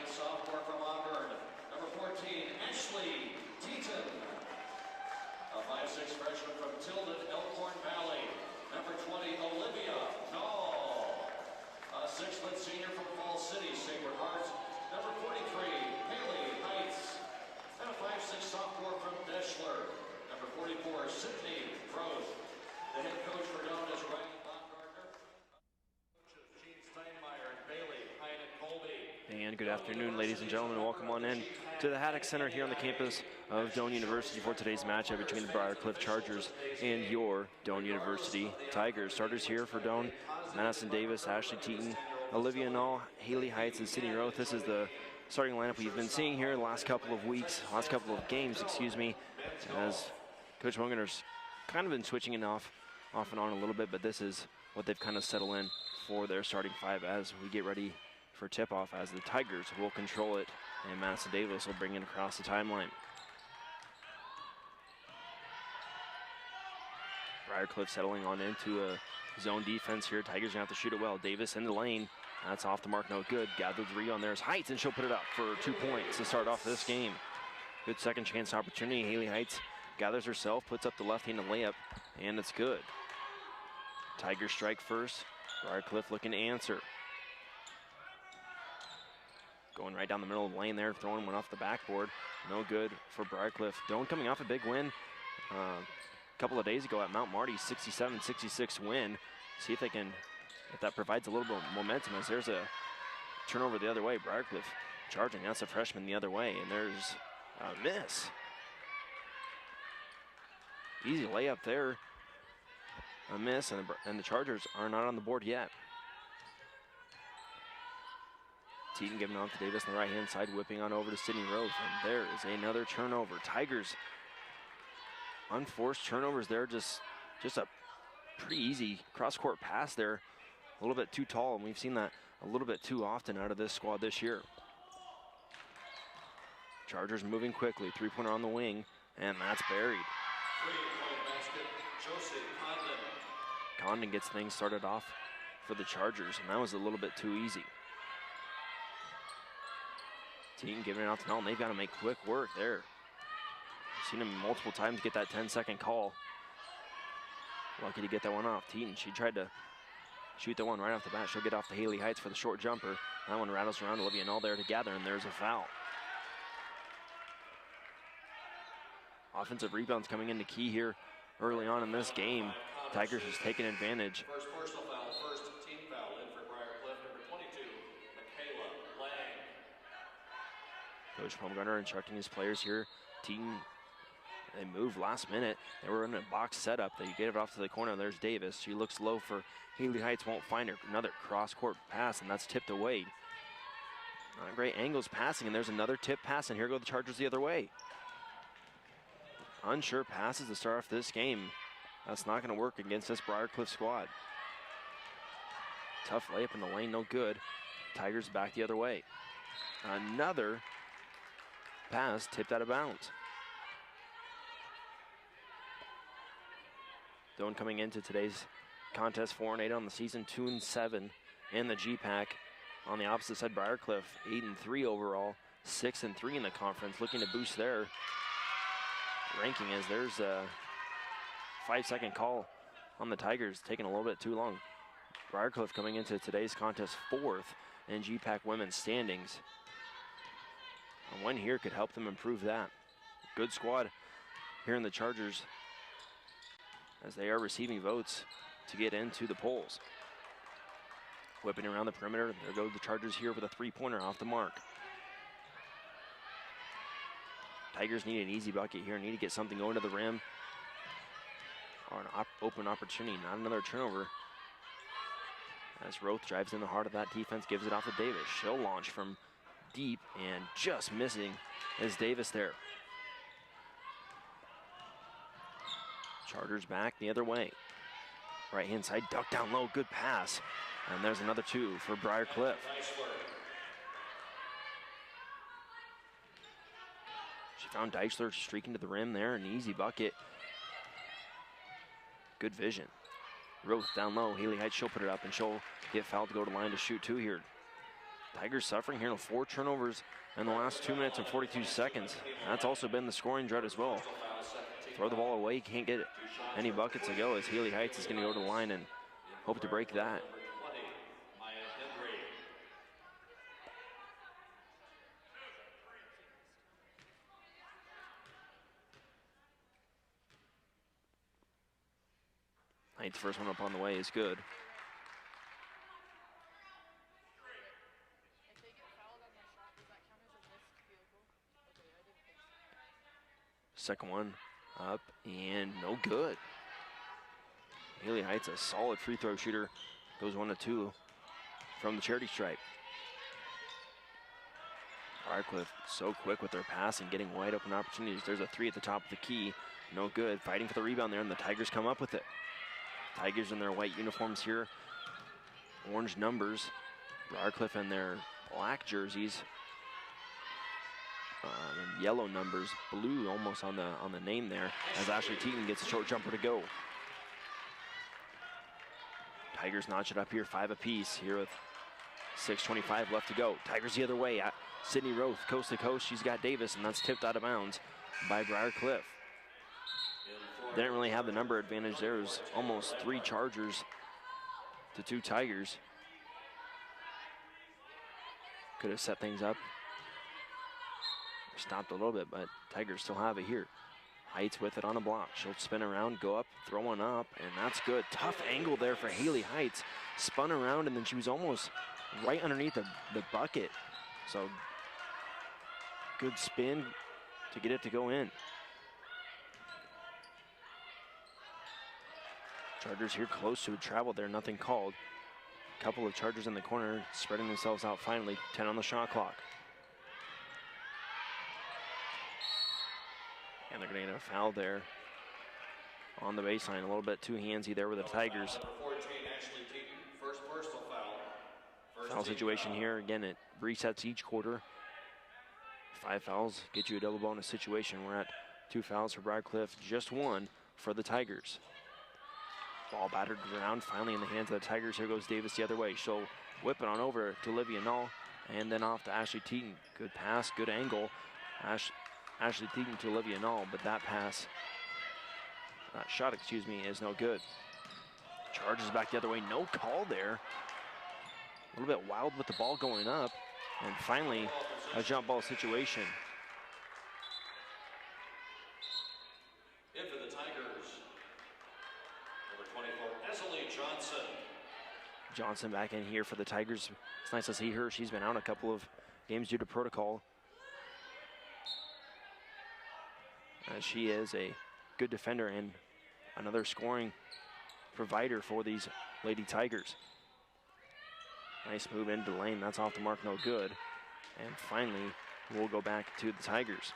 Heights sophomore from Auburn. Number 14, Ashley Teaton. A 5'6" freshman from Tilden, Elkhorn Valley. Number 20, Olivia Dahl. A 6-foot senior from Fall City, Sacred Heart. Number 43, Haley Heights. And a 5'6" sophomore from Deschler. Number 44, Sydney Rose. The head coach for Doane is Ryan Baumgartner. Coaches Gene Steinmeier and Bailey, Hein and Colby. And good afternoon, ladies and gentlemen. Welcome on in to the Haddock Center here on the campus of Doane University for today's matchup between the Briarcliff Chargers and your Doane University Tigers. Starters here for Doane: Madison Davis, Ashley Teaton, Olivia Dahl, Haley Heights, and Sydney Roth. This is the starting lineup we've been seeing here the last couple of weeks, last couple of games, excuse me, as Coach Baumgartner's kind of been switching it off and on a little bit, but this is what they've kind of settled in for their starting five as we get ready for tip-off, as the Tigers will control it and Madison Davis will bring it across the timeline. Briarcliff settling on into a zone defense here. Tigers gonna have to shoot it well. Davis in the lane. That's off the mark, no good. Gathered three on there is Heights, and she'll put it up for 2 points to start off this game. Good second chance opportunity. Haley Heights gathers herself, puts up the left-handed layup, and it's good. Tigers strike first. Briarcliff looking to answer. Going right down the middle of the lane there, throwing one off the backboard. No good for Briarcliff. Doane coming off a big win a couple of days ago at Mount Marty, 67-66 win. See if they can, if that provides a little bit of momentum, as there's a turnover the other way. Briarcliff charging, that's a freshman the other way, and there's a miss. Easy layup there. A miss, and the Chargers are not on the board yet. Teaton giving off to Davis on the right-hand side, whipping on over to Sydney Roth, and there is another turnover. Tigers, unforced turnovers there, just a pretty easy cross-court pass there. A little bit too tall, and we've seen that a little bit too often out of this squad this year. Chargers moving quickly, three-pointer on the wing, and that's buried. Condon gets things started off for the Chargers, and that was a little bit too easy. Teaton giving it out to Nolan. They've got to make quick work there. I've seen him multiple times get that 10-second call. Lucky to get that one off. Teaton, she tried to shoot the one right off the bat. She'll get off to Haley Heights for the short jumper. That one rattles around. Olivia Null there to gather, and there's a foul. Offensive rebounds coming into key here early on in this game. Tigers has taken advantage. First personal foul, first team foul in for Briarcliff, number 22, Michaela Lang. Coach Baumgartner instructing his players here. Team, they moved last minute. They were in a box setup. They gave it off to the corner. There's Davis. She looks low for Haley Heights, won't find her. Another cross-court pass, and that's tipped away. Not great angles passing, and there's another tip pass, and here go the Chargers the other way. Unsure passes to start off this game. That's not going to work against this Briarcliff squad. Tough layup in the lane, no good. Tigers back the other way. Another pass tipped out of bounds. Doane coming into today's contest 4-8 on the season, 2-7 in the GPAC. On the opposite side, Briarcliff 8-3 overall, 6-3 in the conference, looking to boost their ranking as there's a 5-second call on the Tigers, taking a little bit too long. Briarcliff coming into today's contest 4th in GPAC women's standings. A win here could help them improve that. Good squad here in the Chargers as they are receiving votes to get into the polls. Whipping around the perimeter, there go the Chargers here with a three-pointer off the mark. Tigers need an easy bucket here, need to get something going to the rim. Or an open opportunity, not another turnover. As Roth drives in the heart of that defense, gives it off to Davis. She'll launch from deep, and just missing is Davis there. Chargers back the other way. Right-hand side, duck down low, good pass. And there's another two for Briarcliff. She found Deichler streaking to the rim there, an easy bucket. Good vision. Roth down low, Haley Heights, she'll put it up, and she'll get fouled to go to line to shoot two here. Tigers suffering here, 4 turnovers in the last 2 minutes and 42 seconds. That's also been the scoring drought as well. Throw the ball away, can't get any buckets to go as Haley Heights is going to go to the line and hope to break that. Heights' first one up on the way is good. Second one up and no good. Haley Heights, a solid free throw shooter, goes 1 of 2 from the charity stripe. Briarcliff so quick with their pass and getting wide open opportunities. There's a 3 at the top of the key, no good. Fighting for the rebound there, and the Tigers come up with it. Tigers in their white uniforms here, orange numbers. Briarcliff in their black jerseys. And yellow numbers, blue almost on the name there, as Ashley Teaton gets a short jumper to go. Tigers notch it up here, 5 apiece here with 6:25 left to go. Tigers the other way at Sydney Roth, coast to coast. She's got Davis, and that's tipped out of bounds by Briarcliff. Didn't really have the number advantage there. It was almost 3 Chargers to 2 Tigers. Could have set things up. Stopped a little bit, but Tigers still have it here. Heights with it on a block. She'll spin around, go up, throw one up, and that's good. Tough angle there for Haley Heights. Spun around, and then she was almost right underneath the bucket. So good spin to get it to go in. Chargers here close to a travel there, nothing called. Couple of Chargers in the corner, spreading themselves out finally. 10 on the shot clock. And they're going to get a foul there on the baseline. A little bit too handsy there with the Tigers. Foul situation here. Again, it resets each quarter. 5 fouls get you a double bonus situation. We're at 2 fouls for Briarcliff, just 1 for the Tigers. Ball battered around, finally in the hands of the Tigers. Here goes Davis the other way. She'll whip it on over to Olivia Null, and then off to Ashley Teaton. Good pass, good angle. Ashley Teaton to Olivia Null, but that shot, is no good. Charges back the other way, no call there. A little bit wild with the ball going up, and finally a jump ball situation. In for the Tigers, number 24, Esley Johnson. Johnson back in here for the Tigers. It's nice to see her. She's been out a couple of games due to protocol. She is a good defender and another scoring provider for these Lady Tigers. Nice move into the lane. That's off the mark, no good. And finally, we'll go back to the Tigers.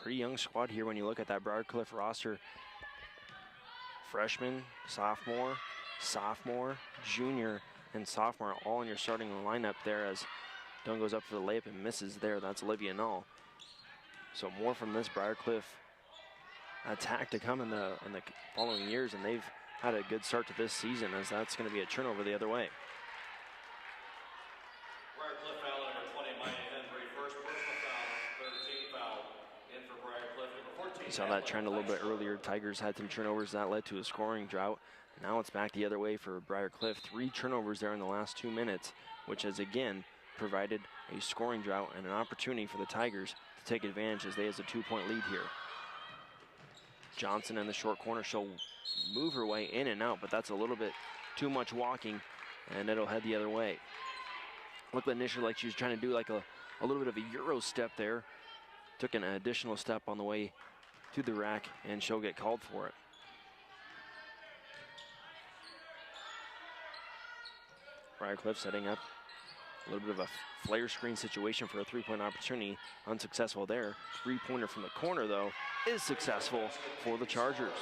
Pretty young squad here when you look at that Briarcliff roster. Freshman, sophomore, junior, and sophomore all in your starting lineup there as Dunn goes up for the layup and misses there. That's Olivia Null. So more from this Briarcliff attack to come in the following years, and they've had a good start to this season as that's going to be a turnover the other way. Briarcliff foul number 20, Maya Henry. First personal foul, 13th foul. In for Briarcliff, number 14. You saw that trend a little bit earlier. Tigers had some turnovers that led to a scoring drought. Now it's back the other way for Briarcliff. 3 turnovers there in the last 2 minutes, which has again provided a scoring drought and an opportunity for the Tigers to take advantage as they has a 2-point lead here. Johnson in the short corner. She'll move her way in and out, but that's a little bit too much walking, and it'll head the other way. Looked initially like she was trying to do like a little bit of a Euro step there. Took an additional step on the way to the rack, and she'll get called for it. Briarcliff setting up a little bit of a flare screen situation for a 3-point opportunity. Unsuccessful there. 3-pointer from the corner, though, is successful for the Chargers.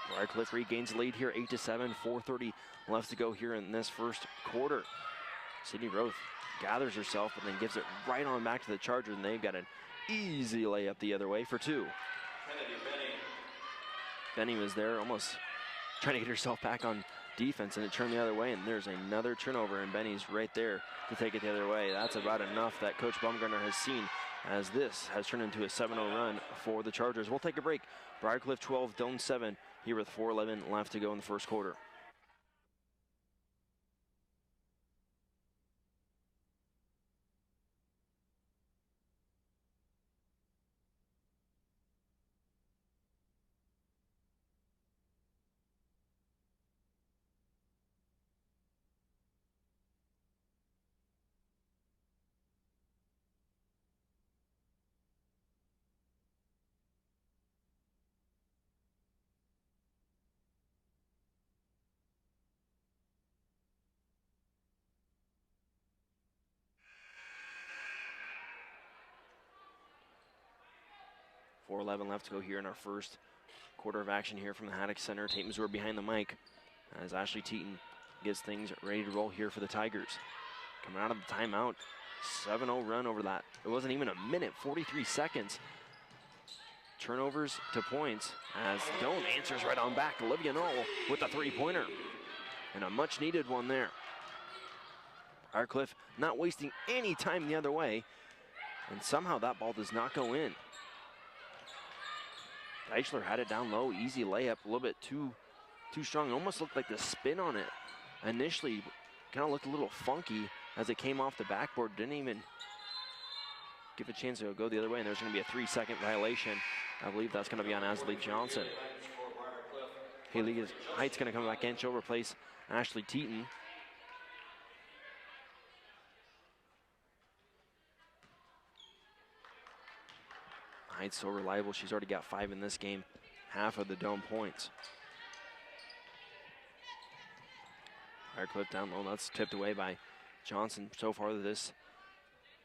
Briarcliff regains the lead here, 8-7, 4:30 left to go here in this first quarter. Sydney Roth gathers herself and then gives it right on back to the Chargers, and they've got an easy layup the other way for 2. Benny was there, almost trying to get herself back on defense, and it turned the other way, and there's another turnover, and Benny's right there to take it the other way. That's about enough that Coach Baumgartner has seen, as this has turned into a 7-0 run for the Chargers. We'll take a break. Briarcliff 12, Doane 7, here with 4:11 left to go in the first quarter. .411 left to go here in our first quarter of action here from the Haddock Center. Tate Missouri behind the mic as Ashley Teton gets things ready to roll here for the Tigers. Coming out of the timeout, 7-0 run over that. It wasn't even a minute, 43 seconds. Turnovers to points as Doane answers right on back. Olivia Knoll with a three-pointer. And a much-needed one there. Briarcliff not wasting any time the other way. And somehow that ball does not go in. Deichler had it down low, easy layup, a little bit too strong. It almost looked like the spin on it initially kind of looked a little funky as it came off the backboard. Didn't even give a chance to go the other way, and there's going to be a 3-second violation. I believe that's going to be on Ashley Johnson. Haley Height's going to come back in. She'll replace Ashley Teton. Height's so reliable. She's already got 5 in this game, half of the Doane points. Briarcliff down low. That's tipped away by Johnson so far this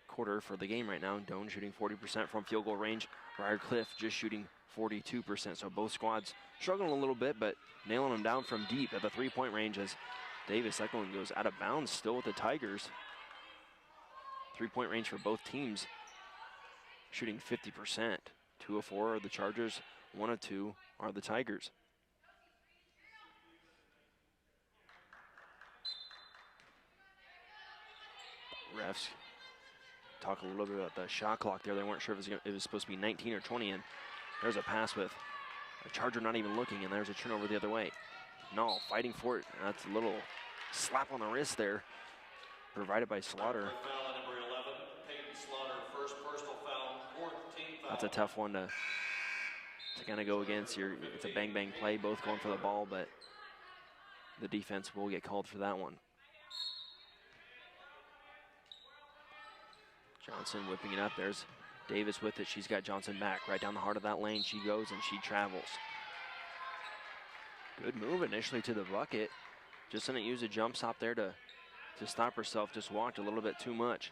quarter for the game right now. Doane shooting 40% from field goal range. Briarcliff just shooting 42%. So both squads struggling a little bit, but nailing them down from deep at the three-point range as Davis, that one goes out of bounds still with the Tigers. Three-point range for both teams, shooting 50%. 2 of 4 are the Chargers, 1 of 2 are the Tigers. Refs talk a little bit about the shot clock there. They weren't sure if it was supposed to be 19 or 20, and there's a pass with a Charger not even looking, and there's a turnover the other way. Knoll fighting for it. That's a little slap on the wrist there, provided by Slaughter. That's a tough one to kind of go against. It's a bang-bang play, both going for the ball, but the defense will get called for that one. Johnson whipping it up. There's Davis with it. She's got Johnson back. Right down the heart of that lane she goes, and she travels. Good move initially to the bucket. Just didn't use a jump stop there to stop herself. Just walked a little bit too much.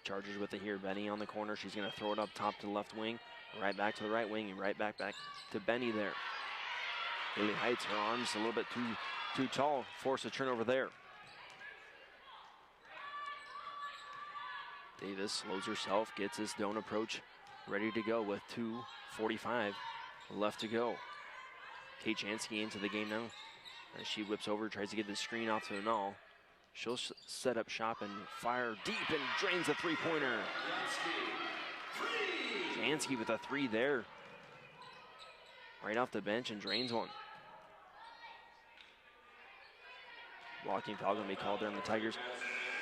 Chargers with it here. Benny on the corner. She's going to throw it up top to the left wing. Right back to the right wing, and right back to Benny there. Haley Heights, her arms a little bit too tall. Force a turnover there. Davis slows herself, gets this Doane approach ready to go with 2:45 left to go. Kate Chansky into the game now as she whips over, tries to get the screen off to Knoll. She'll set up shop and fire deep and drains a three-pointer. Chansky with a 3 there. Right off the bench and drains one. Blocking foul going to be called there on the Tigers.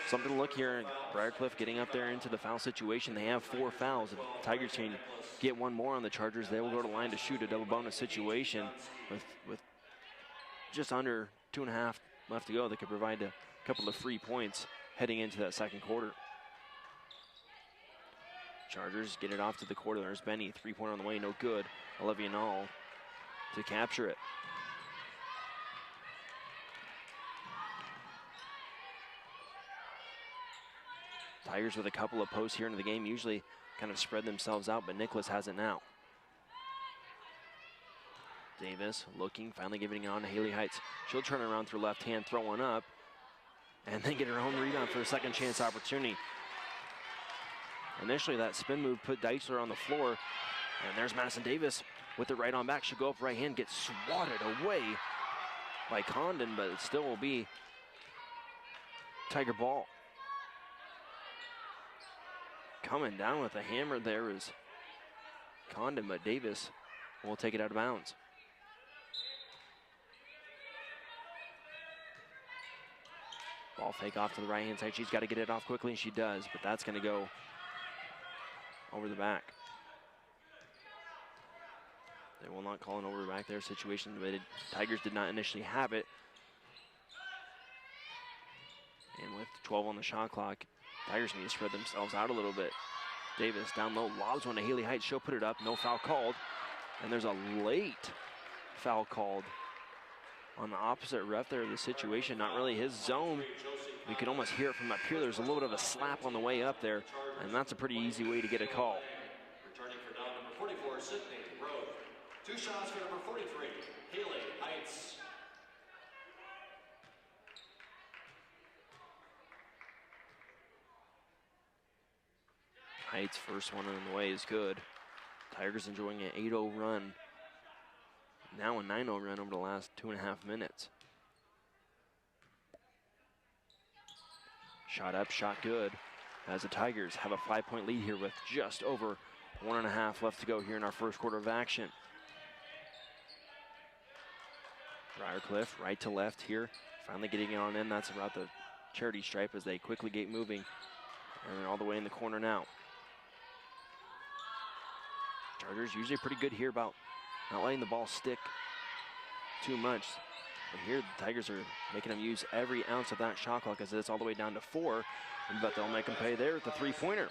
Something to look here. Briarcliff getting up there into the foul situation. They have 4 fouls. If the Tigers can get one more on the Chargers, they will go to line to shoot a double bonus situation with just under 2.5 left to go. They could provide a couple of free points heading into that second quarter. Chargers get it off to the quarter. There's Benny, 3-pointer on the way, no good. Olivia Knoll to capture it. Tigers with a couple of posts here into the game, usually kind of spread themselves out, but Nicholas has it now. Davis looking, finally giving it on to Haley Heights. She'll turn around through left hand, throw one up, and then get her own rebound for a second chance opportunity. Initially, that spin move put Deichler on the floor. And there's Madison Davis with it right on back. She'll go up right hand, get swatted away by Condon, but it still will be Tiger ball. Coming down with a hammer there is Condon, but Davis will take it out of bounds. Ball fake off to the right-hand side. She's got to get it off quickly, and she does, but that's going to go over the back. They will not call an over the back there situation, but Tigers did not initially have it. And with 12 on the shot clock, Tigers need to spread themselves out a little bit. Davis down low, lobs one to Haley Heights. She'll put it up, no foul called. And there's a late foul called on the opposite ref there of the situation. Not really his zone. You can almost hear it from up here. There's a little bit of a slap on the way up there, and that's a pretty easy way to get a call. Returning for down number 44, Sydney Rowe. 2 shots for number 43, Haley Heights. Heights' first one on the way is good. Tigers enjoying an 8-0 run. Now a 9-0 run over the last 2.5 minutes. Shot up, shot good. As the Tigers have a 5-point lead here with just over 1.5 left to go here in our first quarter of action. Briarcliff right to left here. Finally getting it on in. That's about the charity stripe as they quickly get moving. And they're all the way in the corner now. Chargers usually pretty good here about not letting the ball stick too much. But here the Tigers are making them use every ounce of that shot clock as it's all the way down to 4. But they'll make them pay there at the 3-pointer.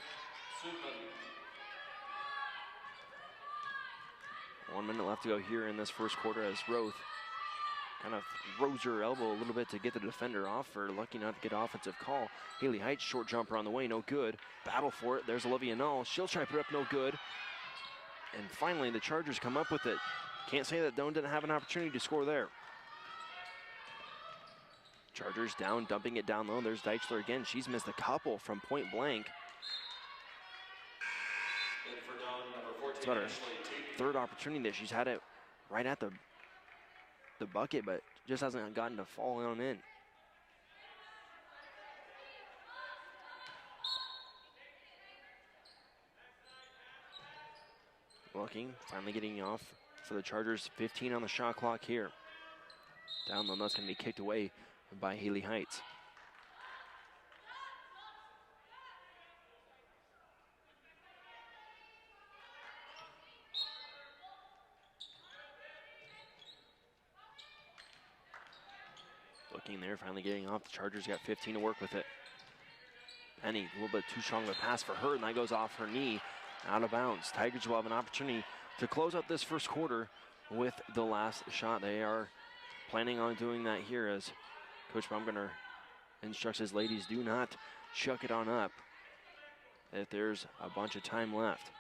1 minute left to go here in this first quarter as Roth kind of throws her elbow a little bit to get the defender off her. Lucky not to get an offensive call. Haley Heights, short jumper on the way, no good. Battle for it. There's Olivia Null. She'll try to put up, no good. And finally, the Chargers come up with it. Can't say that Doane didn't have an opportunity to score there. Chargers down, dumping it down low. There's Deichler again. She's missed a couple from point blank. It's about her third opportunity that she's had it right at the bucket, but just hasn't gotten to fall on in. Looking, finally getting off for the Chargers. 15 on the shot clock here. Down low, that's going to be kicked away by Haley Heights. Looking there, finally getting off. The Chargers got 15 to work with it. Penny, a little bit too strong of a pass for her, and that goes off her knee, out of bounds. Tigers will have an opportunity to close out this first quarter with the last shot. They are planning on doing that here as Coach Baumgartner instructs his ladies, do not chuck it on up if there's a bunch of time left.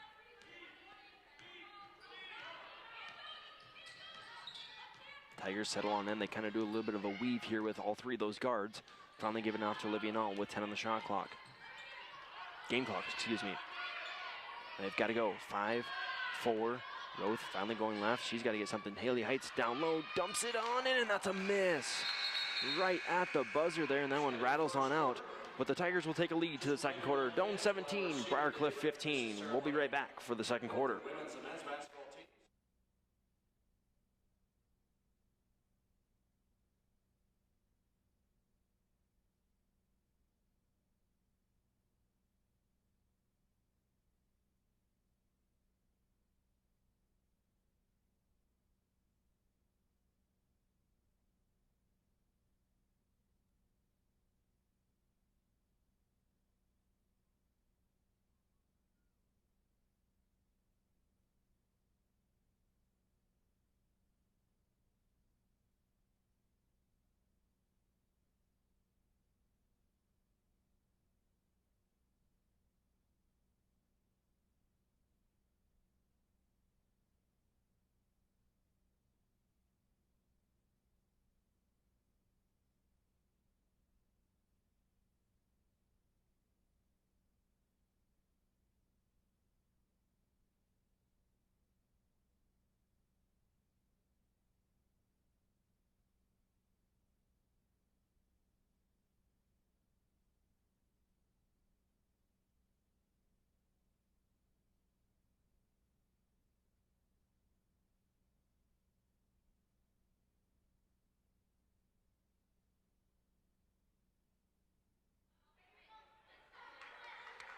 Tigers settle on in. They kind of do a little bit of a weave here with all 3 of those guards. Finally giving off to Olivia Null with 10 on the shot clock. Game clock, excuse me. They've got to go 5, 4. Roth finally going left. She's got to get something. Haley Heights down low, dumps it on in, and that's a miss. Right at the buzzer there, and that one rattles on out. But the Tigers will take a lead to the second quarter. Doane 17, Briarcliff 15. We'll be right back for the second quarter.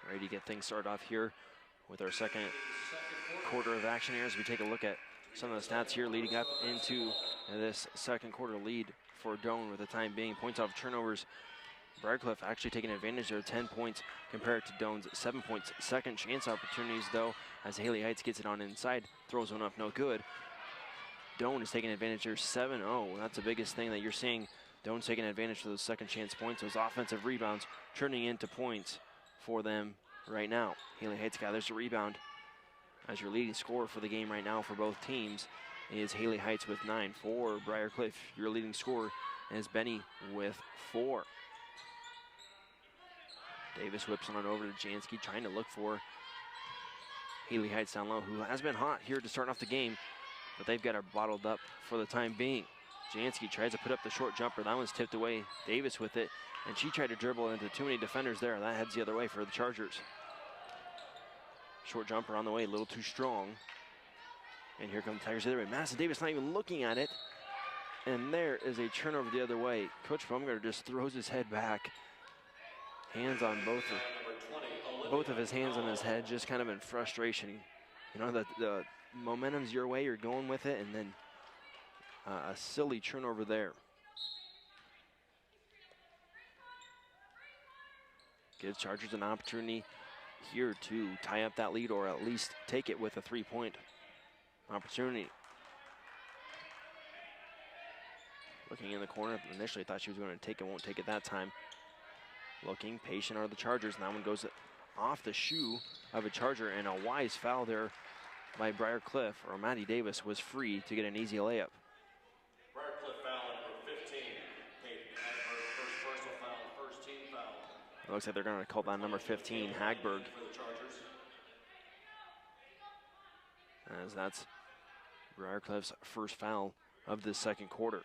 Ready to get things started off here with our second quarter of action here as we take a look at some of the stats here leading up into this second quarter lead for Doane with the time being. Points off turnovers. Briarcliff actually taking advantage there, 10 points compared to Doane's 7 points. Second chance opportunities though, as Haley Heights gets it on inside, throws one up, no good. Doane is taking advantage here, 7-0. That's the biggest thing that you're seeing. Doane's taking advantage of those second chance points, those offensive rebounds turning into points for them right now. Haley Heights gathers a rebound as your leading scorer for the game right now for both teams is Haley Heights with 9. For Briarcliff, your leading scorer is Benny with 4. Davis whips on it over to Jansky, trying to look for Haley Heights down low, who has been hot here to start off the game, but they've got her bottled up for the time being. Jansky tries to put up the short jumper. That one's tipped away. Davis with it, and she tried to dribble into too many defenders there. That heads the other way for the Chargers. Short jumper on the way, a little too strong. And here come the Tigers the other way. Madison Davis not even looking at it. And there is a turnover the other way. Coach Bumgarner just throws his head back. Hands on both of his hands on his head, just kind of in frustration. You know, the momentum's your way, you're going with it, and then a silly turnover there. Gives Chargers an opportunity here to tie up that lead, or at least take it with a 3-point opportunity. Looking in the corner, initially thought she was going to take it, won't take it that time. Looking, patient are the Chargers, and that one goes off the shoe of a Charger, and a wise foul there by Briarcliff, or Maddie Davis was free to get an easy layup. Briarcliff foul number 15. Kate Hagberg, first personal foul, first team foul. It looks like they're going to call that number 15, Hagberg. As that's Briarcliff's first foul of the second quarter.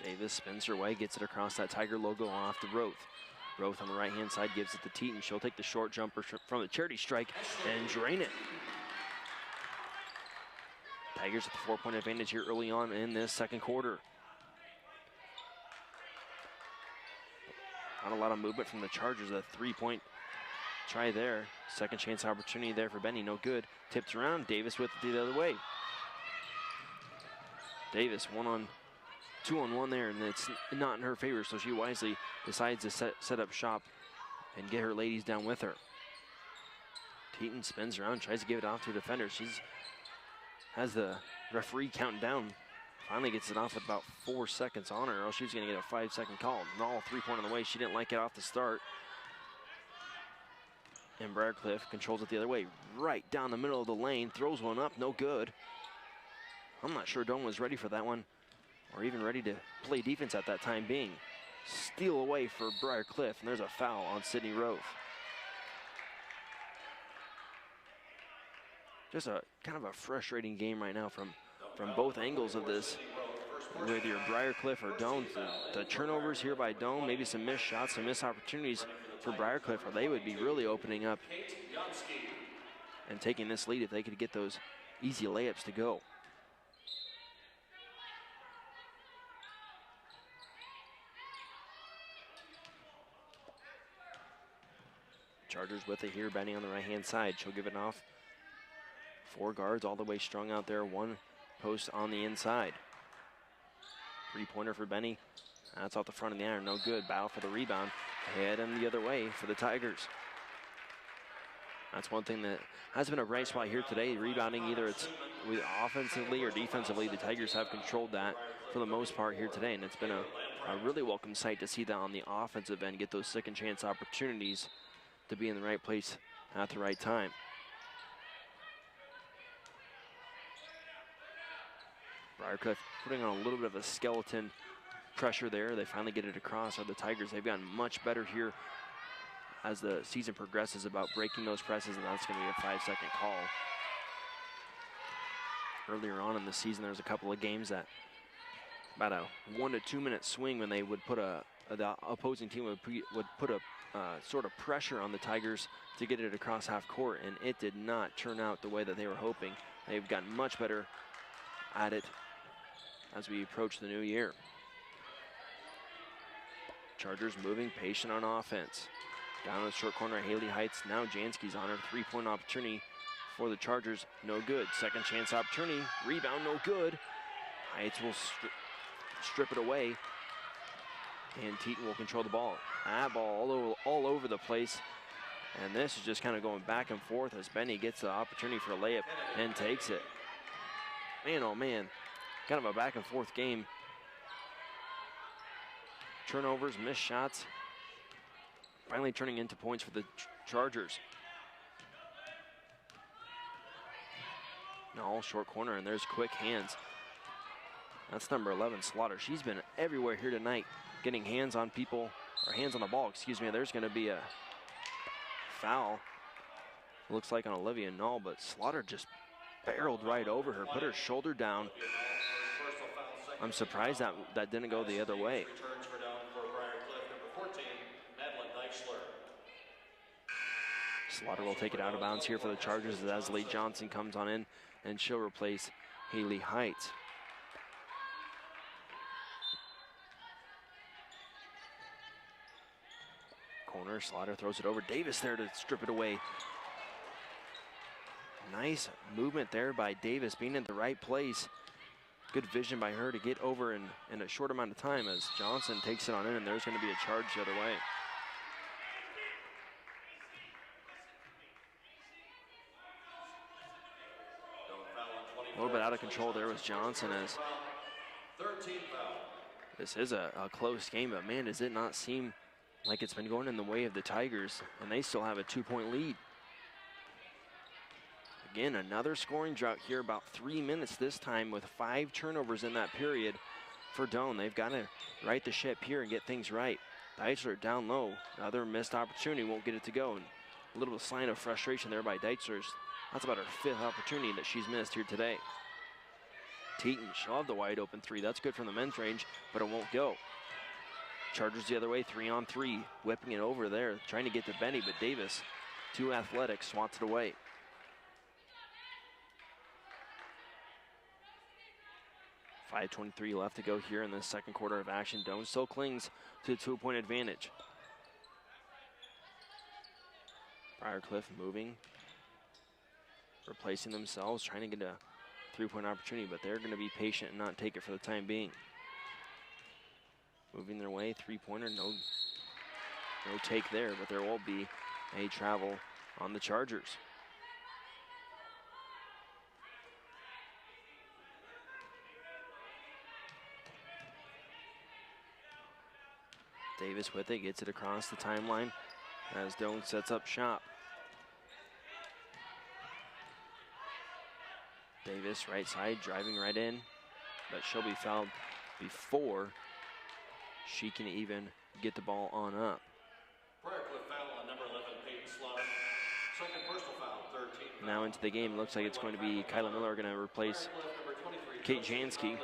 Davis spins her way, gets it across that Tiger logo off to Roth. Roth on the right-hand side gives it to Teton. She'll take the short jumper from the charity strike and drain it. Tigers with the 4-point advantage here early on in this second quarter. Not a lot of movement from the Chargers. A 3-point try there. Second chance opportunity there for Benny, no good. Tipped around, Davis with it the other way. Davis 2-on-1 there, and it's not in her favor, so she wisely decides to set up shop and get her ladies down with her. Teton spins around, tries to give it off to a defender. Has the referee counting down. Finally gets it off with about 4 seconds on her, or else she's going to get a 5-second call. And all 3-point on the way. She didn't like it off the start. And Briarcliff controls it the other way, right down the middle of the lane, throws one up, no good. I'm not sure Doane was ready for that one, or even ready to play defense at that time being. Steal away for Briarcliff, and there's a foul on Sydney Roth. Just a kind of a frustrating game right now from both angles of this. Whether you're Briarcliff or Doane, the turnovers here by Doane, maybe some missed shots, some missed opportunities for Briarcliff, or they would be really opening up and taking this lead if they could get those easy layups to go. Chargers with it here, Benny on the right-hand side. She'll give it off. 4 guards all the way strung out there, 1 post on the inside. 3-pointer for Benny. That's off the front of the iron, no good. Battle for the rebound. Heading the other way for the Tigers. That's one thing that has been a bright spot here today. Rebounding, either it's offensively or defensively, the Tigers have controlled that for the most part here today, and it's been a really welcome sight to see that on the offensive end, get those second chance opportunities to be in the right place at the right time. Briarcliff putting on a little bit of a skeleton pressure there. They finally get it across. Or the Tigers, they've gotten much better here as the season progresses about breaking those presses, and that's going to be a 5-second call. Earlier on in the season, there was a couple of games that about a 1 to 2 minute swing when they would put the opposing team would put a sort of pressure on the Tigers to get it across half court, and it did not turn out the way that they were hoping. They've gotten much better at it as we approach the new year. Chargers moving, patient on offense. Down in the short corner, Haley Heights. Now Jansky's on her. Three-point opportunity for the Chargers. No good. Second chance opportunity. Rebound, no good. Heights will strip it away. And Teton will control the ball. That ball all over the place. And this is just kind of going back and forth as Benny gets the opportunity for a layup and takes it. Man, oh man. Kind of a back and forth game. Turnovers, missed shots. Finally turning into points for the Chargers. No, short corner, and there's quick hands. That's number 11, Slaughter. She's been everywhere here tonight, getting hands on people, or hands on the ball, excuse me. There's going to be a foul. Looks like on Olivia Null, but Slaughter just barreled right over her, put her shoulder down. I'm surprised that didn't go the other way. Slaughter will take it out of bounds here for the Chargers as Lee Johnson comes on in, and she'll replace Haley Heights. Corner, Slaughter throws it over. Davis there to strip it away. Nice movement there by Davis, being in the right place. Good vision by her to get over in a short amount of time as Johnson takes it on in, and there's going to be a charge the other way. A little bit out of control there was Johnson, as this is a close game, but man, does it not seem like it's been going in the way of the Tigers, and they still have a 2-point lead. Again, another scoring drought here, about 3 minutes this time with 5 turnovers in that period for Doane. They've got to right the ship here and get things right. Deitzler down low, another missed opportunity, won't get it to go. And a little sign of frustration there by Deitzler. That's about her 5th opportunity that she's missed here today. Teton, she'll have the wide open 3. That's good from the men's range, but it won't go. Chargers the other way, 3-on-3, whipping it over there, trying to get to Benny, but Davis, too athletic, swats it away. .5:23 left to go here in the second quarter of action. Doane still clings to a 2-point advantage. Briarcliff moving, replacing themselves, trying to get a 3-point opportunity, but they're going to be patient and not take it for the time being. Moving their way, 3-pointer, no take there, but there will be a travel on the Chargers. Davis with it, gets it across the timeline as Doane sets up shop. Davis, right side, driving right in, but she'll be fouled before she can even get the ball on up. Briarcliff foul on number 11, Peyton Slaughter. Second personal foul, 13. Now into the game, looks like it's going to be Kyla Miller going to replace Kate Jansky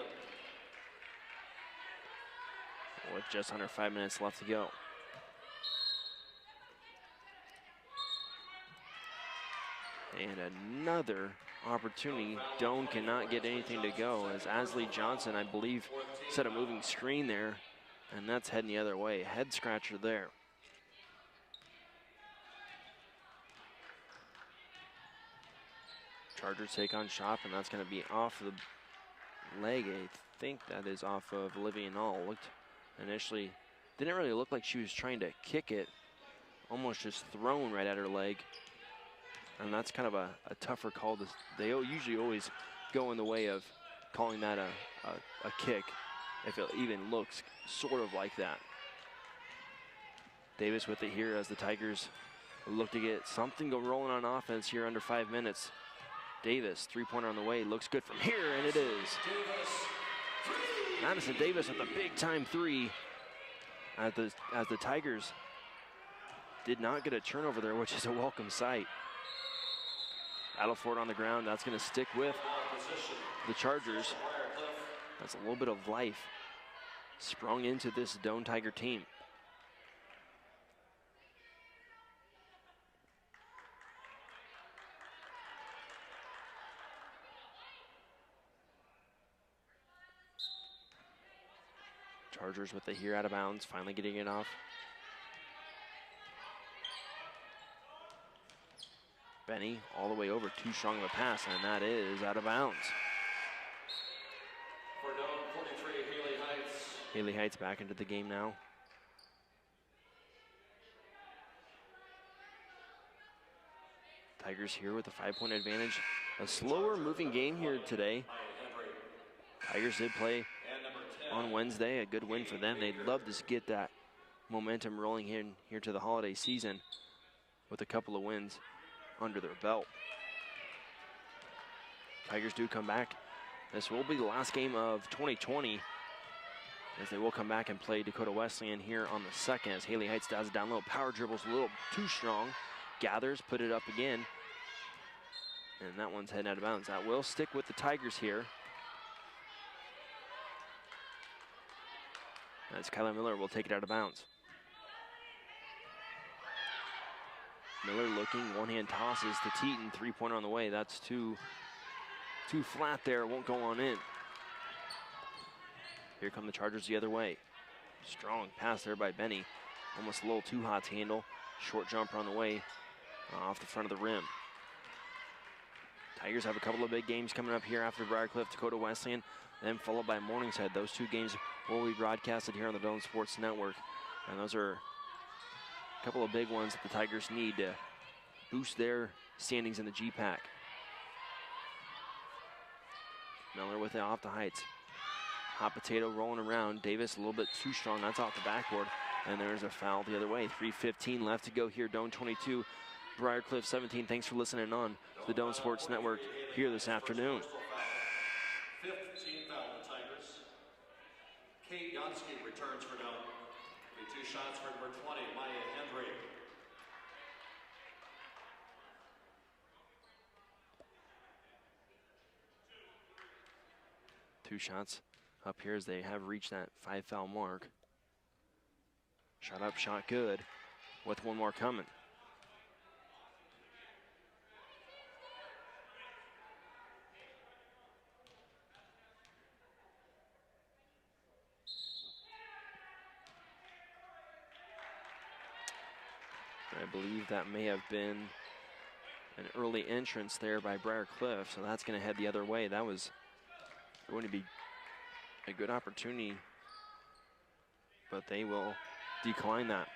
with just under 5 minutes left to go. And another opportunity. Doane cannot get anything to go as Asley Johnson, I believe, set a moving screen there, and that's heading the other way. Head scratcher there. Chargers take on shop, and that's going to be off the leg. I think that is off of Olivia Null. Looked initially, didn't really look like she was trying to kick it, almost just thrown right at her leg. And that's kind of a tougher call. They usually always go in the way of calling that a kick, if it even looks sort of like that. Davis with it here as the Tigers look to get something go rolling on offense here under 5 minutes. Davis, 3-pointer on the way, looks good from here, and it is. Madison Davis with a big-time 3 as the Tigers did not get a turnover there, which is a welcome sight. Battle for it on the ground. That's going to stick with the Chargers. That's a little bit of life sprung into this Doane Tiger team. Chargers with the here out of bounds, finally getting it off. Benny all the way over, too strong of a pass, and that is out of bounds. For down 43, Haley Heights. Haley Heights back into the game now. Tigers here with a 5-point advantage. A slower moving game here today. Tigers did play on Wednesday, a good win for them. They'd love to get that momentum rolling here to the holiday season with a couple of wins under their belt. Tigers do come back. This will be the last game of 2020, as they will come back and play Dakota Wesleyan here on the 2nd, as Haley Heights does it down low, power dribbles a little too strong, gathers, put it up again, and that one's heading out of bounds. That will stick with the Tigers here. As Kyla Miller will take it out of bounds. Miller looking, one-hand tosses to Teton, 3-pointer on the way. That's too flat there, won't go on in. Here come the Chargers the other way. Strong pass there by Benny. Almost a little too hot to handle. Short jumper on the way off the front of the rim. Tigers have a couple of big games coming up here after Briarcliff, Dakota Wesleyan, then followed by Morningside. Those two games will be broadcasted here on the Doane Sports Network. And those are a couple of big ones that the Tigers need to boost their standings in the GPAC. Miller with it off the Heights. Hot potato rolling around. Davis a little bit too strong. That's off the backboard. And there's a foul the other way. 3:15 left to go here. Doane 22, Briarcliff 17. Thanks for listening on to the Doane Sports Network here this afternoon. 15 foul on the Tigers. Kate Yansky returns for Doane. The 2 shots for number 20, Maya Hendry. Two shots up here as they have reached that 5-foul mark. Shot up, shot good, with one more coming. I believe that may have been an early entrance there by Briarcliff, so that's going to head the other way. That was going to be a good opportunity, but they will decline that.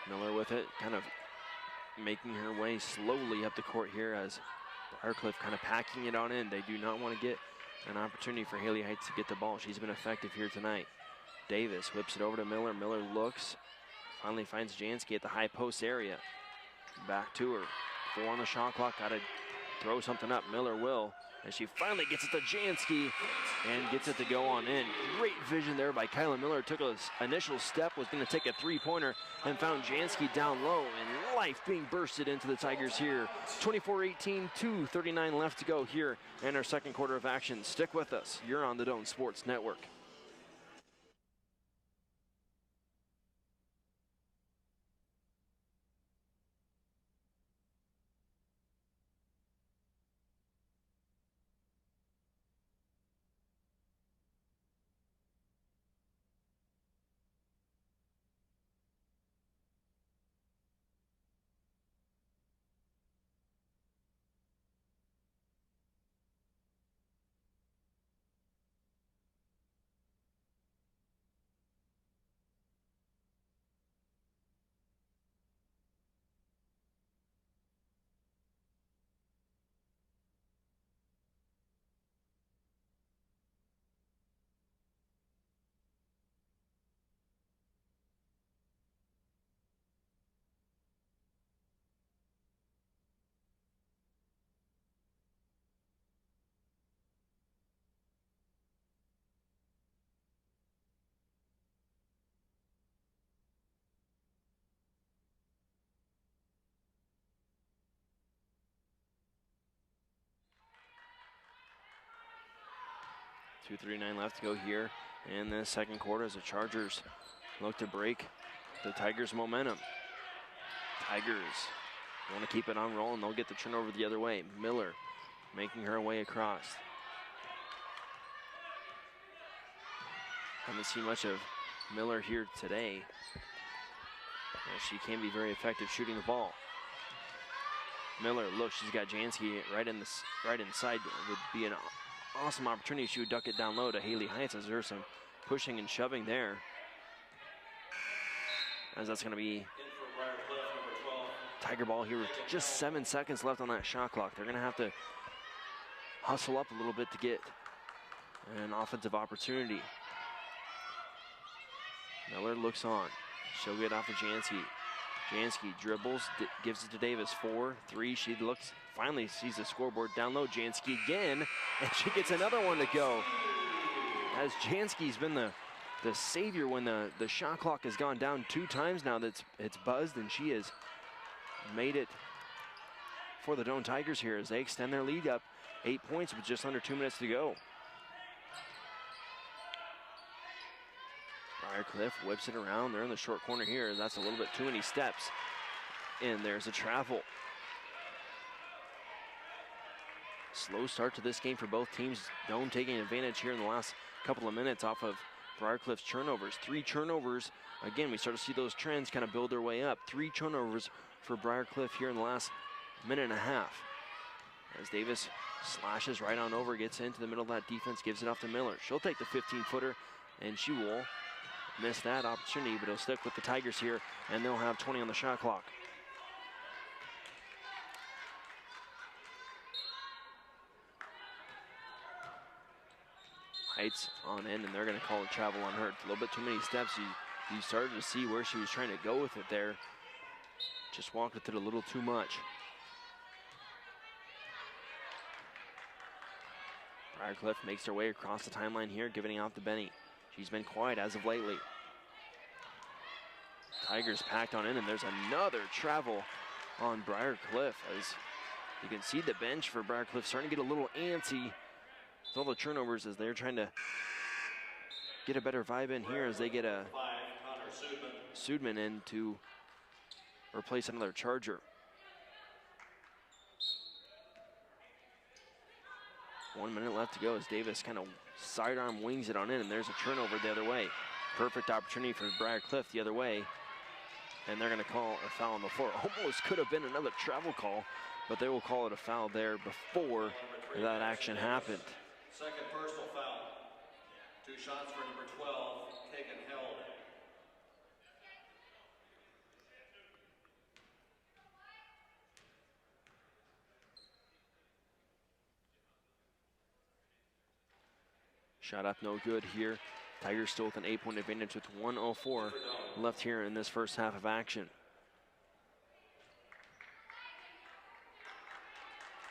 Miller with it, kind of making her way slowly up the court here as Briarcliff kind of packing it on in. They do not want to get an opportunity for Haley Heights to get the ball. She's been effective here tonight. Davis whips it over to Miller. Miller looks, finally finds Jansky at the high post area. Back to her. 4 on the shot clock, gotta throw something up. Miller will, and she finally gets it to Jansky and gets it to go on in. Great vision there by Kyla Miller. Took an initial step, was gonna take a 3-pointer, and found Jansky down low, and life being bursted into the Tigers here. 24-18, 2:39 left to go here in our second quarter of action. Stick with us, you're on the Doane Sports Network. .239 left to go here in the second quarter as the Chargers look to break the Tigers' momentum. Tigers want to keep it on rolling. They'll get the turnover the other way. Miller making her way across. Haven't seen much of Miller here today. She can be very effective shooting the ball. Miller, look, she's got Jansky right inside. It would be an awesome opportunity. She would duck it down low to Haley Heights, as there's some pushing and shoving there. As that's going to be Tiger ball here with just 7 seconds left on that shot clock. They're going to have to hustle up a little bit to get an offensive opportunity. Miller looks on. She'll get off to Jansky. Jansky dribbles, gives it to Davis. 4-3. She looks, finally sees the scoreboard down low. Jansky again, and she gets another one to go. As Jansky's been the savior when the shot clock has gone down 2 times now. It's buzzed, and she has made it for the Doane Tigers here as they extend their lead up 8 points with just under 2 minutes to go. Briarcliff whips it around. They're in the short corner here. That's a little bit too many steps. And there's a travel. Slow start to this game for both teams. Doane taking advantage here in the last couple of minutes off of Briarcliff's turnovers. 3 turnovers. Again, we start to see those trends kind of build their way up. 3 turnovers for Briarcliff here in the last minute and a half. As Davis slashes right on over, gets into the middle of that defense, gives it off to Miller. She'll take the 15-footer, and she will miss that opportunity, but he'll stick with the Tigers here, and they'll have 20 on the shot clock. Heights on in, and they're going to call a travel on her. It's a little bit too many steps. You started to see where she was trying to go with it there. Just walked with it a little too much. Briarcliff makes her way across the timeline here, giving it off to Benny. She's been quiet as of lately. Tigers packed on in, and there's another travel on Briarcliff. As you can see, the bench for Briarcliff starting to get a little antsy with all the turnovers as they're trying to get a better vibe in here as they get a Sudman in to replace another Charger. 1 minute left to go as Davis kind of sidearm wings it on in, and there's a turnover the other way. Perfect opportunity for Briarcliff the other way, and they're going to call a foul on the floor. Almost could have been another travel call, but they will call it a foul there before that action happened. Second personal foul. 2 shots for number 12, taken held. Shot up, no good here. Tigers still with an 8-point advantage with 1:04 left here in this first half of action.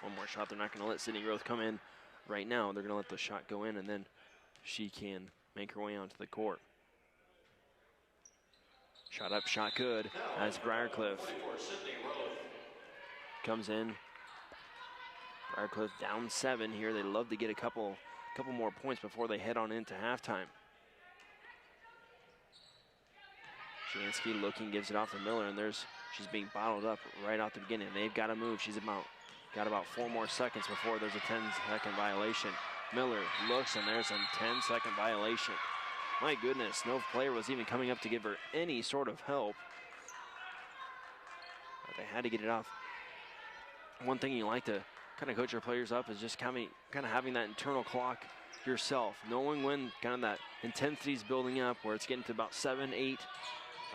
One more shot. They're not going to let Sydney Groth come in right now. They're going to let the shot go in, and then she can make her way onto the court. Shot up, shot good as Briarcliff comes in. Briarcliff down 7 here. They love to get a couple more points before they head on into halftime. Jansky looking, gives it off to Miller, and she's being bottled up right off the beginning. They've got to move. She's got about 4 more seconds before there's a 10-second violation. Miller looks, and there's a 10-second violation. My goodness, no player was even coming up to give her any sort of help. But they had to get it off. One thing you like to kind of coach your players up is just kind of having that internal clock yourself, knowing when kind of that intensity is building up, where it's getting to about 7, 8,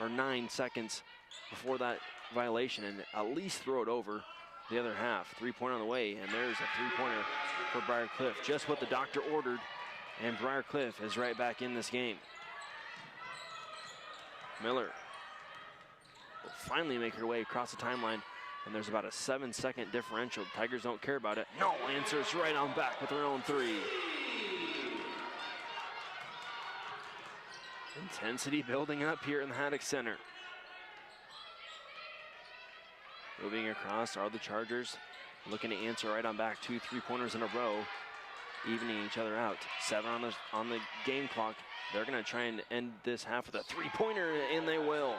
or 9 seconds before that violation, and at least throw it over the other half. 3-pointer on the way, and there's a 3-pointer for Briarcliff. Just what the doctor ordered, and Briarcliff is right back in this game. Miller will finally make her way across the timeline, and there's about a 7-second differential. The Tigers don't care about it. No, answers right on back with their own 3. Intensity building up here in the Haddock Center. Moving across are the Chargers, looking to answer right on back. 2 3-pointers in a row, evening each other out. 7 on the game clock. They're going to try and end this half with a 3-pointer, and they will.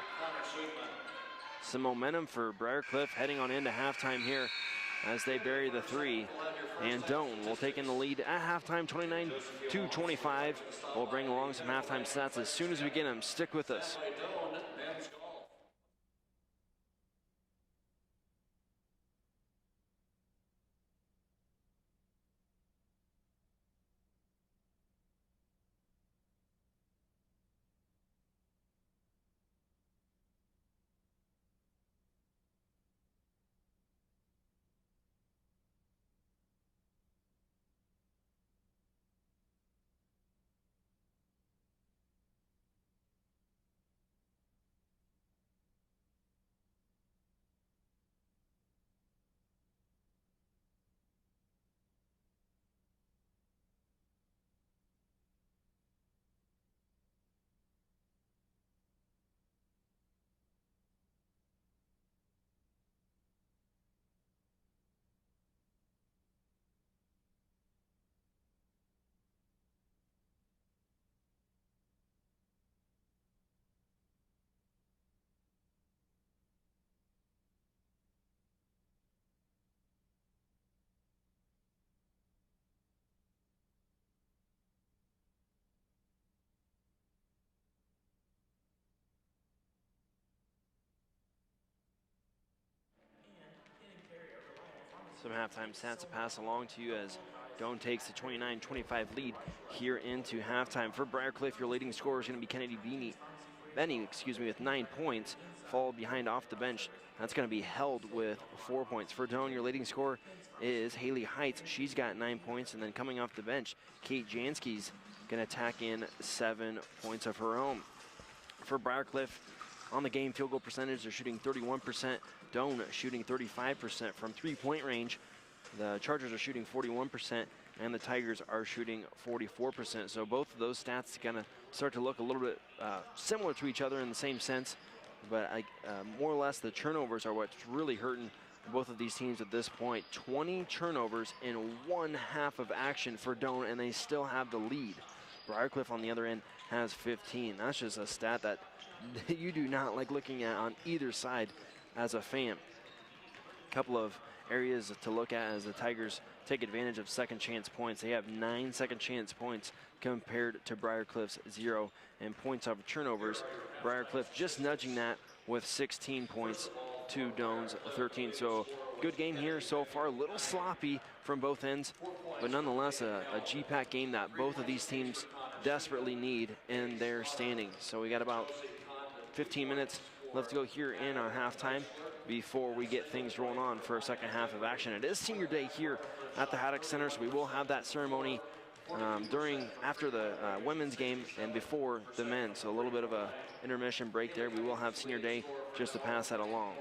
Some momentum for Briarcliff heading on into halftime here as they bury the three. And Doane will take in the lead at halftime, 29-25. We'll bring along some halftime stats as soon as we get them. Stick with us. Some halftime stats to pass along to you as Doane takes the 29-25 lead here into halftime. For Briarcliff, your leading scorer is going to be Kennedy Benny, with 9 points, followed behind off the bench. That's going to be held with 4 points. For Doane, your leading scorer is Haley Heights. She's got 9 points, and then coming off the bench, Kate Jansky's going to tack in 7 points of her own. For Briarcliff, on the game, field goal percentage, they're shooting 31%. Doane shooting 35% from three-point range. The Chargers are shooting 41%, and the Tigers are shooting 44%. So both of those stats kind of start to look a little bit similar to each other in the same sense. But more or less, the turnovers are what's really hurting both of these teams at this point. 20 turnovers in 1 half of action for Doane, and they still have the lead. Briarcliff on the other end has 15. That's just a stat that you do not like looking at on either side as a fan. A couple of areas to look at as the Tigers take advantage of second chance points. They have 9 second chance points compared to Briarcliff's 0, and points off turnovers. Briarcliff just nudging that with 16 points to Doane's 13. So good game here so far. A little sloppy from both ends, but nonetheless a GPAC game that both of these teams desperately need in their standings. So we got about 15 minutes left to go here in our halftime before we get things rolling on for a second half of action. It is senior day here at the Haddock Center, so we will have that ceremony after the women's game and before the men. So a little bit of a intermission break there. We will have senior day just to pass that along.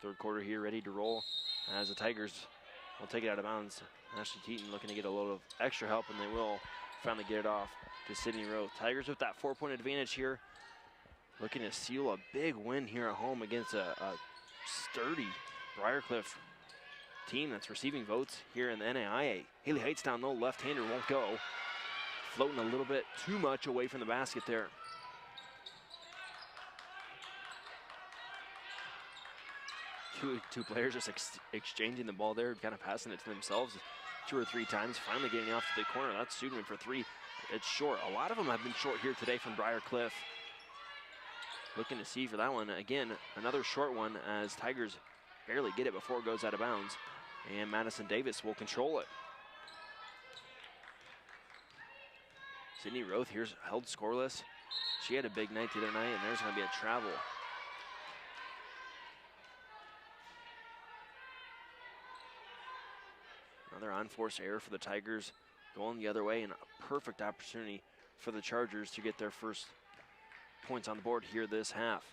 Third quarter here, ready to roll as the Tigers will take it out of bounds. Ashley Teton looking to get a little of extra help, and they will finally get it off to Sydney Roth. Tigers with that 4-point advantage here, looking to seal a big win here at home against a sturdy Briarcliff team that's receiving votes here in the NAIA. Haley Heights down low, left-hander won't go. Floating a little bit too much away from the basket there. Two players just exchanging the ball there, kind of passing it to themselves 2 or 3 times, finally getting off to the corner. That's Studman for 3. It's short. A lot of them have been short here today from Briarcliff. Looking to see for that one. Again, another short one as Tigers barely get it before it goes out of bounds. And Madison Davis will control it. Sydney Roth here's held scoreless. She had a big night the other night, and there's going to be a travel. Another unforced error for the Tigers, going the other way, and a perfect opportunity for the Chargers to get their first points on the board here this half.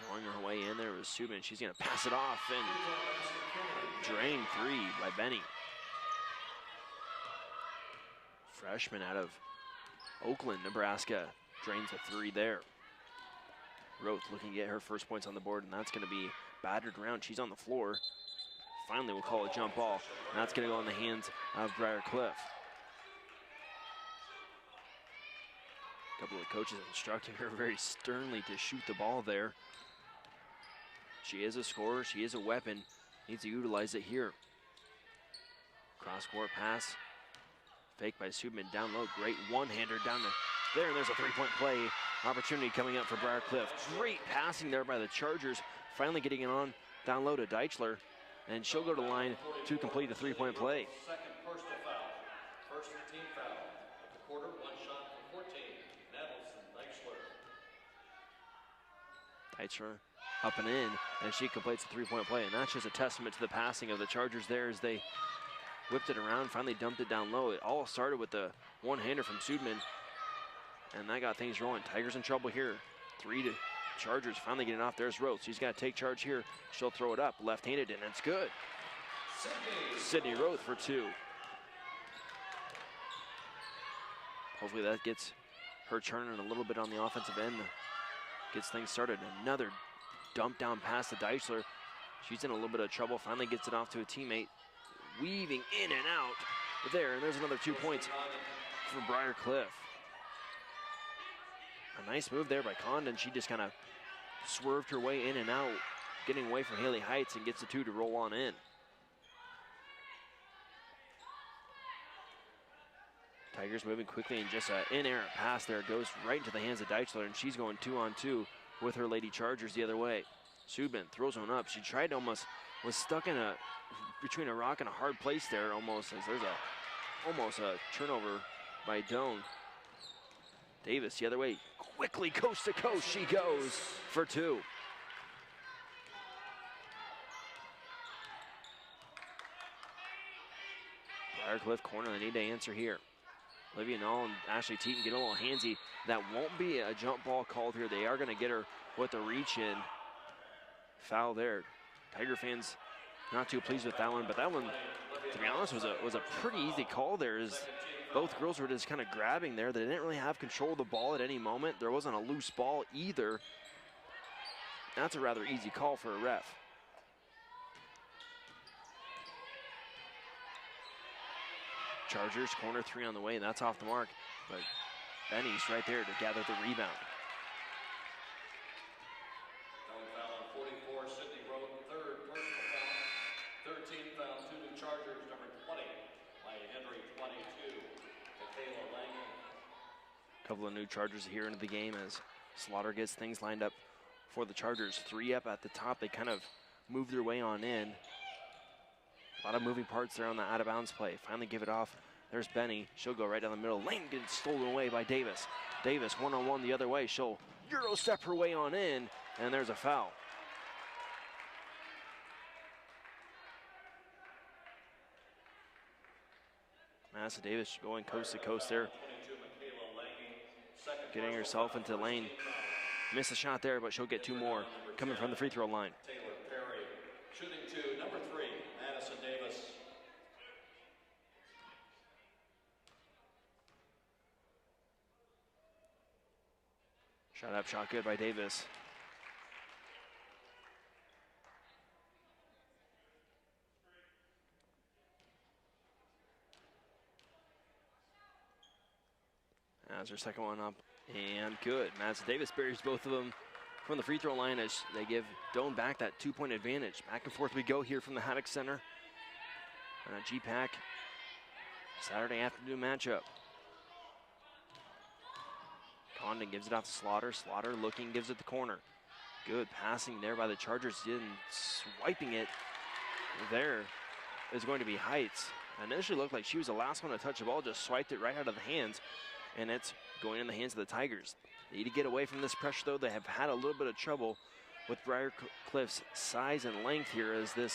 Throwing her way in there was Subin. She's going to pass it off and drain 3 by Benny. Freshman out of Oakland, Nebraska, drains a 3 there. Roth looking to get her first points on the board, and that's going to be battered around. She's on the floor. Finally, we'll call a jump ball, and that's going to go in the hands of Briarcliff. A couple of coaches instructing her very sternly to shoot the ball there. She is a scorer. She is a weapon. Needs to utilize it here. Cross-court pass. Fake by Subman down low. Great one-hander down there, and there's a 3-point play. Opportunity coming up for Briarcliff. Great passing there by the Chargers. Finally getting it on down low to Deichler. And she'll go to the line to complete the 3-point play. Second personal foul. First team foul. At the quarter, 1 shot for 14. Nettleson, Deichler. Deichler up and in, and she completes the 3-point play. And that's just a testament to the passing of the Chargers there as they whipped it around, finally dumped it down low. It all started with the one-hander from Sudman. And that got things rolling. Tigers in trouble here. 3 to Chargers finally getting off. There's Roth. She's got to take charge here. She'll throw it up, left-handed, and it's good. Sydney Roth for 2. Hopefully that gets her churning a little bit on the offensive end. Gets things started. Another dump down pass to Deichler. She's in a little bit of trouble. Finally gets it off to a teammate. Weaving in and out there. And there's another 2 points for Briarcliff. A nice move there by Condon. She just kind of swerved her way in and out, getting away from Haley Heights, and gets the 2 to roll on in. Tigers moving quickly, and just an inerrant pass there goes right into the hands of Deichler, and she's going 2-on-2 with her Lady Chargers the other way. Subin throws one up. She tried to was stuck in between a rock and a hard place there almost, as there's almost a turnover by Doan. Davis the other way, quickly coast to coast she goes for 2. Briarcliff corner, they need to answer here. Olivia Knoll and Ashley Teton get a little handsy. That won't be a jump ball called here. They are going to get her with the reach in. Foul there. Tiger fans not too pleased with that one, but that one, to be honest, was a pretty easy call there. Both girls were just kind of grabbing there. They didn't really have control of the ball at any moment. There wasn't a loose ball either. That's a rather easy call for a ref. Chargers, corner 3 on the way, and that's off the mark. But Benny's right there to gather the rebound. Foul on 44, Sydney Roth, 3rd personal foul. 13th foul to the Chargers, number 20 by Henry, 22. Michaela Langen. A couple of new Chargers here into the game as Slaughter gets things lined up for the Chargers. 3 up at the top. They kind of move their way on in. A lot of moving parts there on the out-of-bounds play. Finally give it off. There's Benny. She'll go right down the middle. Lane gets stolen away by Davis. Davis one-on-one the other way. She'll Euro step her way on in, and there's a foul. Madison Davis going coast to coast there. 22, Michaela Lange, 2nd getting herself into the lane. Missed a shot there, but she'll get 2 more coming from the free throw line. Taylor Perry. Shooting 2, number 3, Madison Davis. Shot up, shot good by Davis. As her second one up, and good. Madison Davis buries both of them from the free throw line as they give Doane back that 2-point advantage. Back and forth we go here from the Haddock Center. And a GPAC Saturday afternoon matchup. Condon gives it off to Slaughter. Slaughter looking, gives it the corner. Good passing there by the Chargers. Swiping it there is going to be Heights. Initially looked like she was the last one to touch the ball, just swiped it right out of the hands, and it's going in the hands of the Tigers. They need to get away from this pressure, though. They have had a little bit of trouble with Briarcliff's size and length here as the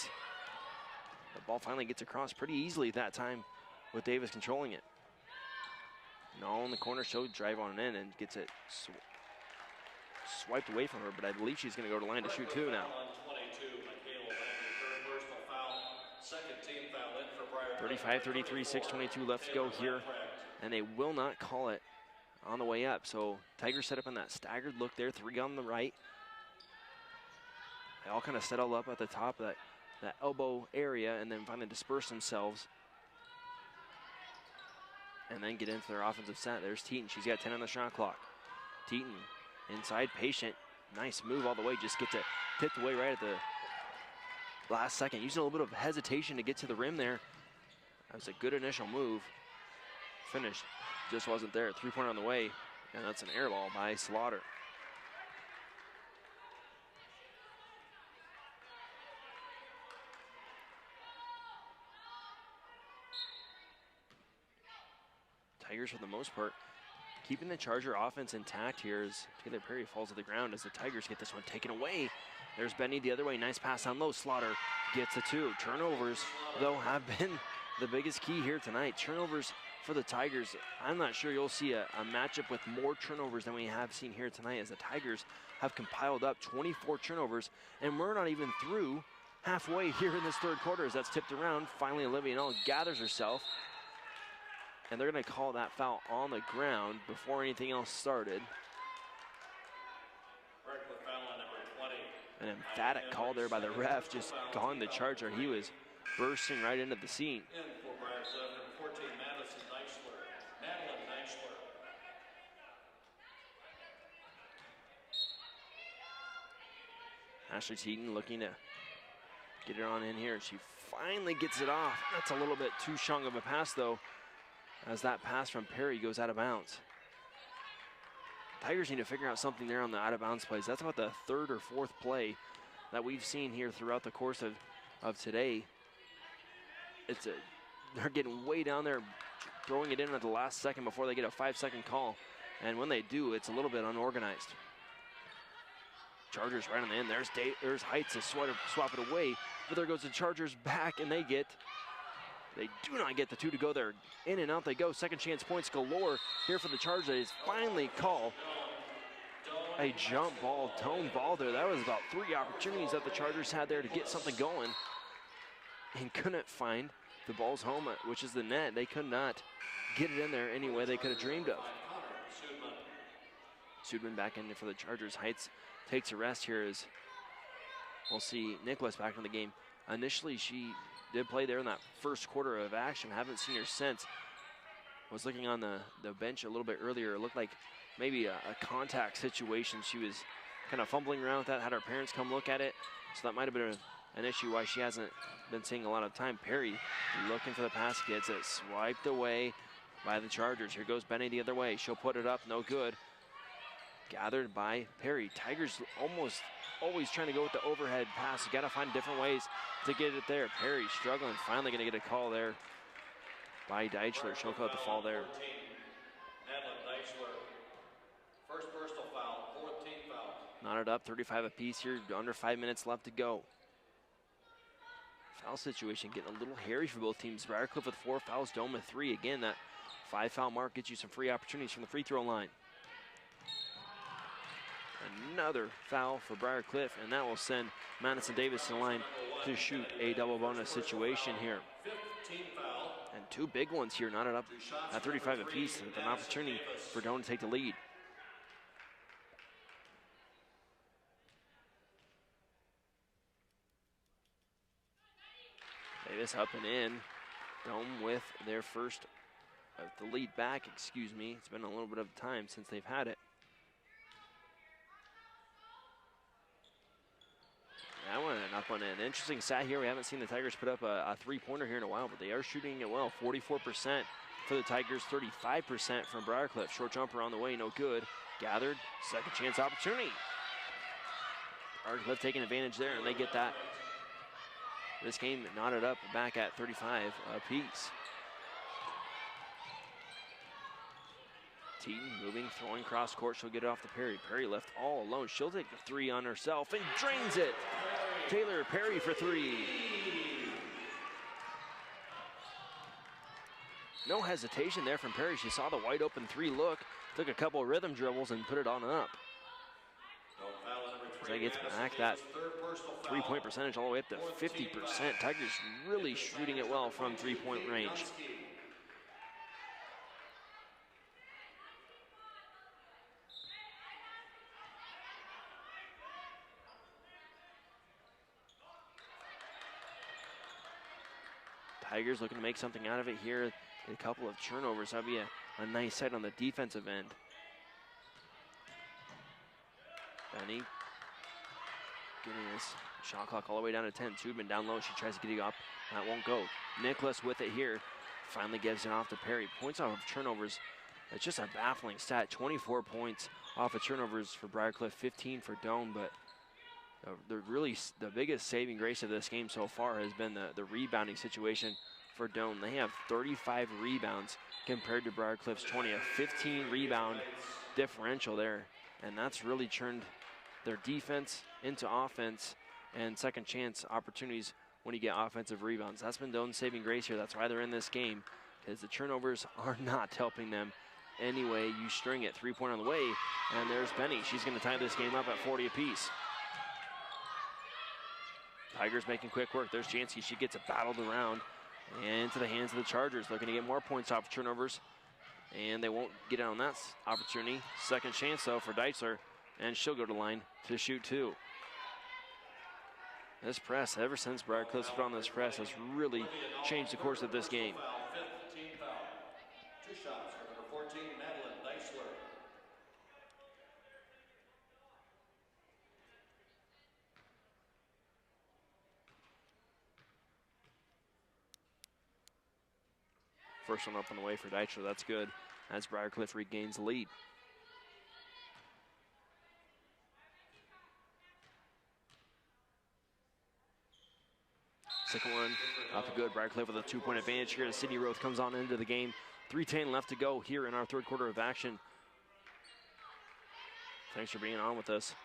ball finally gets across pretty easily that time with Davis controlling it. No, in the corner, she'll drive on in and gets it swiped away from her, but I believe she's going to go to the line to shoot 2 now. 35-33, 6:22 left to go here, and they will not call it on the way up. So Tigers set up on that staggered look there, 3 on the right. They all kind of settle up at the top of that elbow area and then finally disperse themselves and then get into their offensive set. There's Teton. She's got 10 on the shot clock. Teton inside, patient. Nice move all the way. Just gets it tipped away right at the last second. Using a little bit of hesitation to get to the rim there. That was a good initial move. Finish just wasn't there. 3-pointer on the way, and that's an air ball by Slaughter. Tigers, for the most part, keeping the Charger offense intact here as Taylor Perry falls to the ground as the Tigers get this one taken away. There's Benny the other way. Nice pass down low. Slaughter gets a 2. Turnovers, though, have been the biggest key here tonight. Turnovers for the Tigers. I'm not sure you'll see a matchup with more turnovers than we have seen here tonight, as the Tigers have compiled up 24 turnovers, and we're not even through halfway here in this third quarter as that's tipped around. Finally, Olivia Null gathers herself, and they're going to call that foul on the ground before anything else started. An emphatic call there by the ref, just calling the Charger. He was bursting right into the scene. Ashley Teton looking to get it on in here. She finally gets it off. That's a little bit too strong of a pass, though, as that pass from Perry goes out of bounds. Tigers need to figure out something there on the out-of-bounds plays. That's about the 3rd or 4th play that we've seen here throughout the course of today. They're getting way down there, throwing it in at the last second before they get a 5-second call. And when they do, it's a little bit unorganized. Chargers right on the end. There's Heights to swap it away, but there goes the Chargers back, and they do not get the 2 to go there. In and out they go. Second chance points galore here for the Chargers. They finally call a jump ball, Doane ball there. That was about 3 opportunities that the Chargers had there to get something going and couldn't find the ball's home, which is the net. They could not get it in there any way they could have dreamed of. Sudman back in for the Chargers. Heights takes a rest here as we'll see Nicholas back in the game. Initially, she did play there in that first quarter of action. Haven't seen her since. Was looking on the bench a little bit earlier. It looked like maybe a contact situation. She was kind of fumbling around with that, had her parents come look at it. So that might have been an issue why she hasn't been seeing a lot of time. Perry looking for the pass, gets it swiped away by the Chargers. Here goes Benny the other way. She'll put it up, no good. Gathered by Perry. Tigers almost always trying to go with the overhead pass. You got to find different ways to get it there. Perry struggling, finally going to get a call there by Deichler. She'll call it the fall there. First personal foul, 4th team foul. Knotted up, 35 apiece here, under 5 minutes left to go. Foul situation getting a little hairy for both teams. Briarcliff with 4 fouls, Doane with 3. Again, that 5 foul mark gets you some free opportunities from the free throw line. another foul for Briarcliff, and that will send Madison Davis to the line to shoot a double bonus situation here. And two big ones here, knotted up at 35 apiece, with an opportunity for Doane to take the lead. Davis up and in. Doane with their first, the lead back, excuse me. It's been a little bit of time since they've had it. That one up on an interesting stat here. We haven't seen the Tigers put up a three-pointer here in a while, but they are shooting it well. 44% for the Tigers, 35% from Briarcliff. Short jumper on the way, no good. Gathered, second chance opportunity. Briarcliff taking advantage there, and they get that. This game knotted up back at 35 apiece. Teaton moving, throwing cross court. She'll get it off to Perry. Perry left all alone. She'll take the three on herself and drains it. Taylor Perry for three. No hesitation there from Perry. She saw the wide open three look, took a couple of rhythm dribbles and put it on up. As that gets back, that three-point percentage all the way up to 50%. Tigers really shooting it well from three-point range. Tigers looking to make something out of it here. A couple of turnovers. That'd be a nice sight on the defensive end. Benny getting this shot clock all the way down to 10. Tubman down low. She tries to get it up. That won't go. Nicholas with it here. Finally gives it off to Perry. Points off of turnovers. It's just a baffling stat. 24 points off of turnovers for Briarcliff, 15 for Doane, but the biggest saving grace of this game so far has been the rebounding situation for Doane. They have 35 rebounds compared to Briarcliff's 20, a 15 rebound differential there, and that's really turned their defense into offense and second chance opportunities when you get offensive rebounds. That's been Doane's saving grace here. That's why they're in this game, because the turnovers are not helping them anyway. You string it, three-point on the way, and there's Benny. She's going to tie this game up at 40 apiece. Tigers making quick work. There's Jansky. She gets it battled around and into the hands of the Chargers, looking to get more points off turnovers, and they won't get it on that opportunity. Second chance, though, for Deitzler, and she'll go to the line to shoot two. This press, ever since Briarcliff's put on this press, has really changed the course of this game. Two shots for number 14, Madeline Deitzler. First one up on the way for Deitzler. That's good as Briarcliff regains the lead. Second one up and good. Briarcliff with a two-point advantage here. Sydney Roth comes on into the game. 3:10 left to go here in our third quarter of action. Thanks for being on with us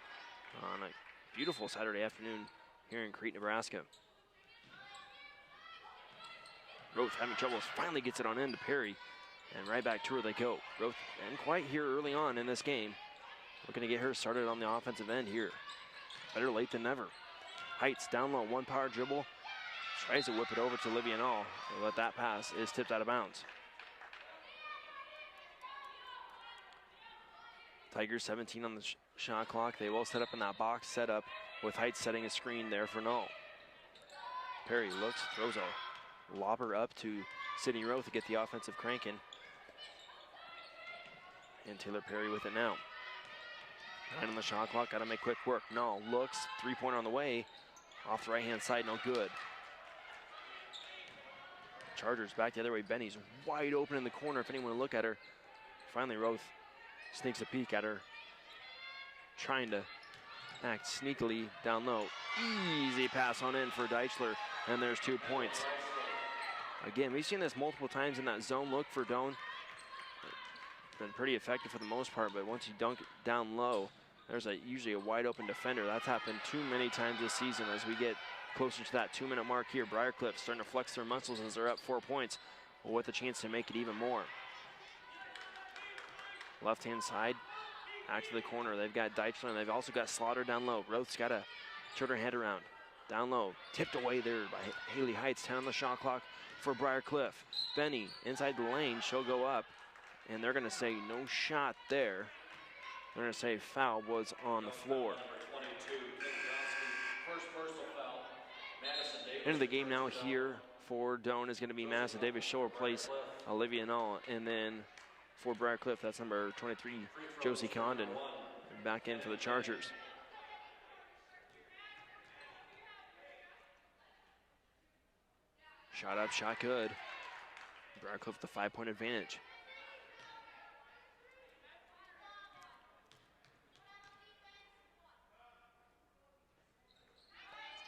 on a beautiful Saturday afternoon here in Crete, Nebraska. Roth having troubles, finally gets it on into Perry, and right back to her they go. Roth and quite here early on in this game. Looking to get her started on the offensive end here. Better late than never. Heights down low, one power dribble. Tries to whip it over to Olivia Nall, but that pass is tipped out of bounds. Tigers 17 on the shot clock. They will set up in that box setup with Heights setting a screen there for Nall. Perry looks, throws a lobber up to Sydney Roth to get the offensive cranking. And Taylor Perry with it now. 9 on the shot clock, gotta make quick work. Nall looks, three-pointer on the way. Off the right-hand side, no good. Chargers back the other way. Benny's wide open in the corner if anyone will look at her. Finally, Roth sneaks a peek at her, trying to act sneakily down low. Easy pass on in for Deitzler, and there's 2 points. Again, we've seen this multiple times in that zone look for Doane. Been pretty effective for the most part, but once you dunk it down low, there's usually a wide open defender. That's happened too many times this season as we get closer to that 2-minute mark here. Briarcliff starting to flex their muscles as they're up 4 points, with a chance to make it even more. Left-hand side, Back to the corner. They've got Deichler, and they've also got Slaughter down low. Roth's got to turn her head around. Down low, tipped away there by Haley Heights. 10 on the shot clock for Briarcliff. Benny inside the lane. She'll go up, and they're going to say no shot there. They're going to say foul was on the floor. End of the game now here for Doane is going to be Madison Davis. She'll replace Olivia Null. And then for Briarcliff, that's number 23, Josie Condon, back in for the Chargers. Shot up, shot good. Briarcliff with the 5-point advantage.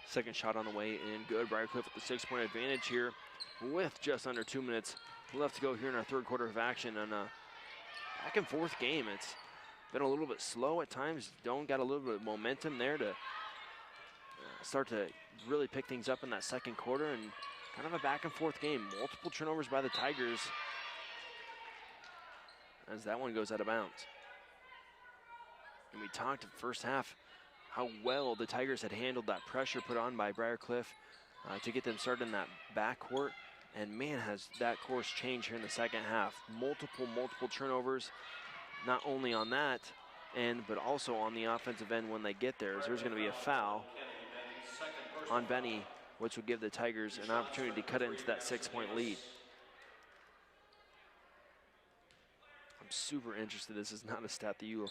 Second shot on the way in, good. Briarcliff with the 6-point advantage here with just under 2 minutes left to go here in our third quarter of action. And back and forth game. It's been a little bit slow at times. Doane got a little bit of momentum there to start to really pick things up in that second quarter, and kind of a back and forth game. Multiple turnovers by the Tigers as that one goes out of bounds. And we talked in the first half how well the Tigers had handled that pressure put on by Briarcliff to get them started in that backcourt. And man, has that course changed here in the second half. Multiple turnovers, not only on that end, but also on the offensive end when they get there. There's going to be a foul on Benny, which will give the Tigers an opportunity to cut into that 6-point lead. I'm super interested. This is not a stat that you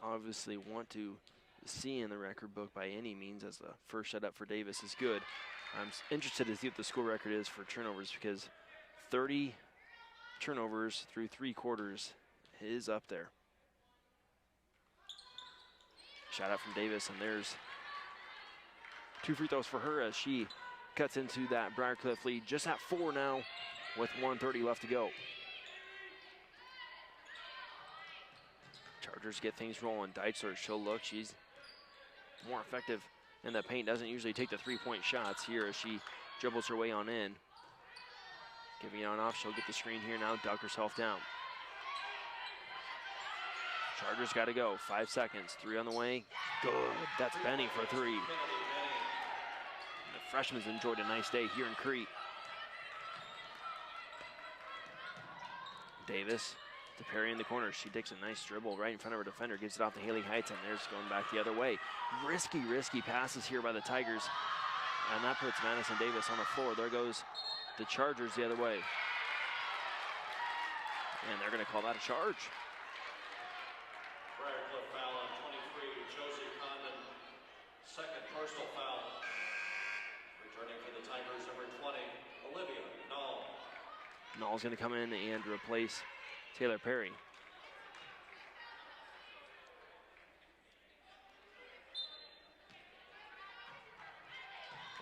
obviously want to see in the record book by any means, as the first shutout for Davis is good. I'm interested to see what the score record is for turnovers, because 30 turnovers through 3 quarters is up there. Shot out from Davis, and there's 2 free throws for her as she cuts into that Briarcliff lead. Just at 4 now with 1:30 left to go. Chargers get things rolling. Deichler, she'll look. She's more effective in the paint. Doesn't usually take the 3-point shots here as she dribbles her way on in. Giving it on off. She'll get the screen here now. Duck herself down. Chargers got to go. 5 seconds. 3 on the way. Good. That's Benny for 3. And the freshman's enjoyed a nice day here in Crete. Davis to Perry in the corner. She takes a nice dribble right in front of her defender, gives it off to Haley Heights, and there's going back the other way. Risky passes here by the Tigers, and that puts Madison Davis on the floor. There goes the Chargers the other way. And they're going to call that a charge. Briarcliff foul on 23, Josie Condon, second personal foul. Returning for the Tigers, number 20, Olivia Null. Null's going to come in and replace Taylor Perry.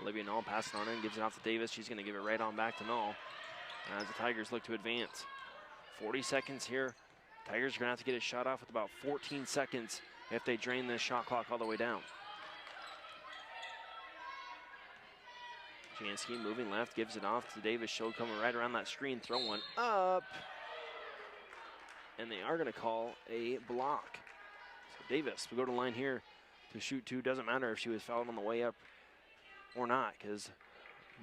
Olivia Null passing on in, gives it off to Davis. She's going to give it right on back to Null as the Tigers look to advance. 40 seconds here. Tigers are going to have to get a shot off with about 14 seconds if they drain this shot clock all the way down. Jansky moving left, gives it off to Davis. She'll come right around that screen, throw one up. And they are going to call a block. So Davis will go to the line here to shoot 2. Doesn't matter if she was fouled on the way up or not, because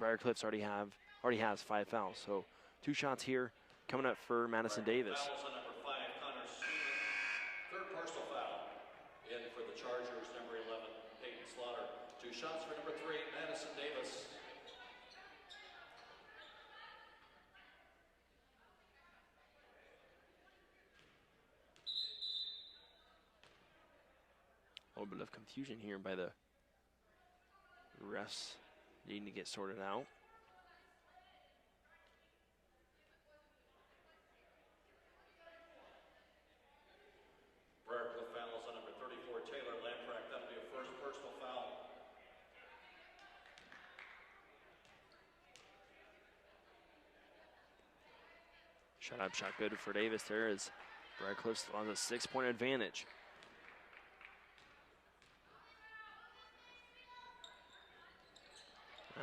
Briarcliff's already has 5 fouls. So 2 shots here coming up for Madison Davis. Fouls on number 5, Connor Seaman. Third personal foul in for the Chargers, number 11, Peyton Slaughter. 2 shots for number 3, Madison Davis. A little bit of confusion here by the refs needing to get sorted out. Briarcliff fouls on number 34, Taylor Lamprecht. That'll be a first personal foul. Shot up, shot good for Davis there as Briarcliff's on a 6-point advantage.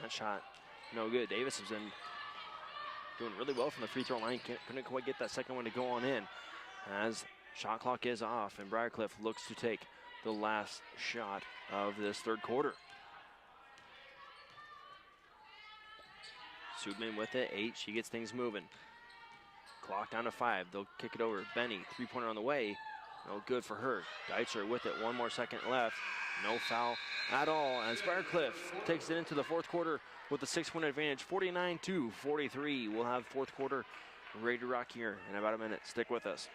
That shot no good. Davis has been doing really well from the free throw line. Couldn't quite get that second one to go on in as Shot clock is off, and Briarcliff looks to take the last shot of this third quarter. Sudman with it, 8. She gets things moving. Clock down to 5. They'll kick it over. Benny, three-pointer on the way. No good for her. Deitzer with it. 1 more second left. No foul at all as Briarcliff takes it into the fourth quarter with a 6-point advantage, 49-43. We'll have fourth quarter ready to rock here in about a minute. Stick with us.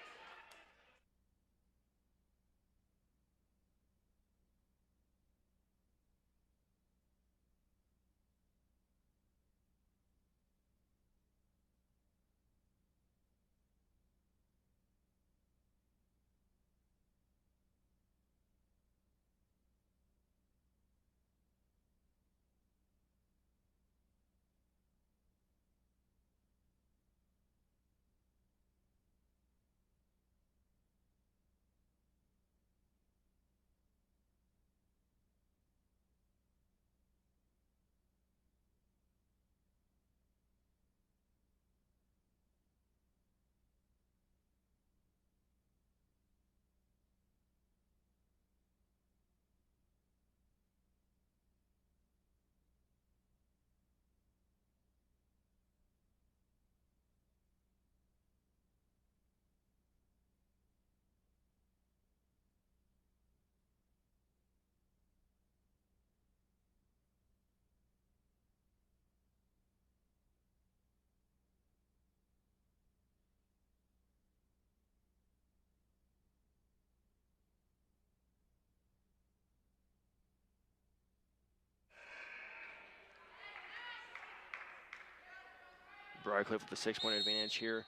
Briarcliff with a 6-point advantage here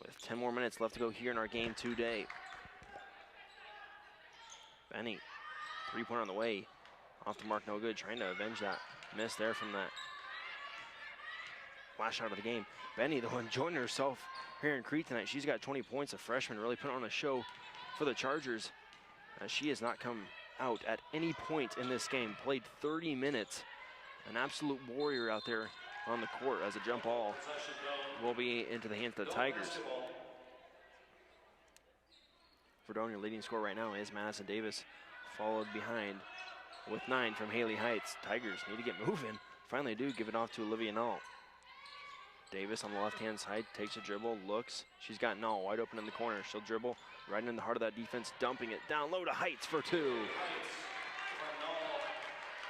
with 10 more minutes left to go here in our game today. Benny, three-pointer on the way. Off the mark, no good. Trying to avenge that miss there from that last shot of the game. Benny, the one enjoying herself here in Crete tonight. She's got 20 points, a freshman, really put on a show for the Chargers. She has not come out at any point in this game. Played 30 minutes. An absolute warrior out there on the court as a jump ball will be into the hands of the Tigers. Fredonia leading scorer right now is Madison Davis, followed behind with 9 from Haley Heights. Tigers need to get moving. Finally do give it off to Olivia Null. Davis on the left-hand side takes a dribble, looks. She's got Null wide open in the corner. She'll dribble right in the heart of that defense, dumping it down low to Heights for 2.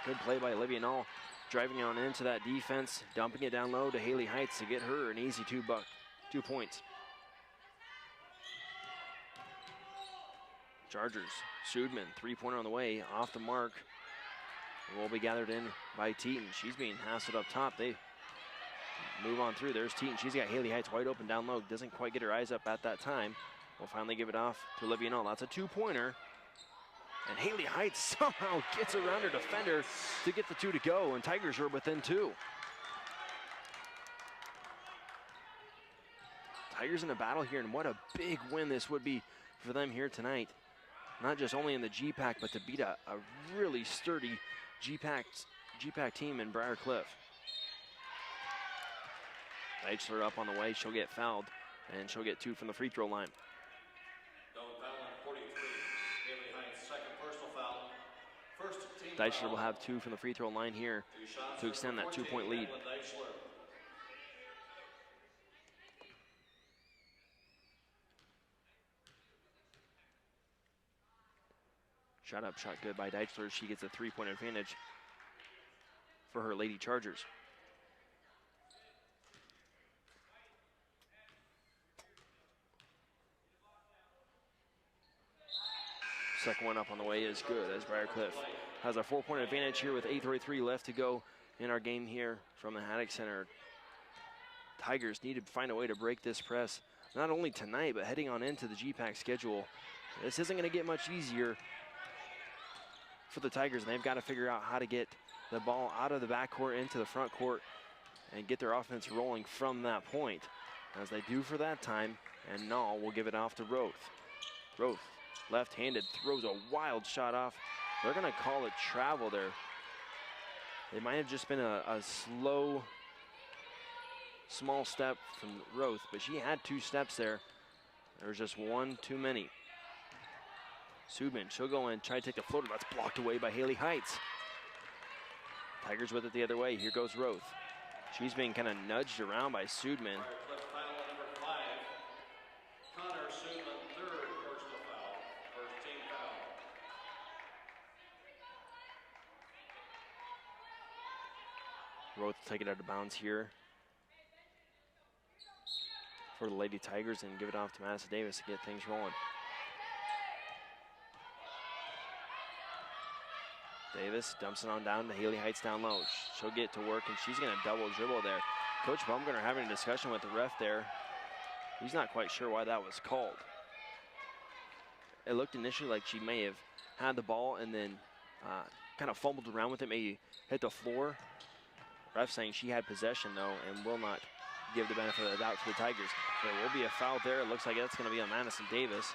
Good play by Olivia Null. Driving on into that defense, dumping it down low to Haley Heights to get her an easy 2 points. Chargers, Sudman, three-pointer on the way, off the mark. Will be gathered in by Teton. She's being hassled up top. They move on through. There's Teton. She's got Haley Heights wide open down low. Doesn't quite get her eyes up at that time. Will finally give it off to Olivia Null. That's a 2-pointer. And Haley Heights somehow gets around her defender to get the 2 to go, and Tigers are within 2. Tigers in a battle here, and what a big win this would be for them here tonight. Not just only in the GPAC, but to beat a really sturdy GPAC team in Briarcliff. Eichler up on the way. She'll get fouled, and she'll get 2 from the free throw line. Deichler will have 2 from the free throw line here to extend that 2-point lead. Shot up, shot good by Deichler. She gets a 3-point advantage for her Lady Chargers. Second one up on the way is good as Briarcliff has a 4-point advantage here with 8:33 left to go in our game here from the Haddock Center. Tigers need to find a way to break this press, not only tonight, but heading on into the GPAC schedule. This isn't going to get much easier for the Tigers, and they've got to figure out how to get the ball out of the backcourt into the front court and get their offense rolling from that point, as they do for that time. And Null will give it off to Roth. Roth, left-handed, throws a wild shot off. They're going to call it travel there. It might have just been a small step from Roth, but she had 2 steps there There's just one too many. Subin, she'll go in, try to take the floater. That's blocked away by Haley Heights. Tigers with it the other way. Here goes Roth. She's being kind of nudged around by Sudman. Roth take it out of bounds here for the Lady Tigers and give it off to Madison Davis to get things rolling. Davis dumps it on down to Haley Heights down low. She'll get to work and she's going to double dribble there. Coach Bumgarner having a discussion with the ref there. He's not quite sure why that was called. It looked initially like she may have had the ball and then kind of fumbled around with it, maybe hit the floor. Ref saying she had possession though and will not give the benefit of the doubt to the Tigers. There will be a foul there. It looks like that's going to be on Madison Davis.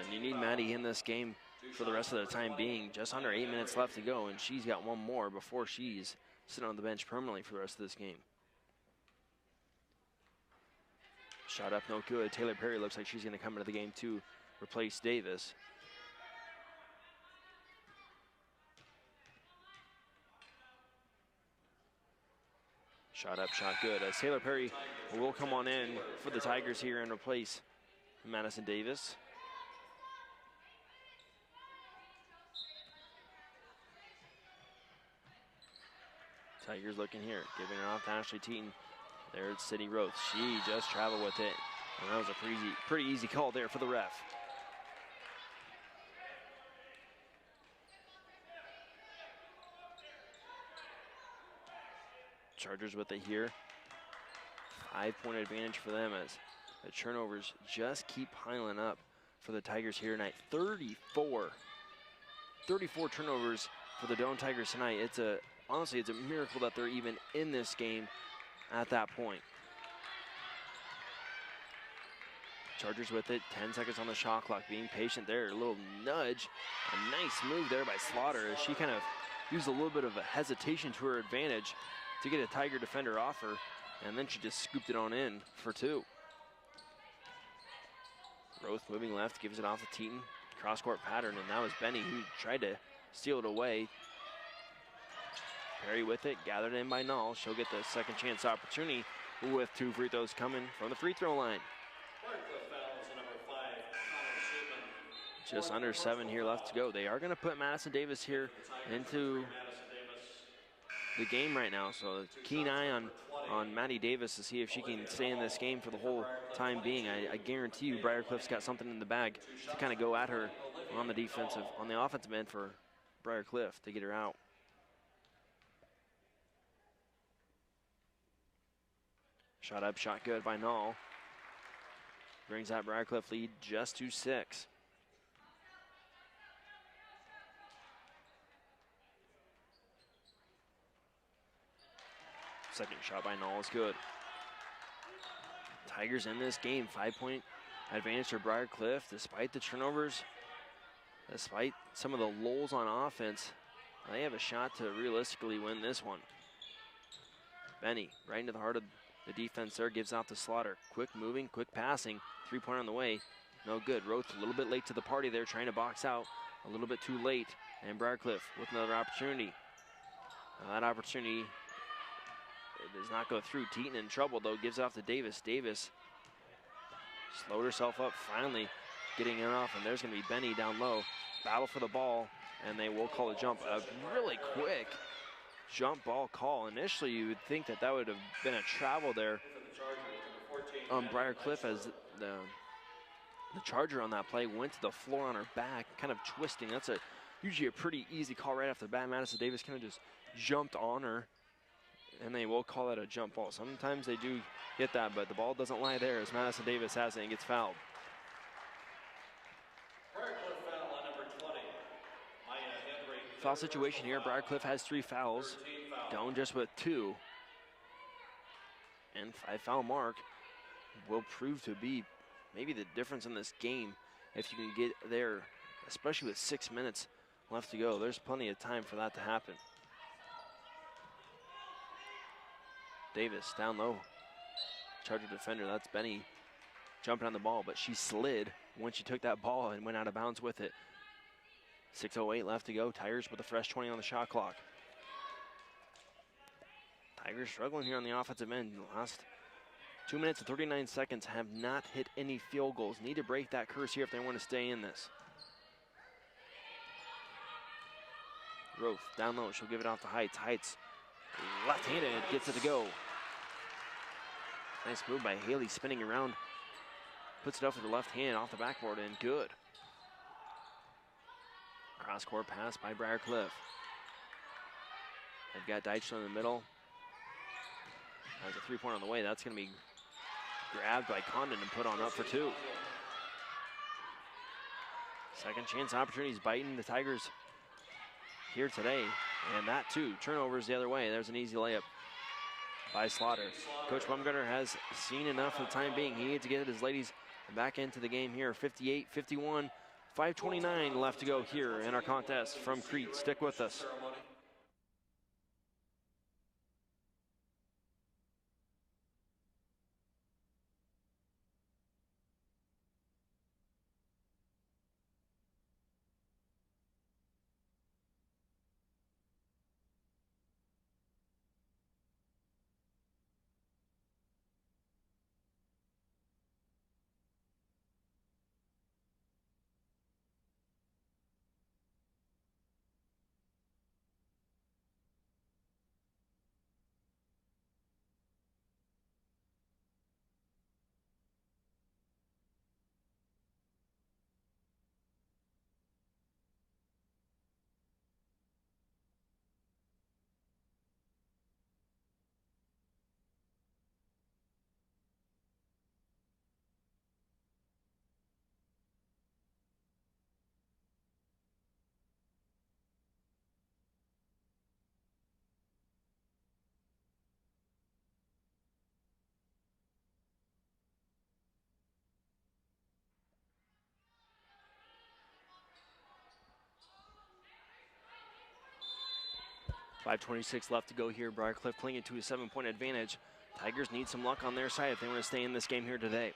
And you need Maddie in this game for the rest of the time being. Just under 8 minutes left to go, and she's got one more before she's sitting on the bench permanently for the rest of this game. Shot up, no good. Taylor Perry looks like she's going to come into the game to replace Davis. Shot up, shot good. As Taylor Perry will come on in for the Tigers here and replace Madison Davis. Tigers looking here, giving it off to Ashley Teaton. There's City Roth. She just traveled with it, and that was a pretty easy call there for the ref. Chargers with it here. 5-point advantage for them as the turnovers just keep piling up for the Tigers here tonight. 34 turnovers for the Doane Tigers tonight. Honestly, it's a miracle that they're even in this game at that point. Chargers with it, 10 seconds on the shot clock, being patient there. A little nudge, a nice move there by Slaughter as she kind of used a little bit of a hesitation to her advantage to get a Tiger defender off her, and then she just scooped it on in for two. Roth moving left, gives it off to Teaton. Cross-court pattern, and that was Benny who tried to steal it away. Perry with it, gathered in by Null. She'll get the second chance opportunity with 2 free throws coming from the free throw line. Just under 7 here left to go. They are going to put Madison Davis here into the game right now, so keen eye on Maddie Davis to see if she can stay in this game for the whole time being. I guarantee you Briarcliff's got something in the bag to kind of go at her on the offensive end for Briarcliff to get her out. Shot up, shot good by Null. Brings that Briarcliff lead just to 6. Second shot by Null is good. Tigers in this game, 5-point advantage for Briarcliff. Despite the turnovers, despite some of the lulls on offense, they have a shot to realistically win this one. Benny right into the heart of the defense there, gives out to Slaughter. Quick moving, quick passing, 3-pointer on the way. No good. Roth a little bit late to the party there, trying to box out. A little bit too late. And Briarcliff with another opportunity. That opportunity does not go through. Teaton in trouble though, gives it off to Davis. Davis slowed herself up, finally getting it off, and there's going to be Benny down low. Battle for the ball, and they will call a jump. A really quick jump ball call. Initially, you would think that would have been a travel there on Briarcliff as the Charger on that play went to the floor on her back, kind of twisting. That's usually a pretty easy call right off the bat. Madison Davis kind of just jumped on her, and they will call it a jump ball. Sometimes they do get that, but the ball doesn't lie there as Madison Davis has it and gets fouled. Foul situation here. Briarcliff has 3 fouls. Doane just with 2. And 5-foul mark will prove to be maybe the difference in this game if you can get there, especially with 6 minutes left to go. There's plenty of time for that to happen. Davis down low. Charger defender, that's Benny jumping on the ball, but she slid when she took that ball and went out of bounds with it. 6:08 left to go. Tigers with a fresh 20 on the shot clock. Tigers struggling here on the offensive end. The last 2 minutes and 39 seconds have not hit any field goals. Need to break that curse here if they want to stay in this. Roth down low. She'll give it off to Heights. Heights left-handed gets it to go. Nice move by Haley, spinning around. Puts it up with the left hand off the backboard and good. Cross-court pass by Briarcliff. They've got Deichler in the middle. Has a three-pointer on the way. That's going to be grabbed by Condon and put on up for two. Second chance opportunities biting the Tigers here today. And that too, turnovers the other way. There's an easy layup by Slaughter. Coach Bumgarner has seen enough for the time being. He needs to get his ladies back into the game here. 58-51, 5:29 left to go here in our contest from Crete. Stick with us. .526 left to go here. Briarcliff clinging to a 7-point advantage. Tigers need some luck on their side if they want to stay in this game here today.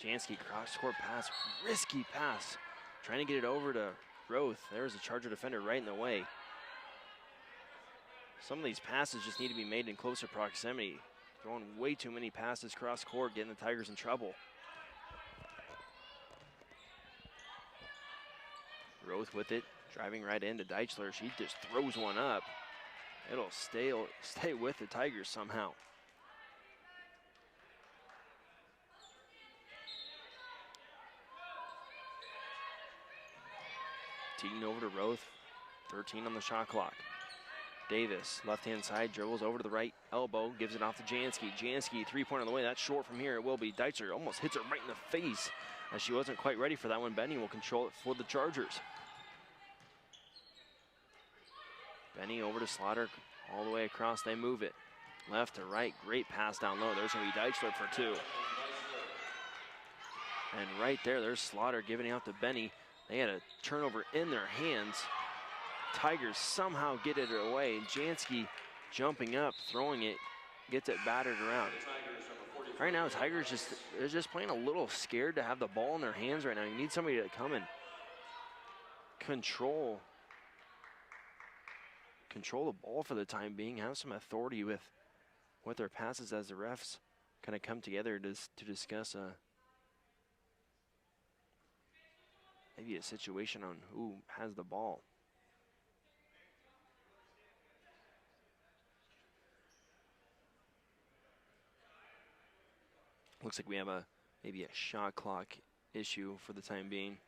Jansky cross-court pass, risky pass. Trying to get it over to Roth. There's a Charger defender right in the way. Some of these passes just need to be made in closer proximity. Throwing way too many passes cross-court, getting the Tigers in trouble. Roth with it. Driving right into Deichler, she just throws one up. It'll stay with the Tigers somehow. Teating over to Roth, 13 on the shot clock. Davis, left-hand side, dribbles over to the right elbow, gives it off to Jansky. Jansky, three-pointer on the way, that's short from here. It will be. Deichler almost hits her right in the face as she wasn't quite ready for that one. Benny will control it for the Chargers. Benny over to Slaughter, all the way across, they move it. Left to right, great pass down low. There's gonna be Deichler for two. And right there's Slaughter giving out to Benny. They had a turnover in their hands. Tigers somehow get it away. Jansky jumping up, throwing it, gets it battered around. Right now, Tigers they're just playing a little scared to have the ball in their hands right now. You need somebody to come and control the ball for the time being, have some authority with their passes as the refs kind of come together to discuss maybe a situation on who has the ball. Looks like we have maybe a shot clock issue for the time being.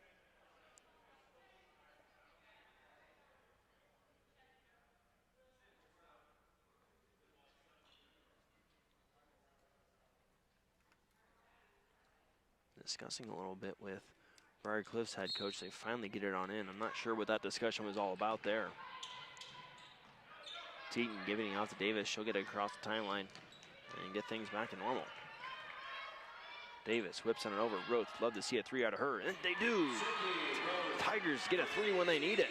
Discussing a little bit with Briarcliff's head coach. They finally get it on in. I'm not sure what that discussion was all about there. Teaton giving it off to Davis. She'll get it across the timeline and get things back to normal. Davis whips on it over. Roth, love to see a three out of her, and they do. Tigers get a three when they need it.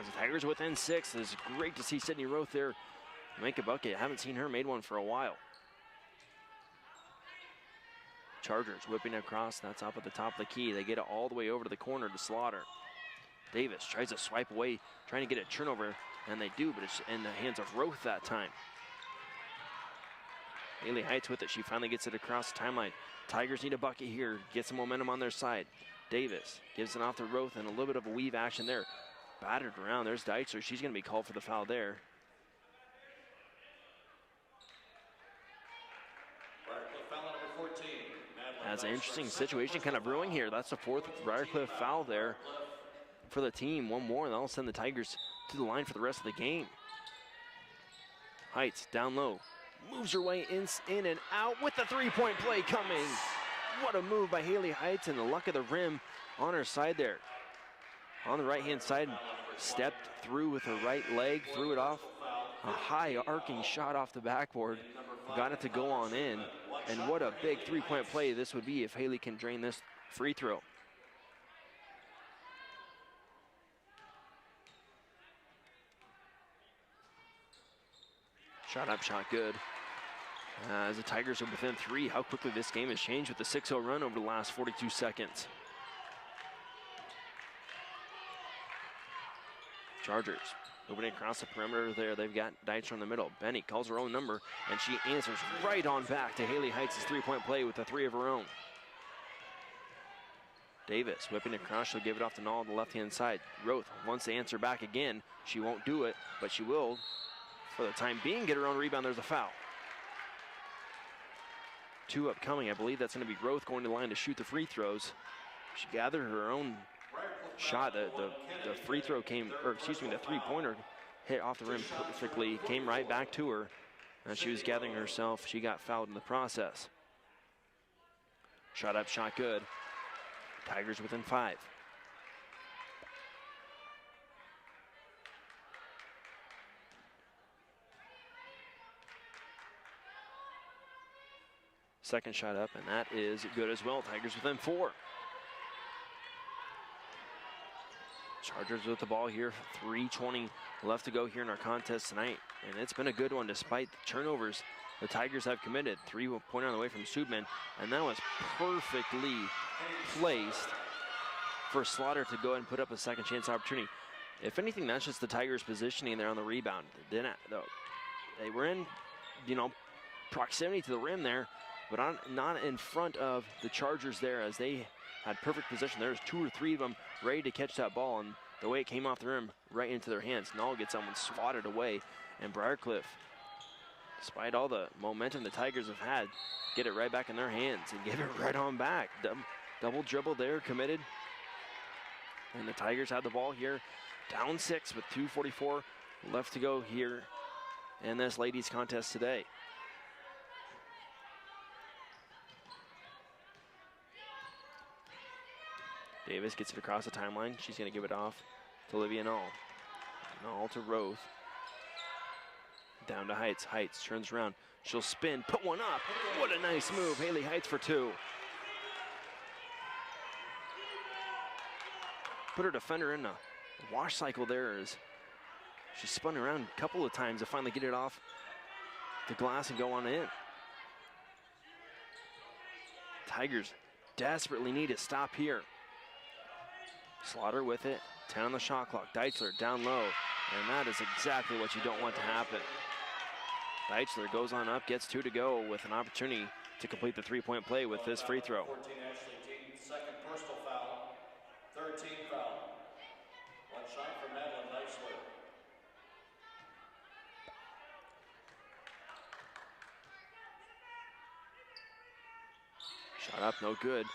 As the Tigers within 6, it's great to see Sydney Roth there make a bucket. Haven't seen her made one for a while. Chargers whipping across. That's up at the top of the key. They get it all the way over to the corner to Slaughter. Davis tries to swipe away, trying to get a turnover, and they do, but it's in the hands of Roth that time. Haley Heights with it. She finally gets it across the timeline. Tigers need a bucket here. Get some momentum on their side. Davis gives it off to Roth, and a little bit of a weave action there. Battered around. There's Deitzler. She's going to be called for the foul there. That's an interesting situation kind of brewing here. That's the fourth Briarcliff foul there for the team. One more, and that'll send the Tigers to the line for the rest of the game. Heights down low. Moves her way in and out with the three-point play coming. What a move by Haley Heights, and the luck of the rim on her side there. On the right-hand side, stepped through with her right leg, threw it off. A high arcing shot off the backboard. Got it to go on in. And what a big three-point play this would be if Haley can drain this free throw. Shot up, shot good. As the Tigers are within three, how quickly this game has changed with the 6-0 run over the last 42 seconds. Chargers moving across the perimeter there. They've got Deitzler in the middle. Benny calls her own number, and she answers right on back to Haley Heights' three-point play with a three of her own. Davis whipping across. She'll give it off to Nall on the left-hand side. Roth wants to answer back again. She won't do it, but she will, for the time being, get her own rebound. There's a foul. Two upcoming. I believe that's going to be Roth going to the line to shoot the free throws. She gathered her own shot. The free throw came, or excuse me, the three-pointer hit off the rim perfectly, came right back to her. And she was gathering herself. She got fouled in the process. Shot up, shot good. Tigers within 5. Second shot up, and that is good as well. Tigers within 4. Chargers with the ball here. 3:20 left to go here in our contest tonight. And it's been a good one despite the turnovers the Tigers have committed. 3-point on the way from Subman. And that was perfectly placed for Slaughter to go ahead and put up a second chance opportunity. If anything, that's just the Tigers positioning there on the rebound. They were in, proximity to the rim there, but not in front of the Chargers there, as they had perfect position. There's 2 or 3 of them ready to catch that ball, and the way it came off the rim, right into their hands. Nall gets someone swatted away, and Briarcliff, despite all the momentum the Tigers have had, get it right back in their hands and give it right on back. Double dribble there, committed. And the Tigers have the ball here, down 6 with 2:44 left to go here in this ladies contest today. Davis gets it across the timeline. She's going to give it off to Olivia Nall. Nall to Roth. Down to Heights. Heights turns around. She'll spin, put one up. What a nice move. Haley Heights for 2. Put her defender in a wash cycle there as she spun around a couple of times to finally get it off the glass and go on in. Tigers desperately need a stop here. Slaughter with it, 10 on the shot clock. Deitzler down low, and that is exactly what you don't want to happen. Deitzler goes on up, gets 2 to go with an opportunity to complete the 3-point play with this free throw. 14 Ashley Teaton, second personal foul, third team foul. One shot for Madeline Deitzler. Shot up, no good.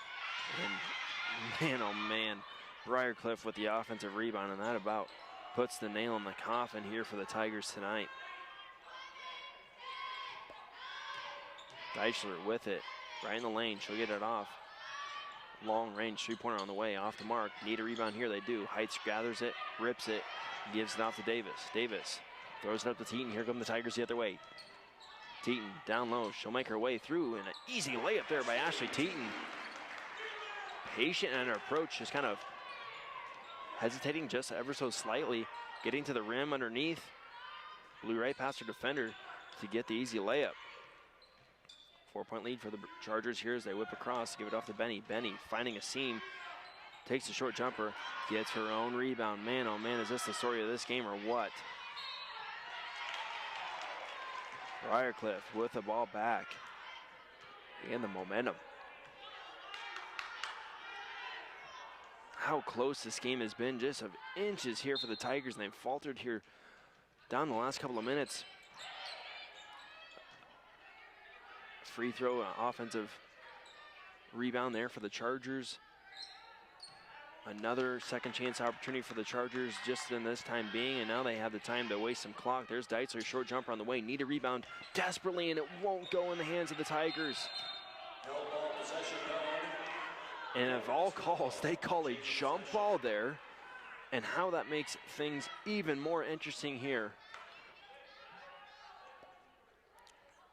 And man, oh man, Briarcliff with the offensive rebound, and that about puts the nail in the coffin here for the Tigers tonight. Deitzler with it, right in the lane. She'll get it off. Long range three-pointer on the way, off the mark. Need a rebound here, they do. Heights gathers it, rips it, gives it off to Davis. Davis throws it up to Teaton. Here come the Tigers the other way. Teaton down low. She'll make her way through, and an easy layup there by Ashley Teaton. Patient in her approach, just kind of hesitating just ever so slightly, getting to the rim underneath. blew right past her defender to get the easy layup. 4-point lead for the Chargers here as they whip across, give it off to Benny. Benny finding a seam, takes a short jumper, gets her own rebound. Man, oh man, is this the story of this game or what? Briarcliff with the ball back and the momentum. How close this game has been, just of inches here for the Tigers, and they've faltered here down the last couple of minutes. Free throw, offensive rebound there for the Chargers. Another second chance opportunity for the Chargers just in this time being, and now they have the time to waste some clock. There's Deitzler, short jumper on the way, need a rebound desperately, and it won't go in the hands of the Tigers. And of all calls, they call a jump ball there, and how that makes things even more interesting here.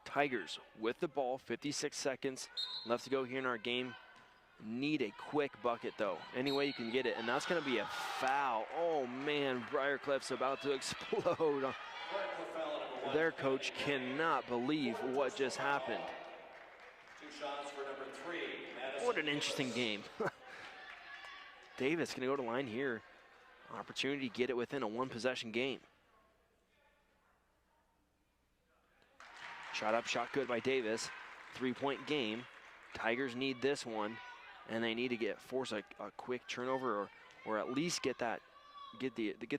Tigers with the ball, 56 seconds left to go here in our game. Need a quick bucket though, any way you can get it, and that's going to be a foul. Oh man, Briarcliff's about to explode. Their coach cannot believe what just happened. 2 shots for number 3. What an interesting game. Davis going to go to line here. Opportunity to get it within a 1-possession game. Shot up, shot good by Davis. 3-point game. Tigers need this one, and they need to force a quick turnover, or at least get the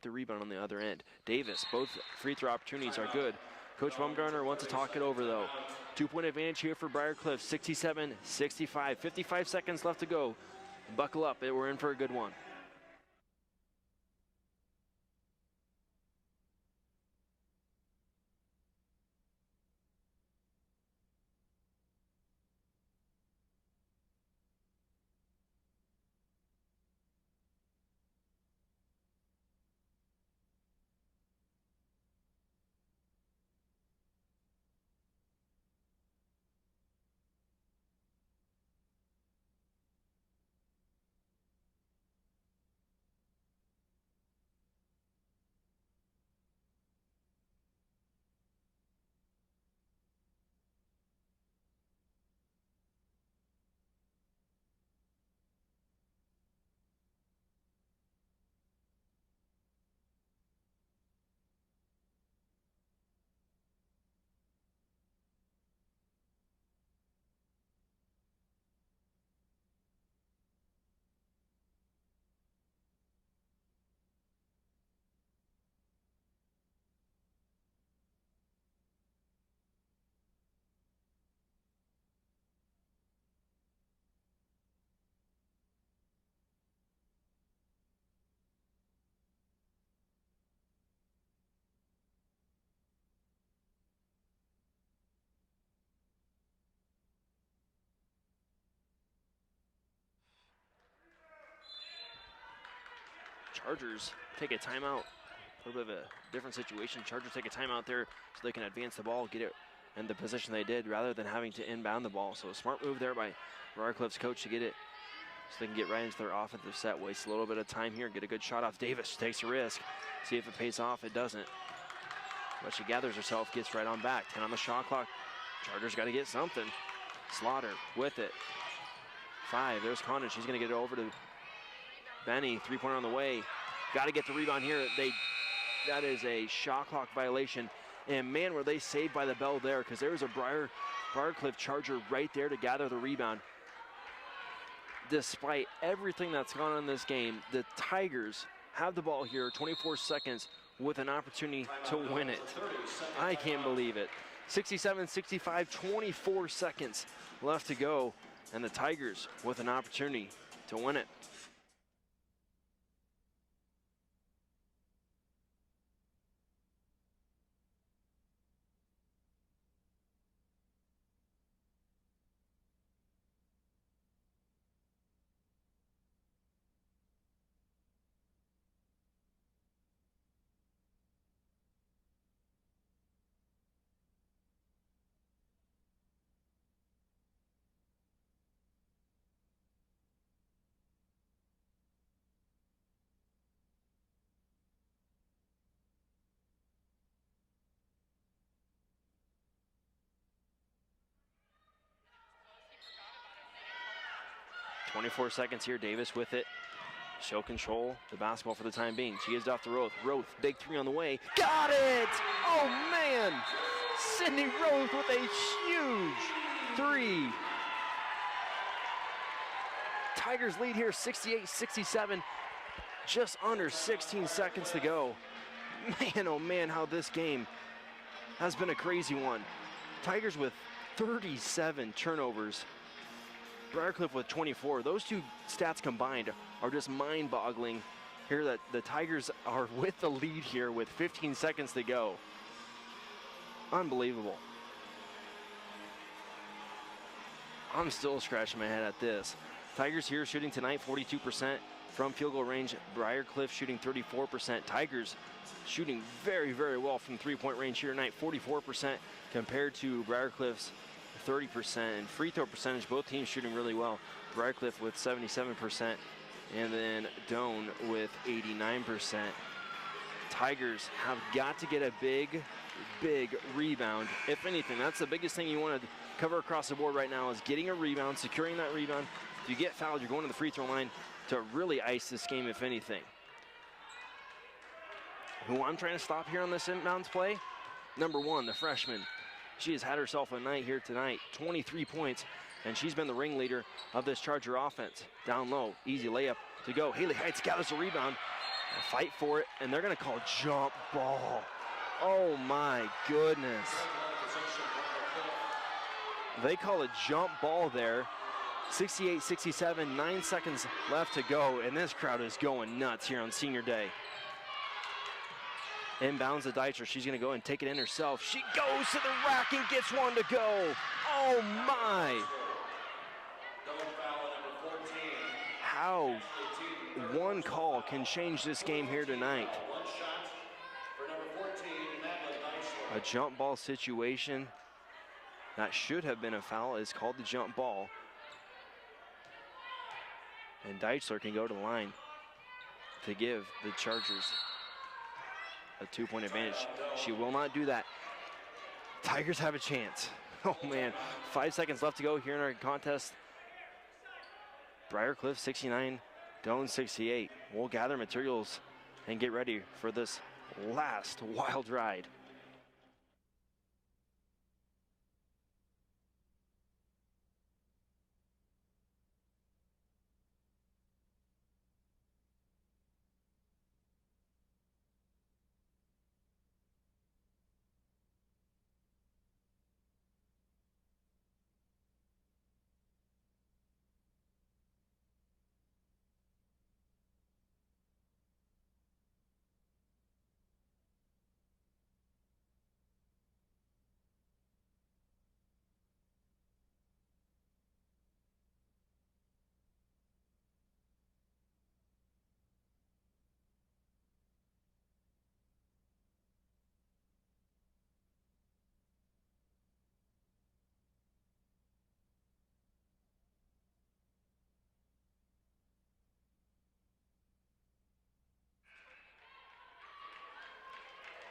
rebound on the other end. Davis, both free throw opportunities are good. Coach Baumgartner wants to talk it over though. 2-point advantage here for Briarcliff, 67-65. 55 seconds left to go. Buckle up, we're in for a good one. Chargers take a timeout. A little bit of a different situation. Chargers take a timeout there so they can advance the ball, get it in the position they did rather than having to inbound the ball. So a smart move there by Briarcliff's coach to get it so they can get right into their offensive set. Waste a little bit of time here, get a good shot off. Davis takes a risk. See if it pays off. It doesn't. But she gathers herself, gets right on back. 10 on the shot clock. Chargers got to get something. Slaughter with it. 5. There's Condon. She's going to get it over to Benny. 3-pointer on the way. Got to get the rebound here. That is a shot clock violation. And man, were they saved by the bell there, because there was a Briarcliff Charger right there to gather the rebound. Despite everything that's gone on in this game, the Tigers have the ball here, 24 seconds, with an opportunity to win it. I can't believe it. 67-65, 24 seconds left to go, and the Tigers with an opportunity to win it. 24 seconds here. Davis with it. She'll control the basketball for the time being. She gives it off to Roth. Roth, big three on the way. Got it! Oh, man! Sydney Roth with a huge three. Tigers lead here 68-67. Just under 16 seconds to go. Man, oh man, how this game has been a crazy one. Tigers with 37 turnovers. Briarcliff with 24. Those two stats combined are just mind-boggling here that the Tigers are with the lead here with 15 seconds to go. Unbelievable. I'm still scratching my head at this. Tigers here shooting tonight 42% from field goal range. Briarcliff shooting 34%. Tigers shooting very, very well from three-point range here tonight, 44% compared to Briarcliff's 30%. And free throw percentage, both teams shooting really well. Briarcliff with 77%, and then Doane with 89%. Tigers have got to get a big, big rebound. If anything, that's the biggest thing you want to cover across the board right now is getting a rebound, securing that rebound. If you get fouled, you're going to the free throw line to really ice this game, if anything. Who I'm trying to stop here on this inbounds play? Number 1, the freshman. She has had herself a night here tonight, 23 points, and she's been the ringleader of this Charger offense. Down low, easy layup to go. Haley Heights gathers a rebound, a fight for it, and they're gonna call jump ball. Oh my goodness. They call a jump ball there. 68-67, 9 seconds left to go, and this crowd is going nuts here on senior day. Inbounds to Deitcher. She's going to go and take it in herself. She goes to the rack and gets one to go. Oh, my. How one call can change this game here tonight. A jump ball situation that should have been a foul is called the jump ball. And Deichler can go to the line to give the Chargers a 2-point advantage. She will not do that. Tigers have a chance. Oh man, 5 seconds left to go here in our contest. Briarcliff 69, Doane 68. We'll gather materials and get ready for this last wild ride.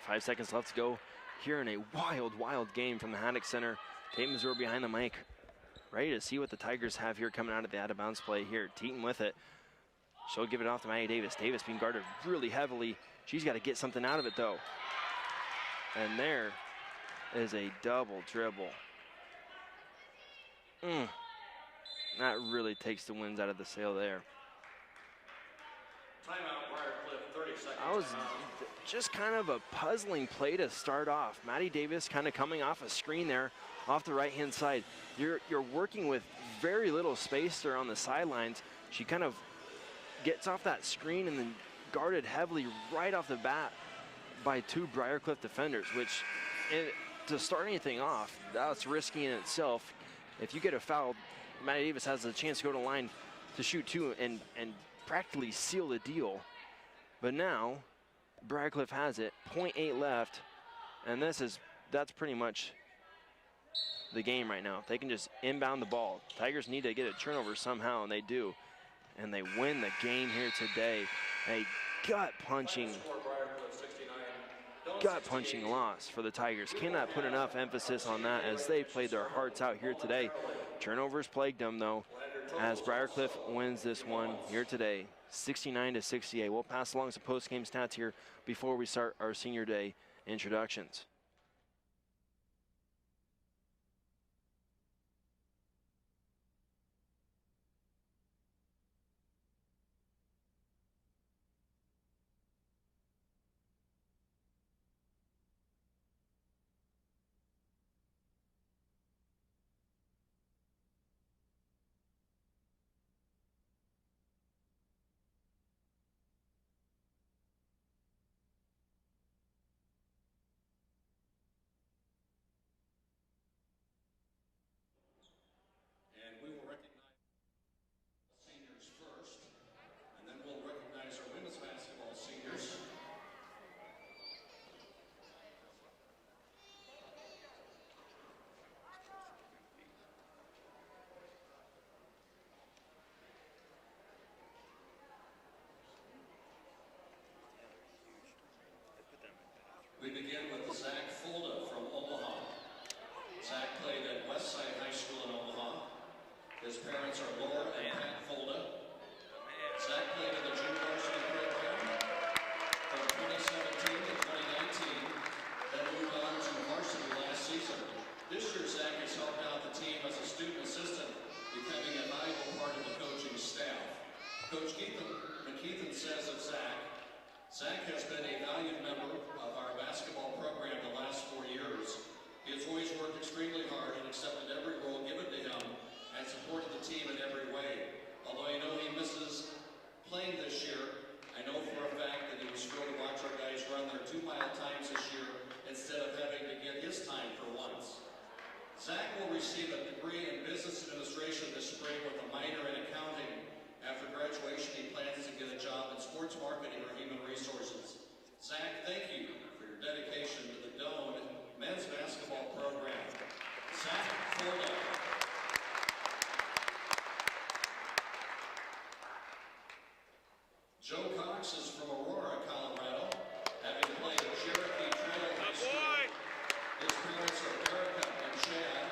Five seconds left to go here in a wild, wild game from the Haddock Center. Tate Missouri behind the mic, ready to see what the Tigers have here coming out of the out-of-bounds play here. Teton with it. She'll give it off to Maddie Davis. Davis being guarded really heavily. She's got to get something out of it, though. And there is a double dribble. That really takes the winds out of the sail there. Timeout, Briarcliff, 30 seconds. That was just kind of a puzzling play to start off. Maddie Davis kind of coming off a screen there off the right-hand side. You're working with very little space there on the sidelines. She kind of gets off that screen and then guarded heavily right off the bat by 2 Briarcliff defenders, which to start anything off, that's risky in itself. If you get a foul, Maddie Davis has the chance to go to the line to shoot 2 and practically seal the deal. But now, Briarcliff has it, 0.8 left, and that's pretty much the game right now. If they can just inbound the ball. Tigers need to get a turnover somehow, and they do. And they win the game here today. A gut-punching loss for the Tigers. Cannot put enough emphasis on that as they played their hearts out here today. Turnovers plagued them, though. as Briarcliff wins this one here today, 69-68. We'll pass along some post-game stats here before we start our senior day introductions. We begin with Zach Fulda from Omaha. Zach played at Westside High School in Omaha. His parents are Laura and Pat Fulda. Zach played in the junior varsity program from 2017 to 2019, then moved on to varsity last season. This year, Zach has helped out the team as a student assistant, becoming a valuable part of the coaching staff. Coach McKeithen says of Zach has been a valued member of our basketball program the last 4 years. He has always worked extremely hard and accepted every role given to him and supported the team in every way. Although I know he misses playing this year, I know for a fact that he was thrilled to watch our guys run their 2-mile times this year instead of having to get his time for once. Zach will receive a degree in business administration this spring with a minor in accounting. After graduation, he plans to get a job in sports marketing or human resources. Zach, thank you for your dedication to the Doane men's basketball program. Zach Fulda. Joe Cox is from Aurora, Colorado, having played at Cherokee Trail High School. His parents are Erica and Chad.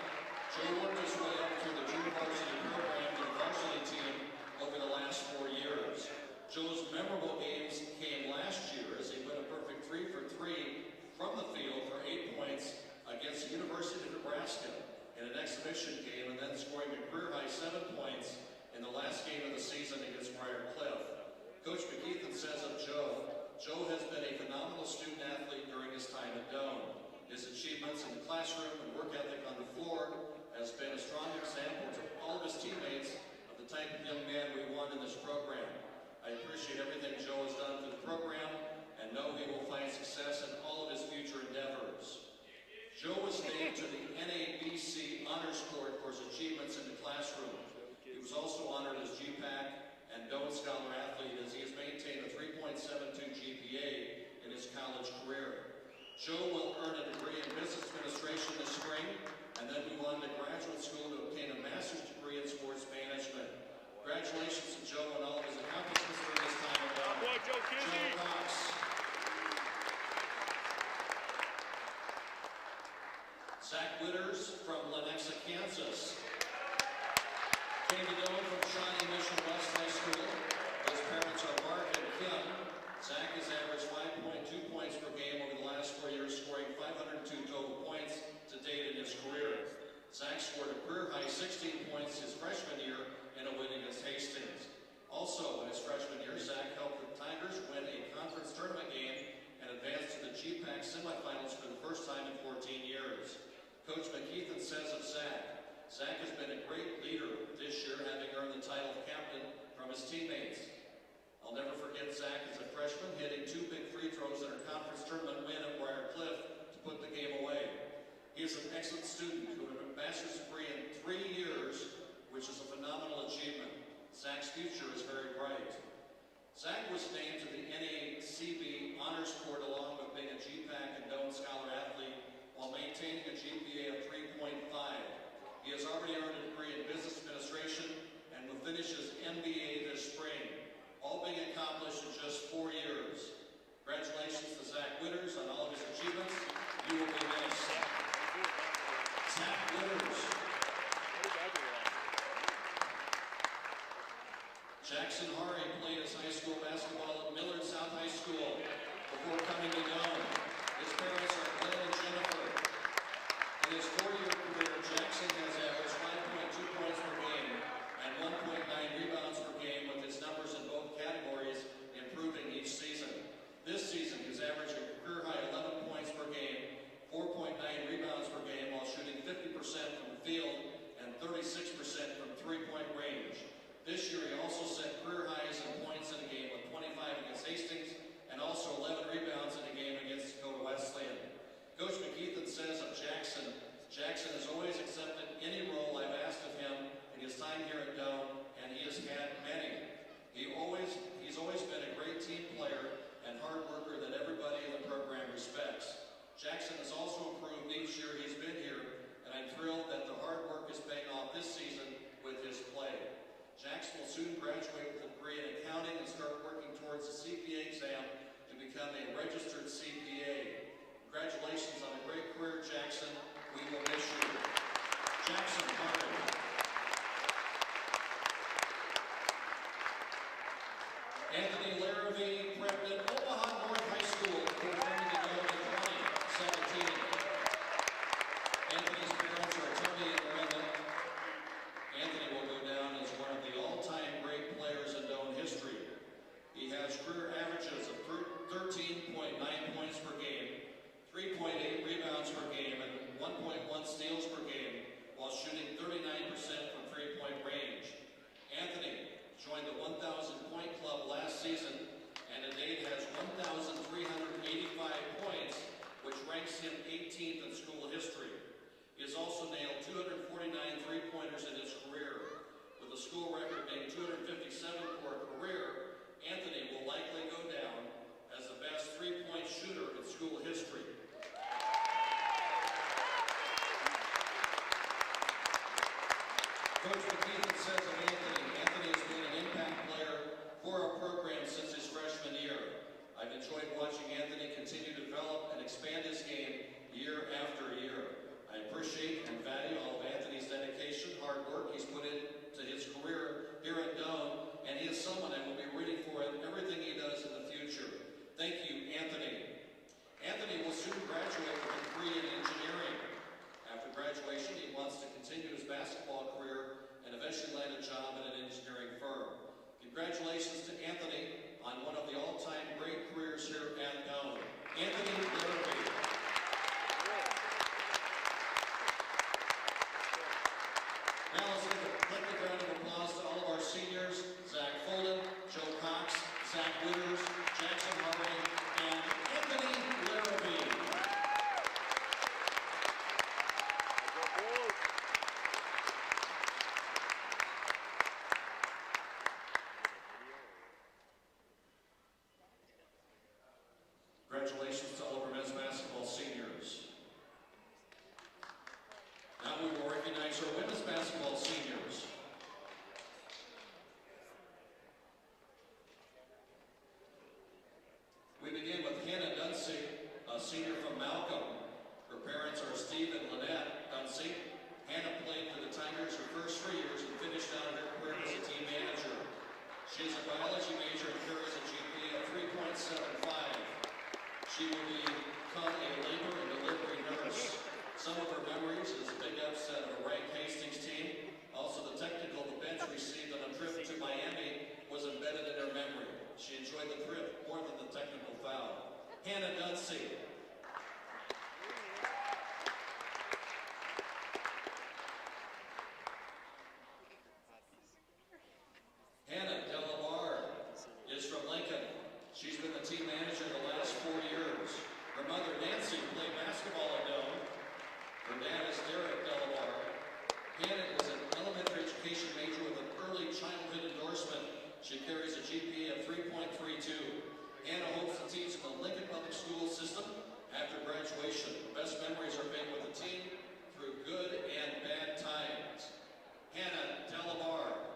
Joe worked his way up through the junior varsity program to the varsity team over the last 4 years. Joe's memorable games came last year as he went a perfect 3 for 3 from the field for 8 points against the University of Nebraska in an exhibition game, and then scoring a career-high 7 points in the last game of the season against Briarcliff. Coach McKeithen says of Joe has been a phenomenal student athlete during his time at Doane. His achievements in the classroom and work ethic on the floor has been a strong example to all of his teammates of the type of young man we want in this program. I appreciate everything Joe has done for the program and know he will find success in all of his future endeavors. Joe was named to the NABC Honors Court for his achievements in the classroom. He was also honored as GPAC and Doane Scholar Athlete as he has maintained a 3.72 GPA in his college career. Joe will earn a degree in business administration this spring and then move on to graduate school to obtain a master's degree in sports management. Congratulations to Joe and all of his accomplishments during his time at Doane. Joe Cox. Zach Witters from Lenexa, Kansas. Came to Doane from Shawnee Mission West High School. His parents are Mark and Kim. Zach has averaged 5.2 points per game over the last 4 years, scoring 502 total points to date in his career. Zach scored a career-high 16 points his freshman year in a win against Hastings. Also, in his freshman year, Zach helped the Tigers win a conference tournament game and advance to the GPAC semifinals for the first time in 14 years. Coach McKeithen says of Zach has been a great leader this year, having earned the title of captain from his teammates. I'll never forget Zach as a freshman hitting 2 big free throws in our conference tournament win at Briarcliff to put the game away. He is an excellent student who had a master's degree in 3 years, which is a phenomenal achievement. Zach's future is very bright. Zach was named to the NACB Honors Court along with being a GPAC and Doane Scholar Athlete while maintaining a GPA of 3.5. He has already earned a degree in business administration and will finish his MBA this spring, all being accomplished in just 4 years. Congratulations to Zach Witters on all of his achievements. You will be missed. Zach Witters. 1.1 steals per game while shooting 39% from three-point range. Anthony joined the 1,000-point club last season and to date has 1,385 points, which ranks him 18th in school history. He has also nailed 249 three-pointers in his career. With a school record being 257 for a career, Anthony will likely go down as the best three-point shooter in school history. Coach McKeithen says of Anthony has been an impact player for our program since his freshman year. I've enjoyed watching Anthony continue to develop and expand his game year after year. I appreciate and value all of Anthony's dedication, hard work he's put into his career here at Doane, and he is someone I will be rooting for in everything he does in the future. Thank you, Anthony. Anthony will soon graduate with a degree in engineering. After graduation, he wants to continue his basketball career and eventually land a job at an engineering firm. Congratulations to Anthony on one of the all-time great careers here at Doane. Anthony Larrabee. Now let's give a collective round of applause to all of our seniors, Zach Folden, Joe Cox, Zach Witters, Jackson Harvey, and Anthony Larrabee. Congratulations to all of our men's basketball seniors. Now we will recognize our women's basketball seniors. We begin with Hannah Dunsey, a senior from Malcolm. Her parents are Steve and Lynette Dunsey. Hannah played for the Tigers her first 3 years and finished out her career as a team manager. She is a biology major and carries a GPA of 3.75. She will become a labor and delivery nurse. Some of her memories is a big upset of a ranked Hastings team. Also, the technical the bench received on a trip to Miami was embedded in her memory. She enjoyed the trip more than the technical foul. Hannah Dunsey. Hannah Delabar is from Lincoln. She's been the team manager the last 4 years. Her mother, Nancy, played basketball at Doane. Her dad is Derek Delabar. Hannah is an elementary education major with an early childhood endorsement. She carries a GPA of 3.32. Hannah hopes to teach in the Lincoln Public School system after graduation. Her best memories are made with the team through good and bad times. Hannah Delabar.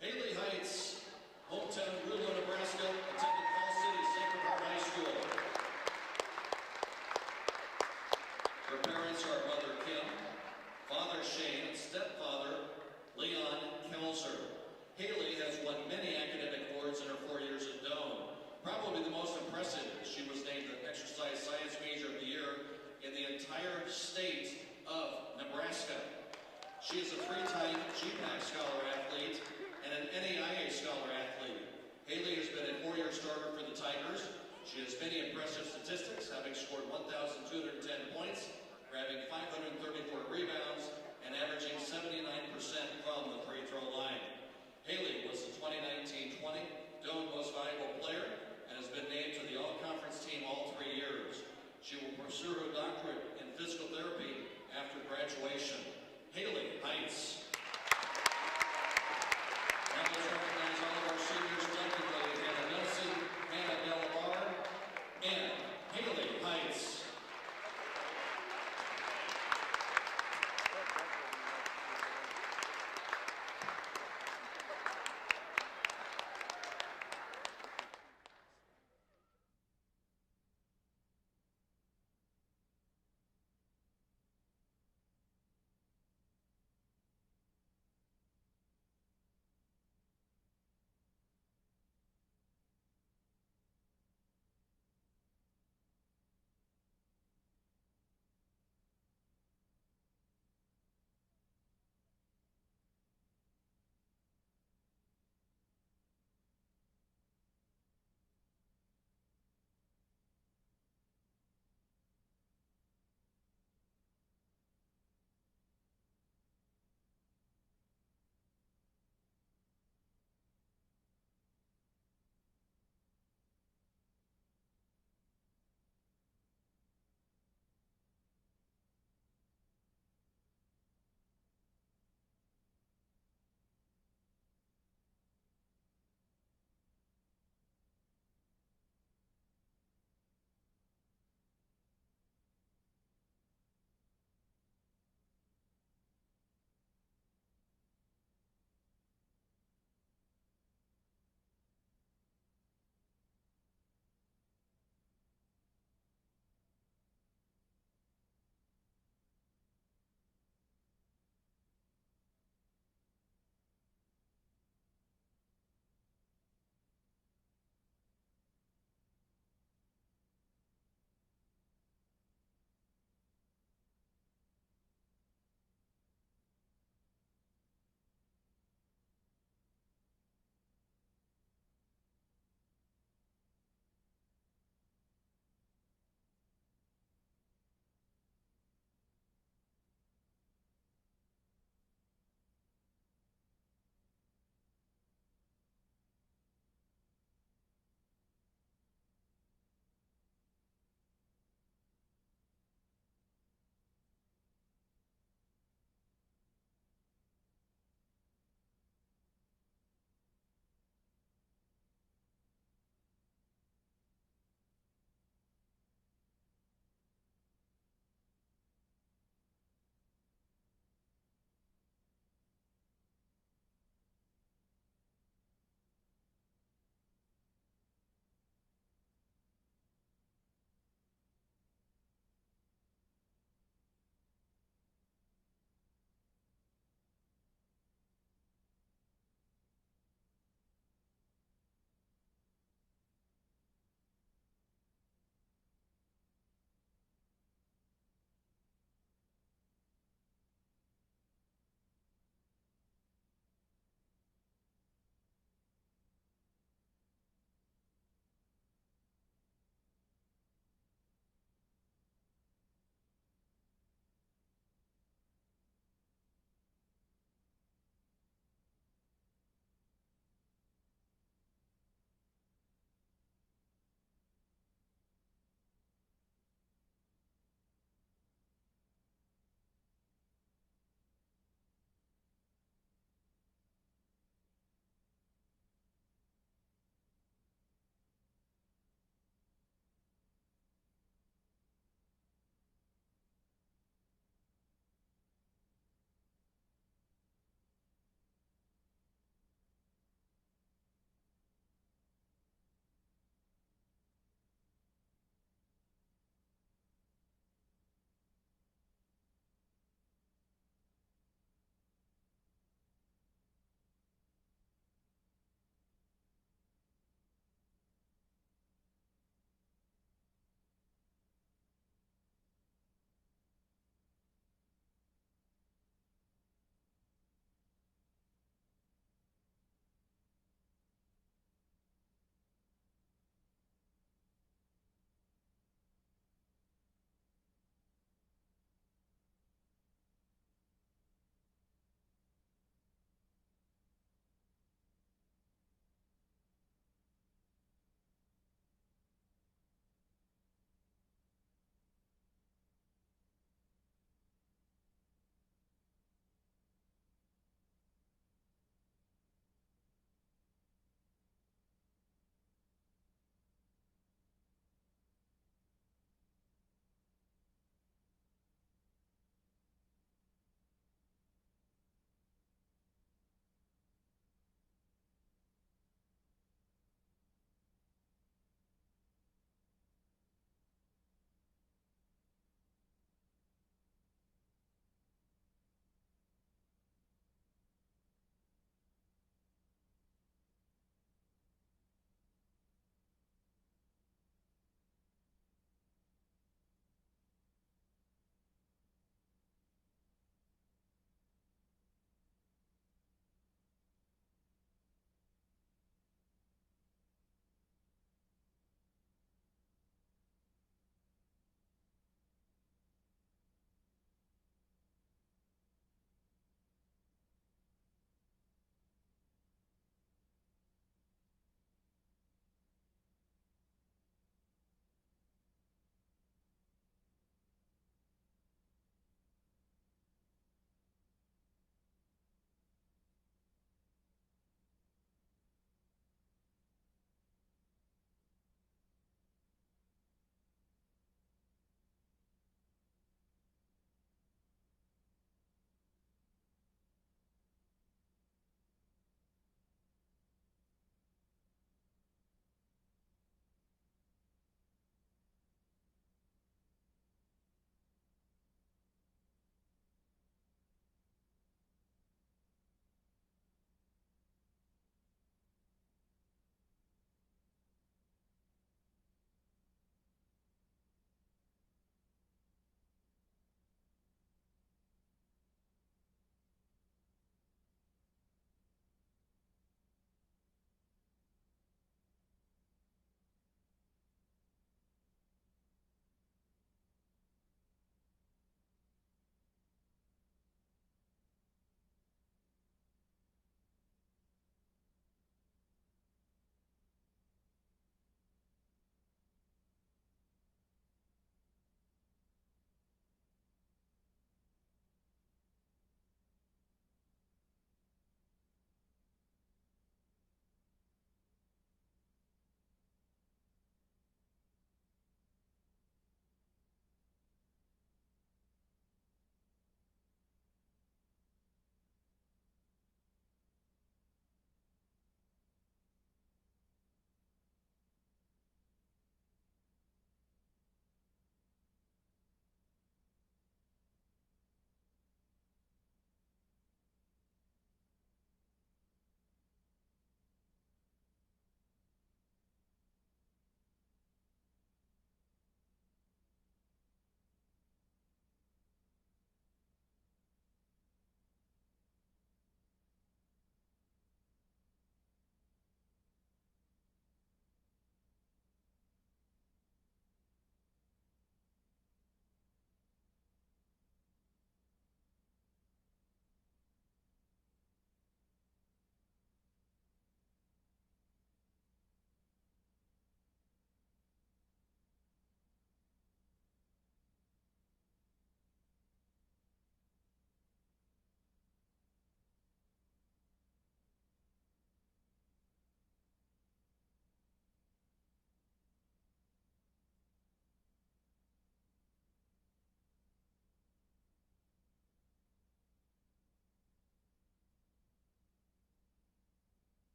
Haley Heights, hometown Rulo, Nebraska, attended Falls City Sacred Heart High School. Her parents are mother Kim, father Shane, and stepfather Leon Kelser. Haley has won many academic awards in her 4 years at Doane. Probably the most impressive is she was named the Exercise Science Major of the Year in the entire state of Nebraska. She is a 3-time GPAC Scholar Athlete and an NAIA Scholar Athlete. Haley has been a 4-year starter for the Tigers. She has many impressive statistics, having scored 1,210 points, grabbing 534 rebounds, and averaging 79% from the free throw line. Haley was the 2019-20 Doane Most Valuable Player and has been named to the All-Conference team all 3 years. She will pursue her doctorate in physical therapy after graduation. Haley Heights. Now let's recognize all of our seniors collectively, Hannah Nelson, Hannah Delabar, and Haley Heights.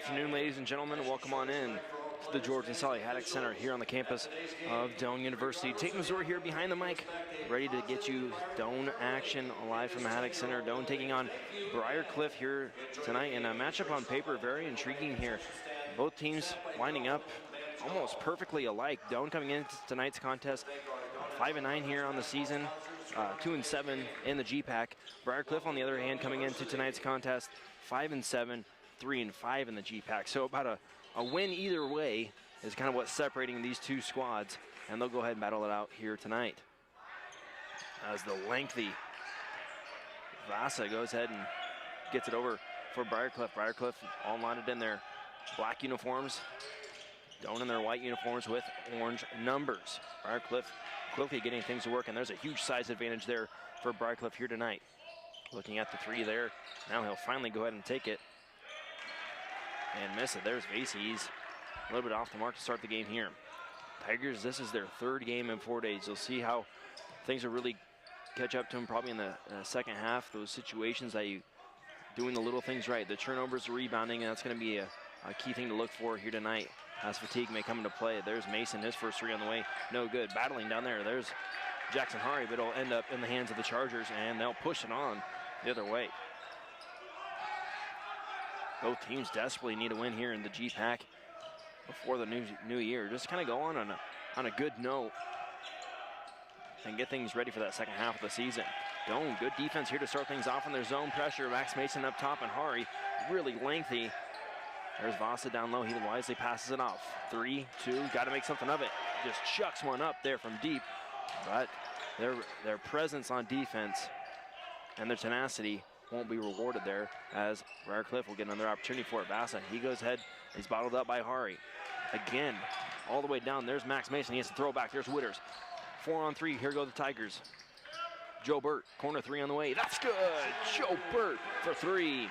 afternoon, ladies and gentlemen. Welcome on in to the George and Sally Haddock Center here on the campus of Doane University. Tate Missouri here behind the mic, ready to get you Doane action live from the Haddock Center. Doane taking on Briarcliff here tonight in a matchup on paper, very intriguing here. Both teams lining up almost perfectly alike. Doane coming into tonight's contest 5-9 here on the season, 2-7 in the G-Pack. Briarcliff, on the other hand, coming into tonight's contest 5-7, 3-5 in the G-Pack. So about a win either way is kind of what's separating these two squads, and they'll go ahead and battle it out here tonight. As the lengthy Vasa goes ahead and gets it over for Briarcliff. Briarcliff all knotted in their black uniforms, Doane in their white uniforms with orange numbers. Briarcliff quickly getting things to work, and there's a huge size advantage there for Briarcliff here tonight. Looking at the three there. Now he'll finally go ahead and take it and miss it. There's Vasey. He's a little bit off the mark to start the game here. Tigers, this is their third game in 4 days. You'll see how things will really catch up to them probably in the second half. Those situations that you doing the little things right. The turnovers, rebounding, and that's going to be a key thing to look for here tonight as fatigue may come into play. There's Mason, his first three on the way. No good. Battling down there. There's Jackson Hari, but it'll end up in the hands of the Chargers, and they'll push it on the other way. Both teams desperately need a win here in the G-Pack before the new year. Just kind of go on a good note and get things ready for that second half of the season. Doane, good defense here to start things off in their zone pressure. Max Mason up top, and Hari really lengthy. There's Vasa down low. He wisely passes it off. 3-2, got to make something of it. Just chucks one up there from deep. But their presence on defense and their tenacity won't be rewarded there, as Briarcliff will get another opportunity for it. Vasa, he goes ahead. He's bottled up by Hari. Again, all the way down. There's Max Mason. He has to throw back. There's Witters. 4-on-3. Here go the Tigers. Joe Burt, corner three on the way. That's good. Joe Burt for three.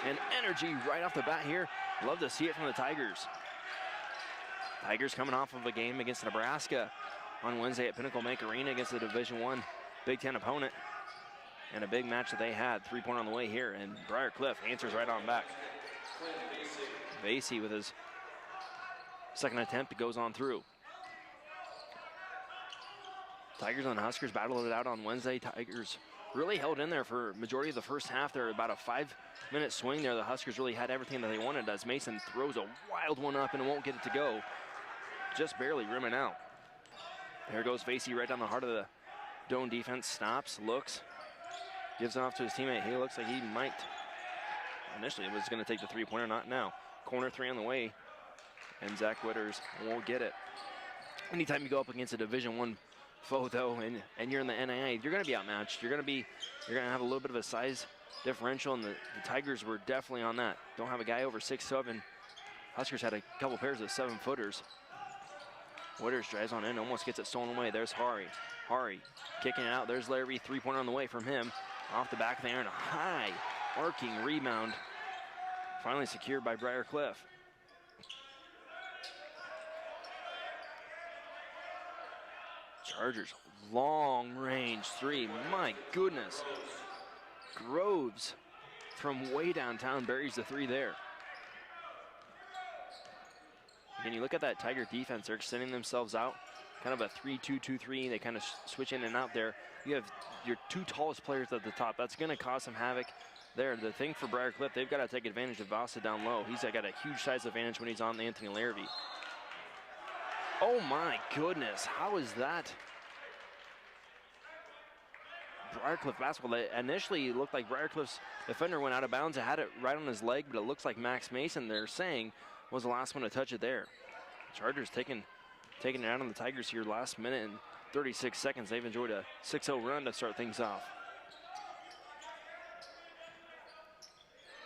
And energy right off the bat here. Love to see it from the Tigers. Tigers coming off of a game against Nebraska on Wednesday at Pinnacle Bank Arena against the Division I Big Ten opponent. And a big match that they had. 3-point on the way here. And Briarcliff answers right on back. Vasey with his second attempt, it goes on through. Tigers and Huskers battled it out on Wednesday. Tigers really held in there for majority of the first half. There about a 5-minute swing there. The Huskers really had everything that they wanted, as Mason throws a wild one up and won't get it to go. Just barely rimming out. There goes Vasey right down the heart of the Doane defense. Stops, looks, gives it off to his teammate. He looks like he might. Initially it was going to take the three-pointer, not now. Corner three on the way, and Zach Witters won't get it. Anytime you go up against a Division I foe, though, and you're in the NAIA, you're going to be outmatched. You're going to have a little bit of a size differential, and the Tigers were definitely on that. Don't have a guy over 6'7". Huskers had a couple pairs of 7-footers. Witters drives on in, almost gets it stolen away. There's Hari. Hari kicking it out. There's Larry, three-pointer on the way from him. Off the back of the iron, a high arcing rebound. Finally secured by Briarcliff. Chargers, long range three. My goodness. Groves from way downtown buries the three there. Again, you look at that Tiger defense, they're extending themselves out. Kind of a 3-2-2-3. They kind of switch in and out there. You have your two tallest players at the top. That's going to cause some havoc there. The thing for Briarcliff, they've got to take advantage of Vasa down low. He's got a huge size advantage when he's on Anthony Larrabee. Oh my goodness, how is that? Briarcliff basketball. Initially, it looked like Briarcliff's defender went out of bounds. It had it right on his leg, but it looks like Max Mason, they're saying, was the last one to touch it there. Chargers taking it out on the Tigers here last minute and 36 seconds. They've enjoyed a 6-0 run to start things off.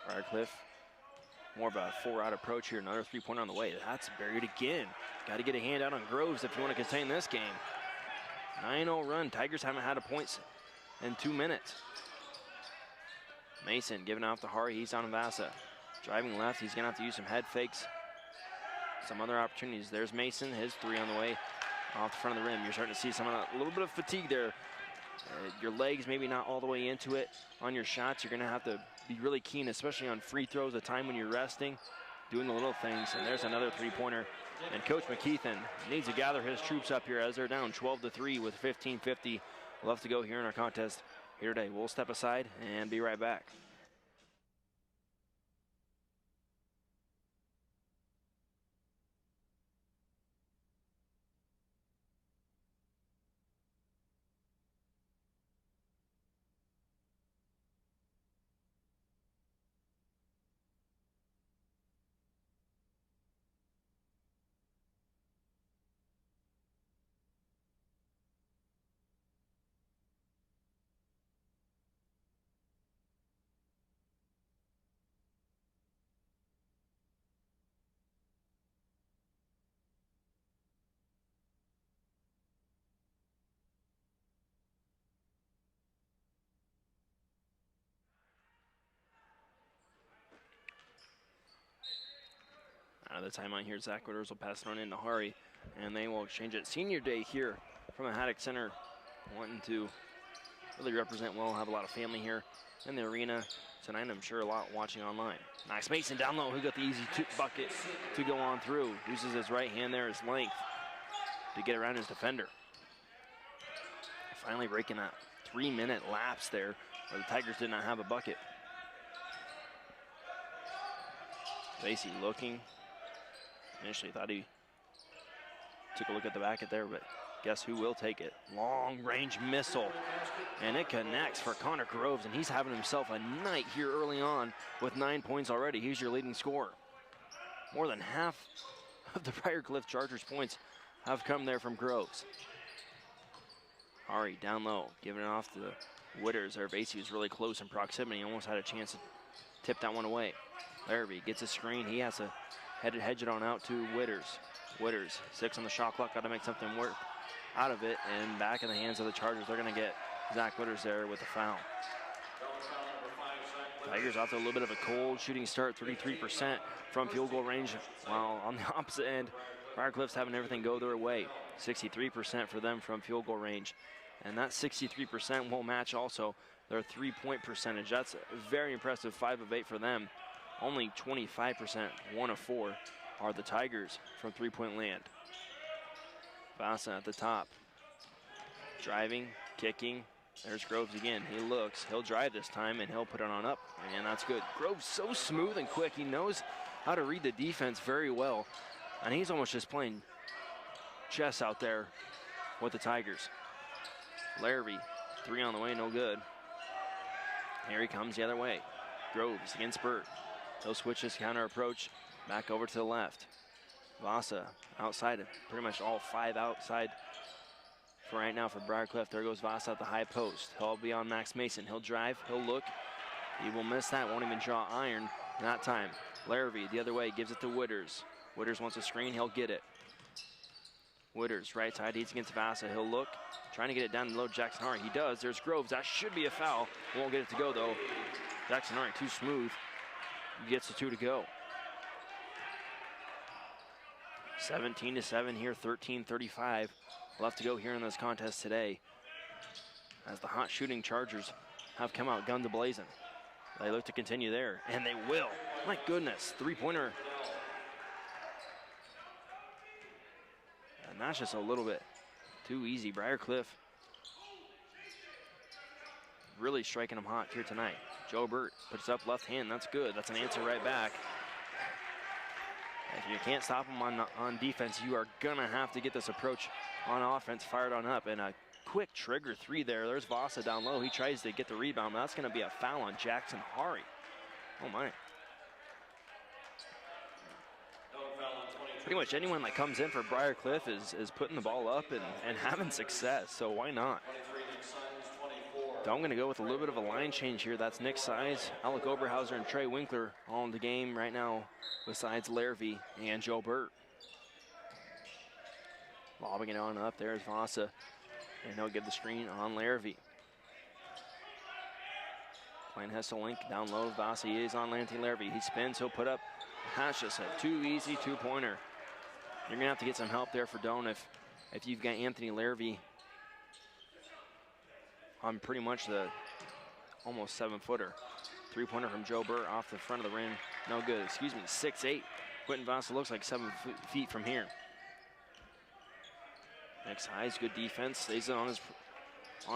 Briarcliff, more of a 4-out approach here. Another three-pointer on the way. That's buried again. Got to get a hand out on Groves if you want to contain this game. 9-0 run. Tigers haven't had a point in 2 minutes. Mason giving off to Hari. He's on Vasa. Driving left. He's going to have to use some head fakes. Some other opportunities. There's Mason. His three on the way off the front of the rim. You're starting to see some of that, a little bit of fatigue there. Your legs maybe not all the way into it on your shots. You're going to have to be really keen, especially on free throws, a time when you're resting, doing the little things. And there's another three-pointer. And Coach McKeithen needs to gather his troops up here as they're down 12-3 with 15:50 left to go here in our contest here today. We'll step aside and be right back. The timeout here, Zach Witters will pass it on into Hari, and they will exchange it. Senior day here from the Haddock Center, wanting to really represent well, have a lot of family here in the arena tonight. I'm sure a lot watching online. Max Mason down low, who got the easy bucket to go on through. Uses his right hand there, his length, to get around his defender. Finally breaking that 3-minute lapse there, where the Tigers did not have a bucket. Lacey looking. Initially thought he took a look at the bucket there, but guess who will take it? Long range missile, and it connects for Connor Groves, and he's having himself a night here early on with 9 points already. He's your leading scorer. More than half of the Briarcliff Chargers points have come there from Groves. Ari down low, giving it off to Witters. Arvasi was really close in proximity, almost had a chance to tip that one away. Larrabee gets a screen, he has to hedge it on out to Witters. Witters, 6 on the shot clock, got to make something worth out of it, and back in the hands of the Chargers. They're going to get Zach Witters there with the foul. Tigers off to a little bit of a cold shooting start, 33% from field goal range, while on the opposite end, Briarcliff's having everything go their way. 63% for them from field goal range, and that 63% will match also their three-point percentage. That's very impressive, 5 of 8 for them. Only 25%, 1 of 4, are the Tigers from three-point land. Vasa at the top. Driving, kicking. There's Groves again. He looks. He'll drive this time, and he'll put it on up. And that's good. Groves so smooth and quick. He knows how to read the defense very well. And he's almost just playing chess out there with the Tigers. Larrabee, 3 on the way, no good. Here he comes the other way. Groves against Burt. He'll switch his counter approach back over to the left. Vasa outside of pretty much all 5 outside for right now for Briarcliff. There goes Vasa at the high post. He'll be on Max Mason. He'll drive, he'll look. He will miss that, won't even draw iron that time. Larrabee the other way, gives it to Witters. Witters wants a screen, he'll get it. Witters right side, he's against Vasa. He'll look, trying to get it down low. Jackson Hari, he does. There's Groves, that should be a foul. Won't get it to go though. Jackson Hari too smooth. Gets the 2 to go. 17-7 here, 13:35 left to go here in this contest today, as the hot shooting Chargers have come out guns a-blazing. They look to continue there, and they will. My goodness, three-pointer. And that's just a little bit too easy. Briarcliff really striking them hot here tonight. Joe Burt puts up left hand, that's good. That's an answer right back. If you can't stop them on defense, you are gonna have to get this approach on offense fired on up. And a quick trigger 3 there. There's Vasa down low. He tries to get the rebound, but that's gonna be a foul on Jackson Hari. Oh my. Pretty much anyone that comes in for Briarcliff is putting the ball up and having success, so why not? So I'm going to go with a little bit of a line change here. That's Nick Size, Alec Oberhauser, and Trey Winkler all in the game right now, besides Larrabee and Joe Burt. Lobbing it on up. There's Vasa, and he'll give the screen on Larrabee. Playing Hesselink down low. Vasa is on Lanty Larrabee. He spins, he'll put up. That's just a too easy two-pointer. You're going to have to get some help there for Doan if you've got Anthony Larrabee on pretty much the almost 7-footer. Three-pointer from Joe Burr off the front of the rim. No good. Excuse me, 6'8". Quentin Vasa looks like 7 feet from here. Next highs, good defense. Stays on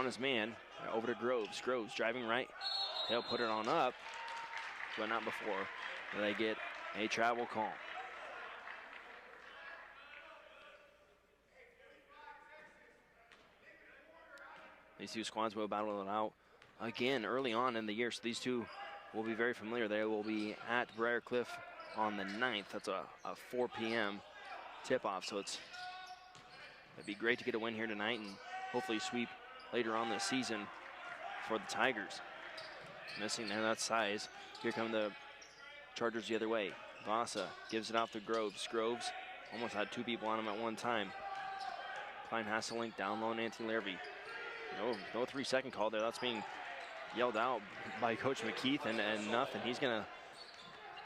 his man. Over to Groves. Groves driving right. He'll put it on up, but not before they get a travel call. These two squads will battle it out again early on in the year, so these two will be very familiar. They will be at Briarcliff on the 9th. That's a 4 p.m. tip-off, so it'd be great to get a win here tonight and hopefully sweep later on this season for the Tigers. Missing there, that's size. Here come the Chargers the other way. Vasa gives it off to Groves. Groves almost had 2 people on him at one time. Klein has to link down low, Nancy Larvey. No 3-second call there. That's being yelled out by Coach McKeith and nothing. He's gonna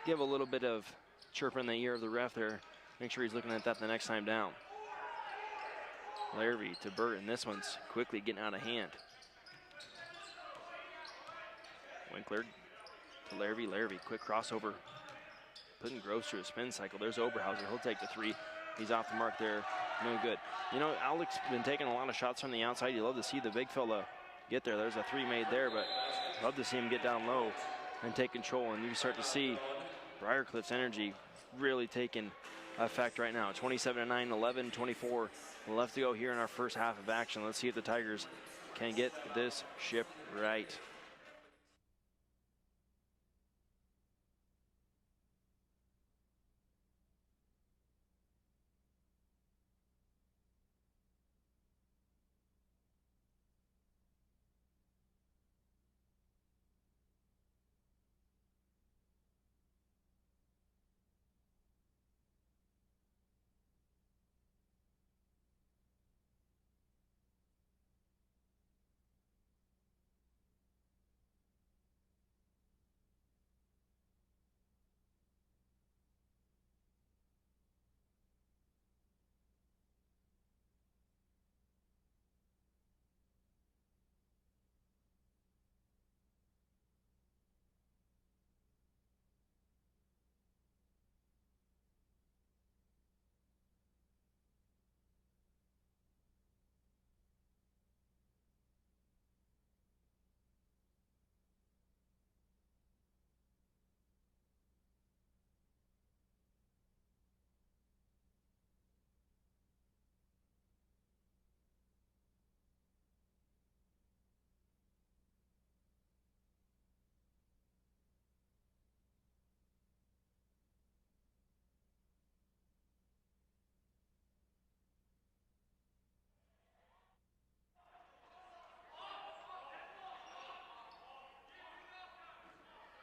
give a little bit of chirp in the ear of the ref there. Make sure he's looking at that the next time down. Larvey to Burton. This one's quickly getting out of hand. Winkler to Larvey. Larvey, quick crossover. Putting Groves through a spin cycle. There's Oberhauser. He'll take the 3. He's off the mark there. No good. You know, Alec's been taking a lot of shots from the outside. You love to see the big fella get there. There's a 3 made there, but love to see him get down low and take control. And you start to see Briarcliff's energy really taking effect right now. 27-9, 11-24 left to go here in our first half of action. Let's see if the Tigers can get this ship right.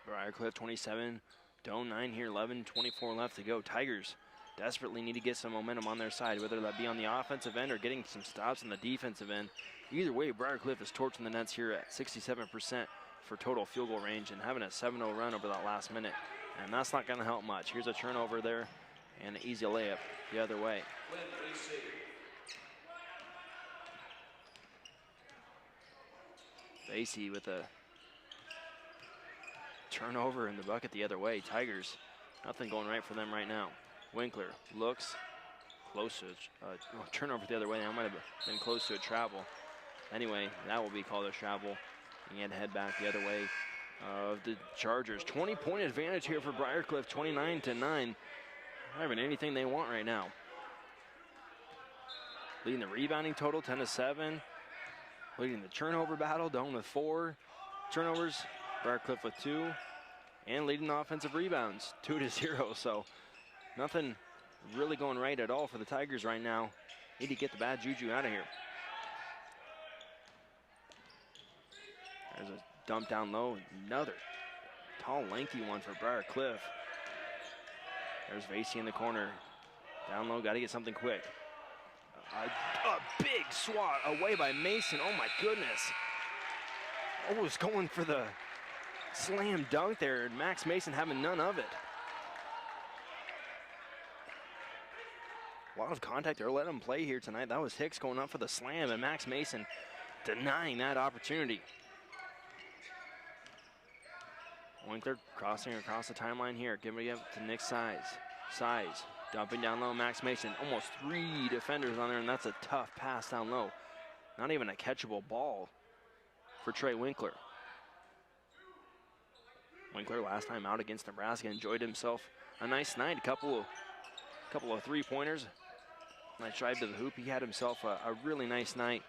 Briarcliff 27, Doane 9 here, 11-24 left to go. Tigers desperately need to get some momentum on their side, whether that be on the offensive end or getting some stops on the defensive end. Either way, Briarcliff is torching the nets here at 67% for total field goal range and having a 7-0 run over that last minute. And that's not going to help much. Here's a turnover there and an easy layup the other way. Basie with a turnover in the bucket the other way. Tigers, nothing going right for them right now. Winkler looks close to turnover the other way. That might have been close to a travel. Anyway, that will be called a travel. And head back the other way of the Chargers. 20-point advantage here for Briarcliff, 29-9. Having anything they want right now. Leading the rebounding total, 10-7. Leading the turnover battle, Doane with 4 turnovers. Briarcliff with 2, and leading the offensive rebounds, 2-0. So nothing really going right at all for the Tigers right now. Need to get the bad juju out of here. There's a dump down low, another tall, lengthy one for Briarcliff. There's Vasey in the corner. Down low, got to get something quick. A big swat away by Mason. Oh my goodness. Almost going for the slam dunk there, and Max Mason having none of it. A lot of contact there. Let him play here tonight. That was Hicks going up for the slam, and Max Mason denying that opportunity. Winkler crossing across the timeline here, giving it to Nick Size. Size dumping down low, Max Mason. Almost 3 defenders on there, and that's a tough pass down low. Not even a catchable ball for Trey Winkler. Winkler last time out against Nebraska enjoyed himself a nice night, a couple of 3-pointers. Nice drive to the hoop. He had himself a really nice night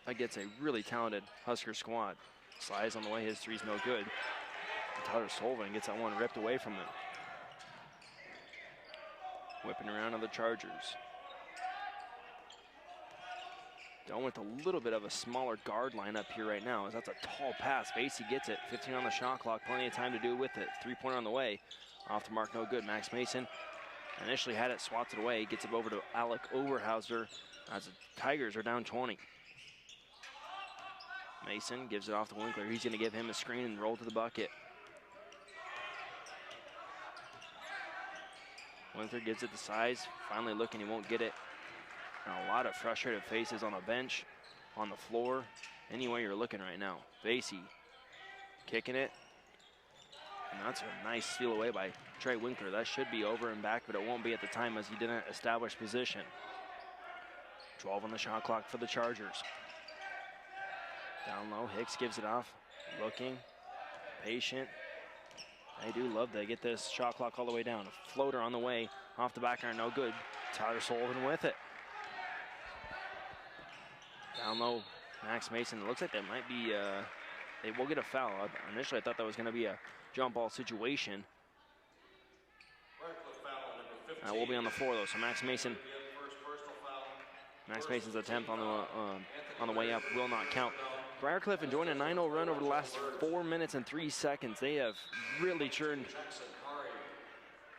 against a really talented Husker squad. Slides on the way, his three's no good. Tyler Sullivan gets that one ripped away from him. Whipping around on the Chargers. Going with a little bit of a smaller guard lineup here right now, as that's a tall pass. Basie gets it, 15 on the shot clock, plenty of time to do with it. 3-pointer on the way, off the mark, no good. Max Mason initially had it, swats it away, gets it over to Alec Oberhauser as the Tigers are down 20. Mason gives it off to Winkler. He's gonna give him a screen and roll to the bucket. Winkler gives it to Size, finally looking, he won't get it. And a lot of frustrated faces on the bench, on the floor, anywhere you're looking right now. Basie kicking it. And that's a nice steal away by Trey Winkler. That should be over and back, but it won't be at the time as he didn't establish position. 12 on the shot clock for the Chargers. Down low, Hicks gives it off, looking, patient. They do love to get this shot clock all the way down. A floater on the way, off the back iron, no good. Tyler Sullivan with it. Down low, Max Mason. It looks like that might be, they will get a foul. Initially, I thought that was going to be a jump ball situation. That will be on the floor, though, so Max Mason's attempt on the way up will not count. Briarcliff enjoying a 9-0 run over the last 4 minutes and 3 seconds. They have really churned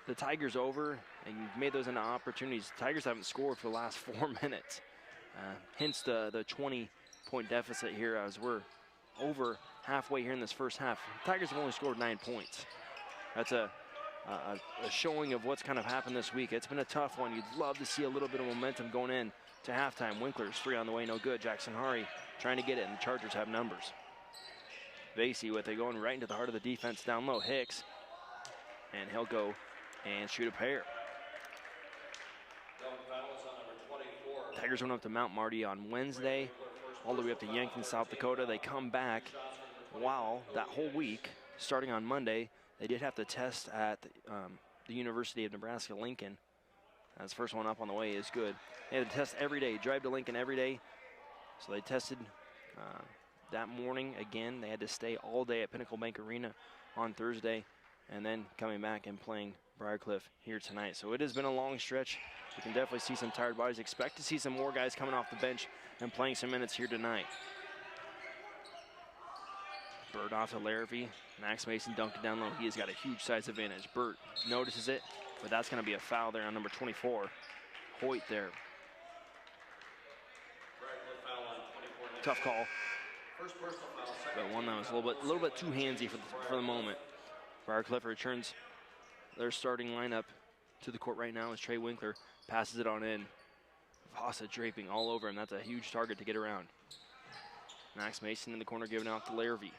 the Tigers over, and you've made those into opportunities. The Tigers haven't scored for the last 4 minutes. Hence the 20-point deficit here, as we're over halfway here in this first half. The Tigers have only scored 9 points. That's a showing of what's kind of happened this week. It's been a tough one. You'd love to see a little bit of momentum going in to halftime. Winkler's 3 on the way, no good. Jackson Hari trying to get it, and the Chargers have numbers. Basie with it, going right into the heart of the defense down low. Hicks, and he'll go and shoot a pair. Tigers went up to Mount Marty on Wednesday, all the way up to Yankton, South Dakota. They come back while that whole week, starting on Monday, they did have to test at the University of Nebraska-Lincoln. As first one up on the way is good. They had to test every day, drive to Lincoln every day. So they tested that morning again. They had to stay all day at Pinnacle Bank Arena on Thursday, and then coming back and playing Briarcliff here tonight. So it has been a long stretch. You can definitely see some tired bodies. Expect to see some more guys coming off the bench and playing some minutes here tonight. Burt off to Larrabee. Max Mason dunked it down low. He has got a huge size advantage. Burt notices it, but that's going to be a foul there on number 24. Hoyt there. Tough call. But one that was a little bit too handsy for the moment. Briarcliff returns their starting lineup to the court right now as Trey Winkler passes it on in. Vasa draping all over him. That's a huge target to get around. Max Mason in the corner giving out to Larrabee.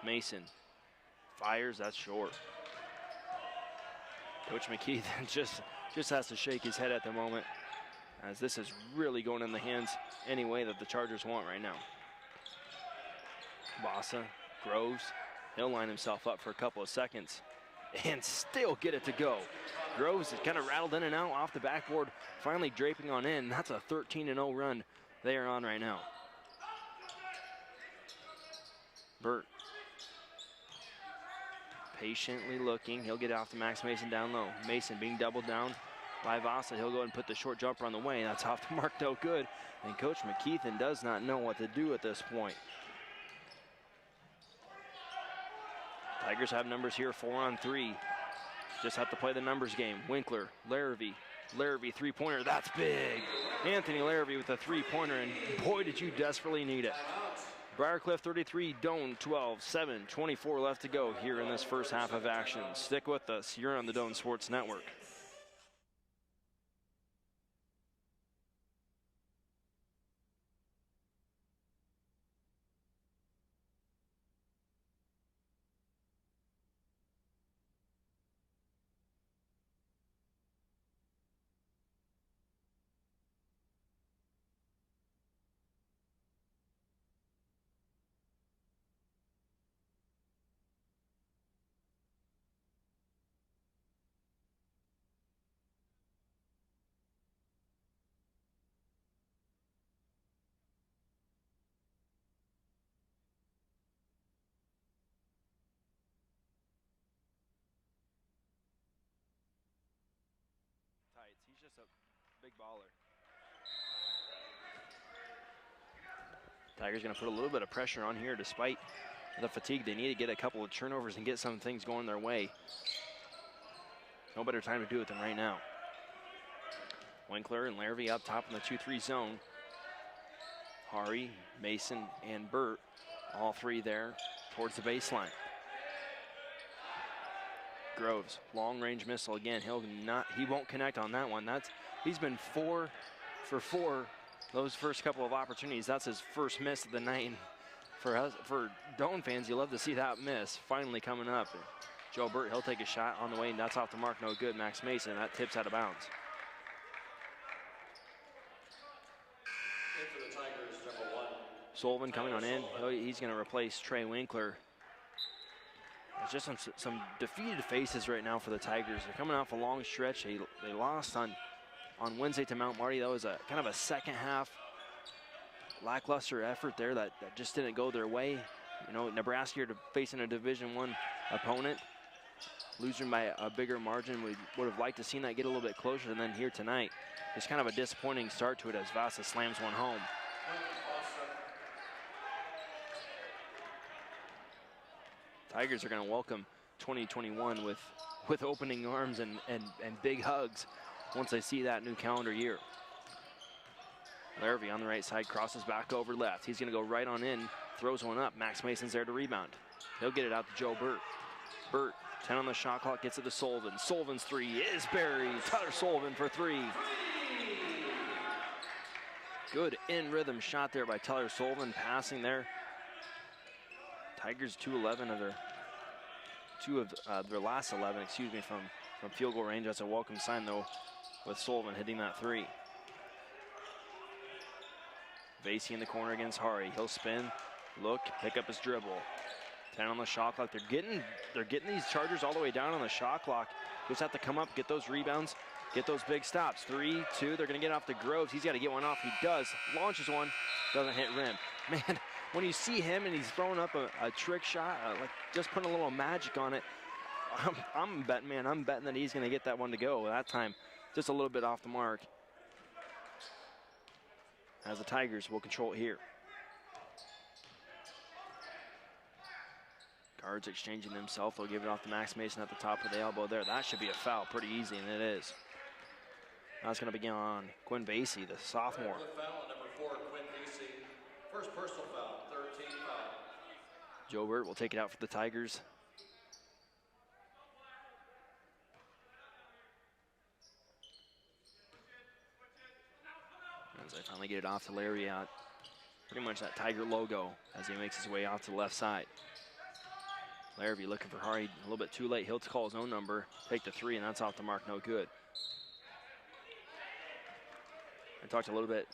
Mason fires, that's short. Coach McKeith just has to shake his head at the moment, as this is really going in the hands any way that the Chargers want right now. Vasa, Groves, he'll line himself up for a couple of seconds and still get it to go. Groves is kind of rattled in and out off the backboard, finally draping on in. That's a 13-0 run they are on right now. Burt patiently looking. He'll get off to Max Mason down low. Mason being doubled down by Vasa. He'll go ahead and put the short jumper on the way. That's off the mark, no good. And Coach McKeithen does not know what to do at this point. Tigers have numbers here, 4-on-3. Just have to play the numbers game. Winkler, Larrabee, 3-pointer, that's big. Anthony Larrabee with a 3-pointer, and boy, did you desperately need it. Briarcliff 33, Doane 12, 7:24 left to go here in this first half of action. Stick with us, you're on the Doane Sports Network. a big baller. Tigers going to put a little bit of pressure on here despite the fatigue. They need to get a couple of turnovers and get some things going their way. No better time to do it than right now. Winkler and Larrabee up top in the 2-3 zone. Hari, Mason, and Burt, all three there towards the baseline. Groves, long-range missile again. He won't connect on that one. He's been 4 for 4 those first couple of opportunities. That's his first miss of the night. For Doane fans, you love to see that miss finally coming up. Joe Burt, he'll take a shot on the way, and that's off the mark, no good. Max Mason, that tips out of bounds. Into the Tigers, number 1. Sullivan coming on in. He's going to replace Trey Winkler. There's just some defeated faces right now for the Tigers. They're coming off a long stretch. They lost on Wednesday to Mount Marty. That was a kind of a second half lackluster effort there that just didn't go their way. You know, Nebraska here facing a Division I opponent, losing by a bigger margin. We would have liked to seen that get a little bit closer. And then here tonight, it's kind of a disappointing start to it as Vasa slams one home. Tigers are going to welcome 2021 with opening arms and big hugs once they see that new calendar year. Larrabee on the right side, crosses back over left. He's going to go right on in, throws one up. Max Mason's there to rebound. He'll get it out to Joe Burt. Burt, 10 on the shot clock, gets it to Sullivan. Sullivan's three is buried. Tyler Sullivan for 3. Good in-rhythm shot there by Tyler Sullivan, passing there. Tigers 2 of their last 11, from field goal range. That's a welcome sign though, with Sullivan hitting that 3. Vasey in the corner against Hari. He'll spin, look, pick up his dribble. 10 on the shot clock. They're getting these Chargers all the way down on the shot clock. Just have to come up, get those rebounds, get those big stops. 3, 2. They're going to get off to Groves. He's got to get one off. He does. Launches one. Doesn't hit rim. Man, when you see him and he's throwing up a trick shot, like just putting a little magic on it, I'm betting that he's going to get that one to go. That time, just a little bit off the mark. As the Tigers will control it here. Guards exchanging themselves. They'll give it off to Max Mason at the top of the elbow there. That should be a foul pretty easy, and it is. That's going to begin on Quinn Vasey, the sophomore. Foul, number 4, Quinn Vasey. First personal foul, 13 foul. Joe Burt will take it out for the Tigers. As I finally get it off to Larry out. Pretty much that Tiger logo as he makes his way off to the left side. Larrabee looking for Hari, a little bit too late. He'll call his own number, take the 3, and that's off the mark, no good. I talked a little bit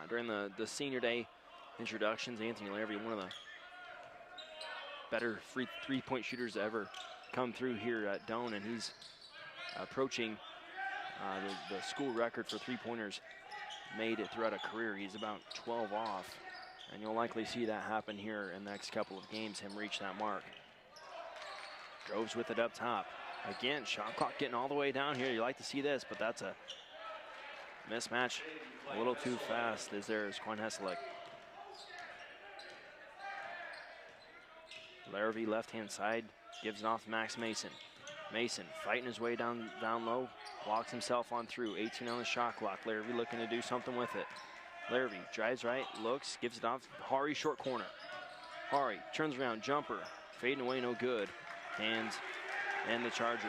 during the senior day introductions. Anthony Larrabee, one of the better three-point shooters to ever come through here at Doane, and he's approaching the school record for three-pointers made it throughout a career. He's about 12 off, and you'll likely see that happen here in the next couple of games, him reach that mark. Groves with it up top. Again, shot clock getting all the way down here. You like to see this, but that's a mismatch a little too fast. There's Quan Hesselek. Larrabee left-hand side, gives it off to Max Mason. Mason fighting his way down low, walks himself on through. 18 on the shot clock. Larrabee looking to do something with it. Larrabee drives right, looks, gives it off. Hari short corner. Hari turns around, jumper, fading away, no good. Hands and the Chargers.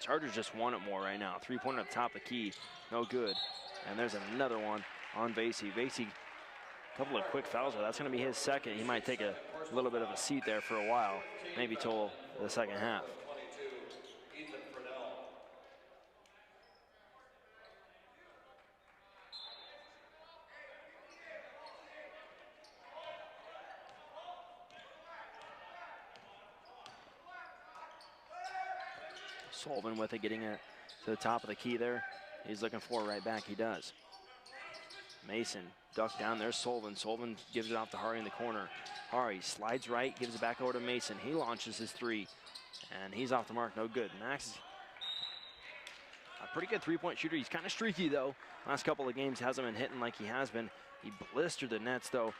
Chargers just want it more right now. 3-pointer at the top of the key, no good. And there's another one on Vasey. Vasey, a couple of quick fouls, but that's going to be his second. He might take a little bit of a seat there for a while, maybe till the second half. Sullivan with it, getting it to the top of the key there. He's looking for it right back. He does. Mason ducked down there. Sullivan gives it off to Hari in the corner. Hari slides right, gives it back over to Mason. He launches his 3, and he's off the mark. No good. Max pretty good three-point shooter. He's kind of streaky, though. Last couple of games hasn't been hitting like he has been. He blistered the nets, though,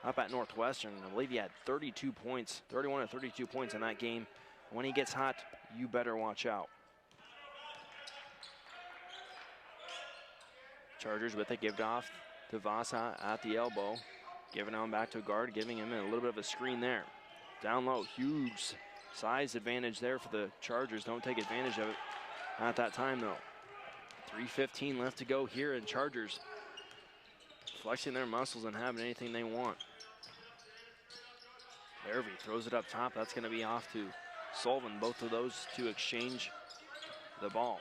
up at Northwestern. I believe he had 32 points, 31 or 32 points in that game. When he gets hot, you better watch out. Chargers with it, give it off to Vasa at the elbow. Giving on back to a guard, giving him a little bit of a screen there. Down low, huge size advantage there for the Chargers. Don't take advantage of it at that time, though. 3:15 left to go here, and Chargers flexing their muscles and having anything they want. Larrabee throws it up top. That's going to be off to Sullivan. Both of those to exchange the ball.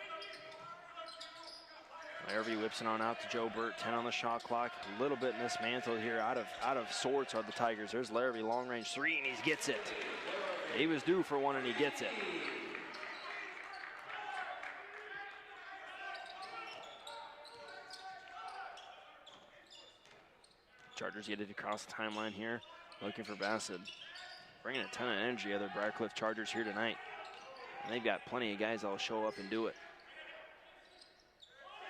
Larrabee whips it on out to Joe Burt. 10 on the shot clock. A little bit mismantled here. Out of sorts are the Tigers. There's Larrabee, long range three, and he gets it. He was due for one, and he gets it. Chargers get it across the timeline here, looking for Bassett. Bringing a ton of energy, other Briarcliff Chargers here tonight. And they've got plenty of guys that will show up and do it.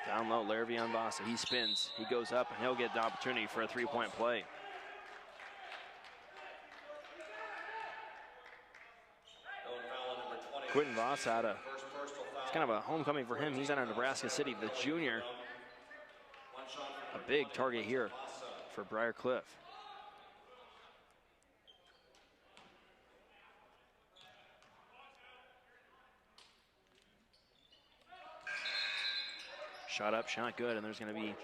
Down low, Larrabee on Vasa. He spins, he goes up, and he'll get the opportunity for a three-point play. Quentin Vasa, it's kind of a homecoming for him. He's out of Nebraska City, the junior. A big target here for Briarcliff. Shot up, shot good, and there's going to be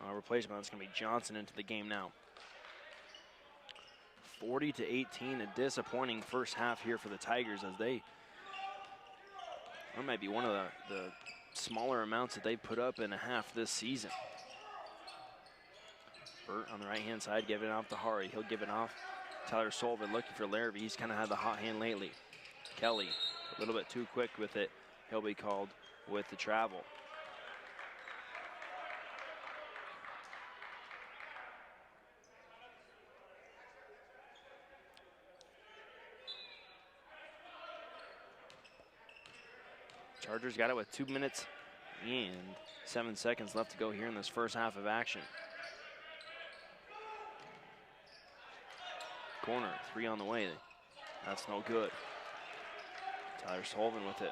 a replacement. That's going to be Johnson into the game now. 40-18, a disappointing first half here for the Tigers, as that might be one of the smaller amounts that they put up in a half this season. Burt on the right-hand side, giving it off to Hari. He'll give it off. Tyler Sullivan looking for Larrabee. He's kind of had the hot hand lately. Kelly, a little bit too quick with it. He'll be called with the travel. Chargers got it with 2 minutes and 7 seconds left to go here in this first half of action. Corner, three on the way. That's no good. Tyler Sullivan with it.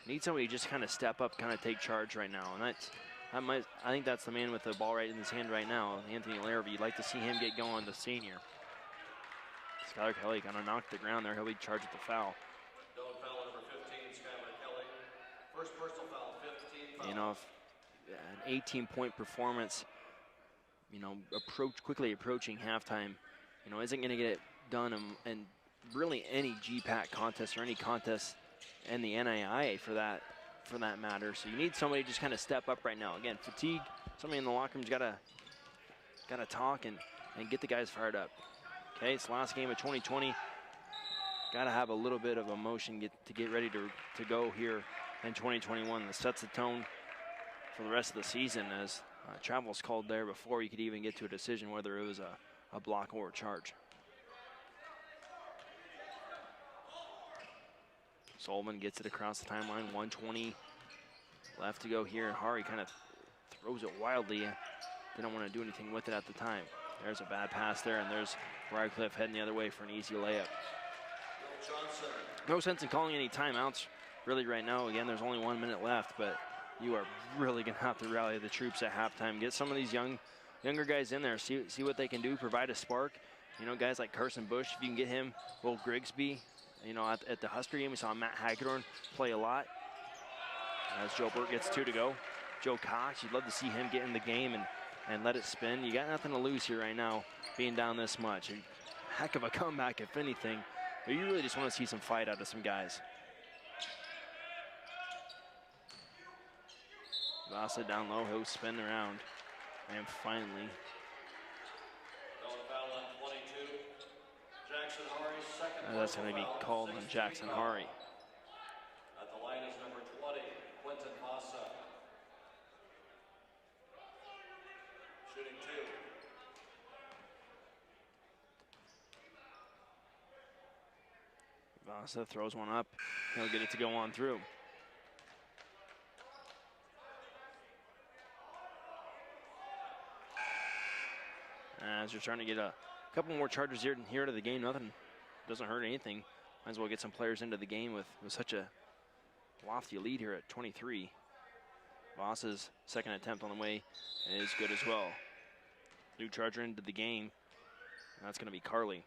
Need somebody to just kind of step up, kind of take charge right now. And I think that's the man with the ball right in his hand right now, Anthony Larrabee. You'd like to see him get going, the senior. Skylar Kelly kind of knocked the ground there. He'll be charged with the foul. Don't foul number 15, Skylar Kelly. First personal foul, 15 foul. You know, an 18-point performance, you know, quickly approaching halftime, you know, isn't going to get it done in really any GPAC contest or any contest in the NAIA for that matter. So you need somebody to just kind of step up right now. Again, fatigue. Somebody in the locker room's got to talk and get the guys fired up. Okay, it's the last game of 2020. Got to have a little bit of emotion to get ready to go here in 2021. That sets the tone for the rest of the season, as travel's called there before you could even get to a decision whether it was a block or a charge. Sullivan gets it across the timeline. 1:20 left to go here. Hari kind of throws it wildly. Didn't want to do anything with it at the time. There's a bad pass there, and there's Briarcliff heading the other way for an easy layup. No sense in calling any timeouts really right now. Again, there's only 1 minute left, but you are really going to have to rally the troops at halftime. Get some of these younger guys in there. See what they can do. Provide a spark. You know, guys like Carson Bush, if you can get him. Will Grigsby. You know, at the Husker game, we saw Matt Hagedorn play a lot. As Joe Burt gets 2 to go. Joe Cox, you'd love to see him get in the game and let it spin. You got nothing to lose here right now, being down this much. A heck of a comeback, if anything. But you really just want to see some fight out of some guys. Vasa down low, he'll spin around. And finally, that's going to be called on Jackson Hari. At the line is number 20, Quentin Vasa. Shooting 2. Vasa throws one up. He'll get it to go on through. As you're trying to get a couple more Chargers here to the game, nothing doesn't hurt anything. Might as well get some players into the game with such a lofty lead here at 23. Voss's second attempt on the way is good as well. New Charger into the game. That's going to be Carly.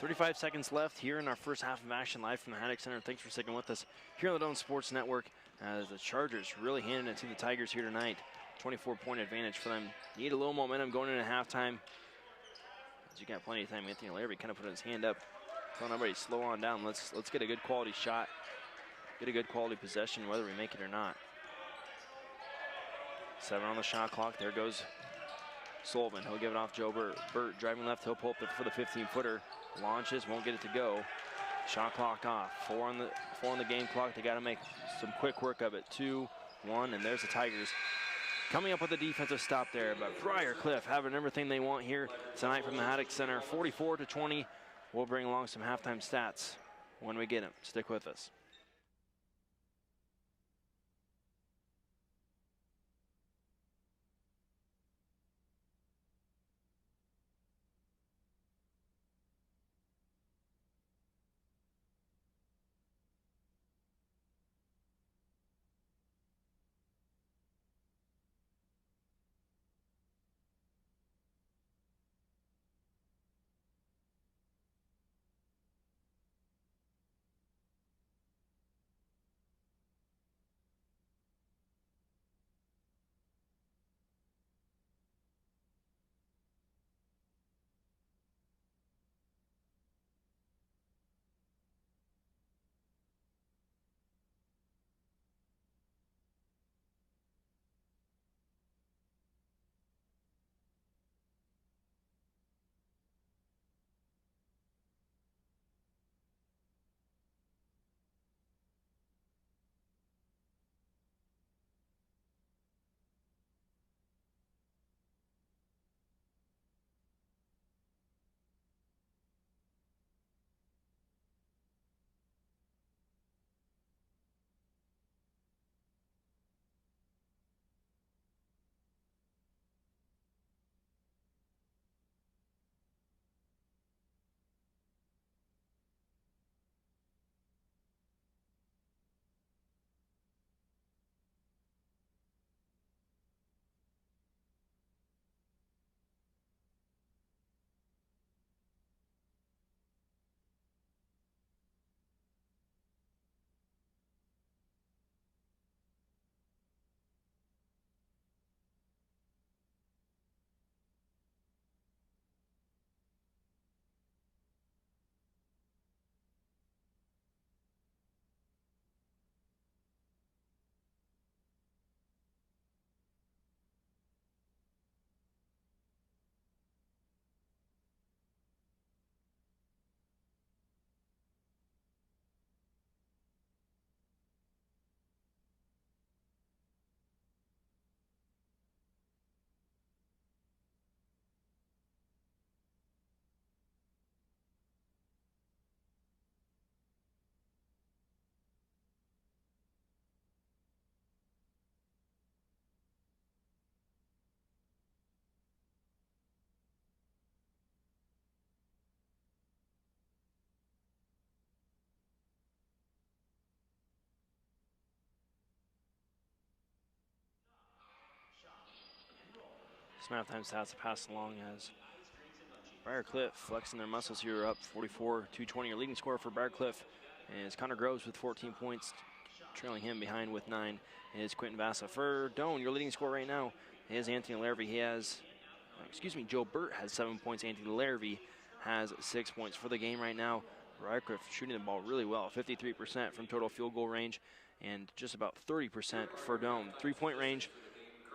35 seconds left here in our first half of action live from the Haddock Center. Thanks for sticking with us here on the Doane Sports Network as the Chargers really handing it to the Tigers here tonight. 24-point advantage for them. Need a little momentum going into halftime. As you got plenty of time. Anthony Larrabee kind of put his hand up, telling everybody slow on down. Let's get a good quality shot, get a good quality possession, whether we make it or not. 7 on the shot clock. There goes Sullivan. He'll give it off Joe Burt. Burt driving left. He'll pull up for the 15-footer. Launches, won't get it to go. Shot clock off. 4 on the game clock. They got to make some quick work of it. 2, 1, and there's the Tigers coming up with a defensive stop there. But Briarcliff having everything they want here tonight from the Haddock Center. 44-20. We'll bring along some halftime stats when we get them. Stick with us. Some halftime stats pass along as Briarcliff flexing their muscles here, up 44-20. Your leading scorer for Briarcliff is Connor Groves with 14 points. Trailing him behind with 9 is Quentin Vassa. For Doane, your leading scorer right now is Anthony Larrabee. He has, Joe Burt has 7 points. Anthony Larrabee has 6 points for the game right now. Briarcliff shooting the ball really well, 53% from total field goal range and just about 30% for Doane. 3-point range,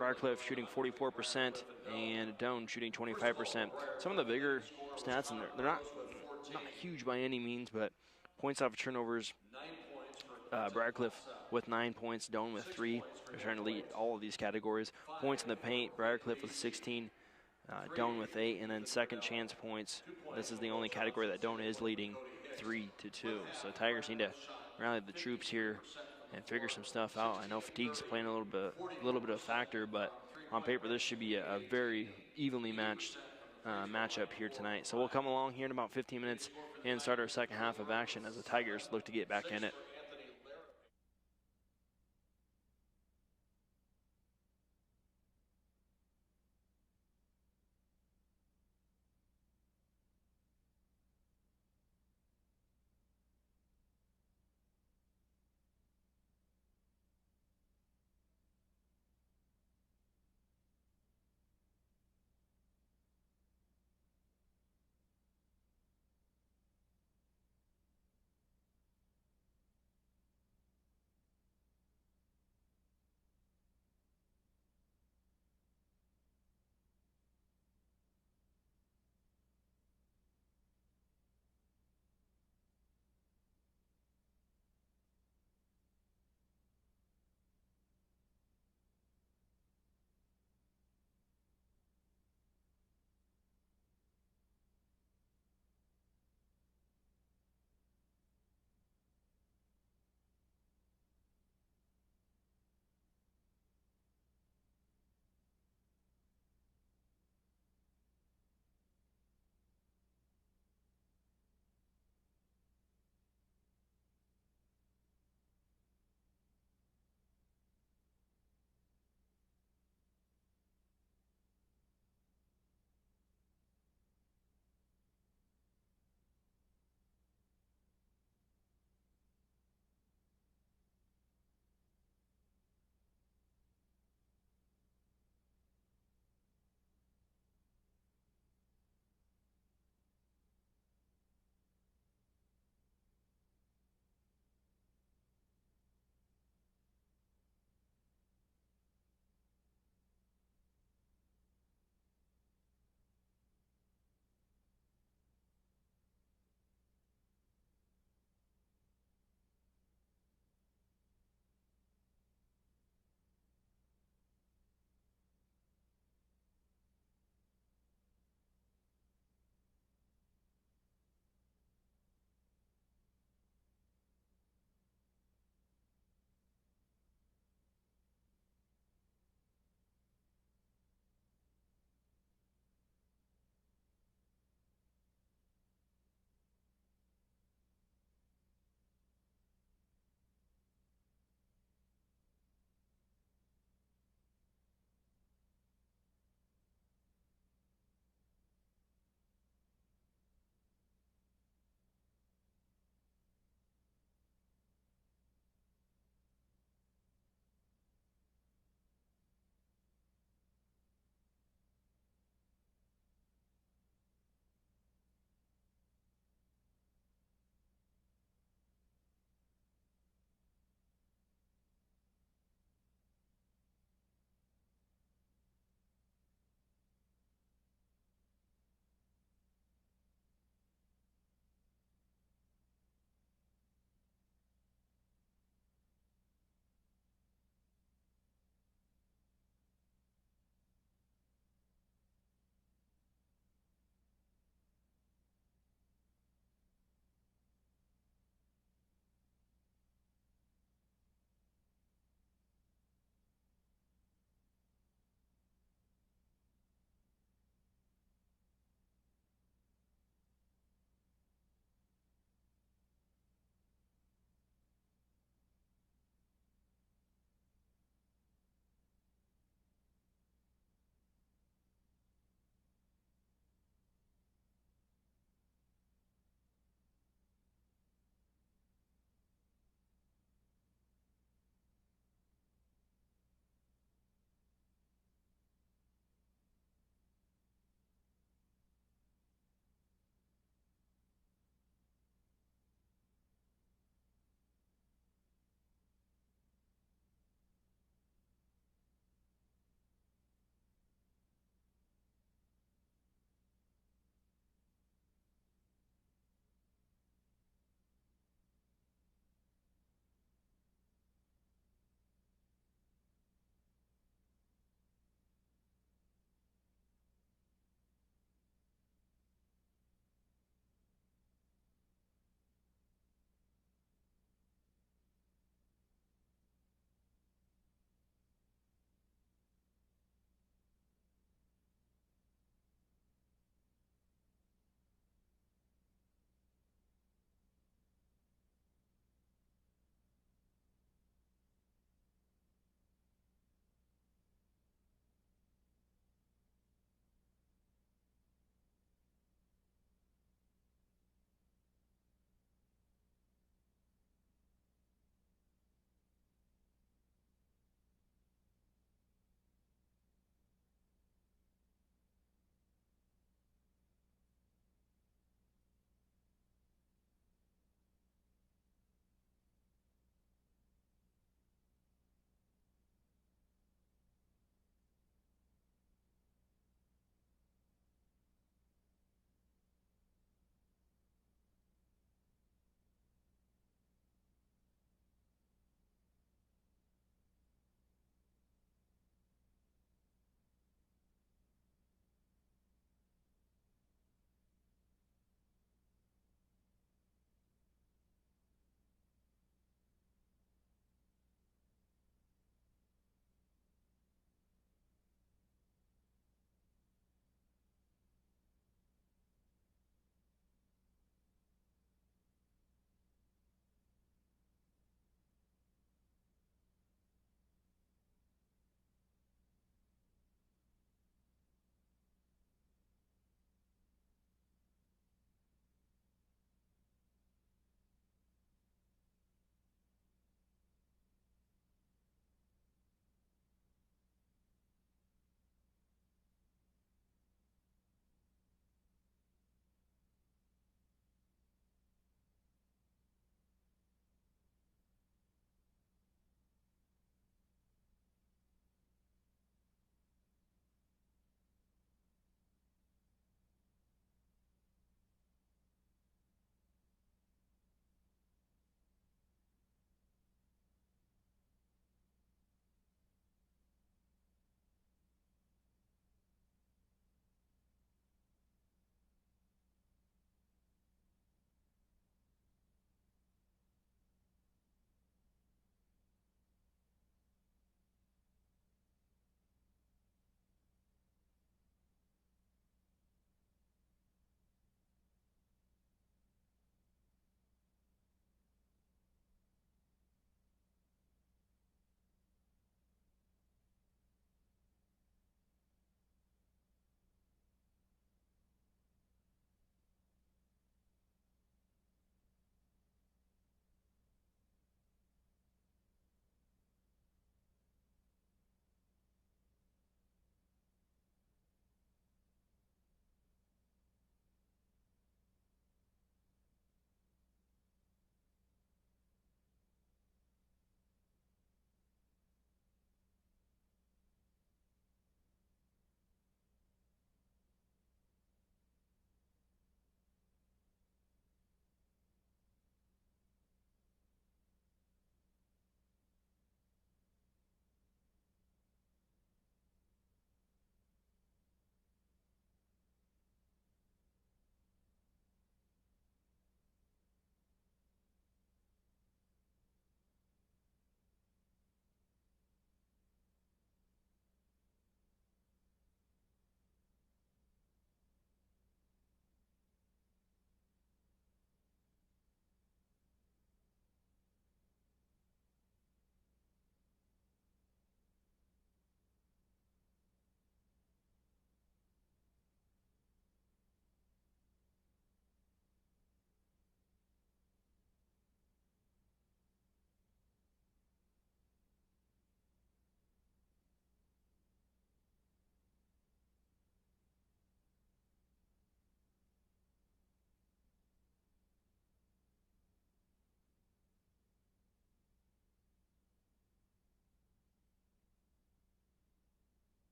Briarcliff shooting 44% and Doane shooting 25%. Some of the bigger stats, and they're not huge by any means, but points off of turnovers, Briarcliff with 9 points, Doane with 3. They're trying to lead all of these categories. Points in the paint, Briarcliff with 16, Doane with 8, and then second chance points. This is the only category that Doane is leading 3-2. So Tigers need to rally the troops here and figure some stuff out. I know fatigue's playing a little bit of a factor, but on paper this should be a very evenly matched matchup here tonight. So we'll come along here in about 15 minutes and start our second half of action as the Tigers look to get back in it.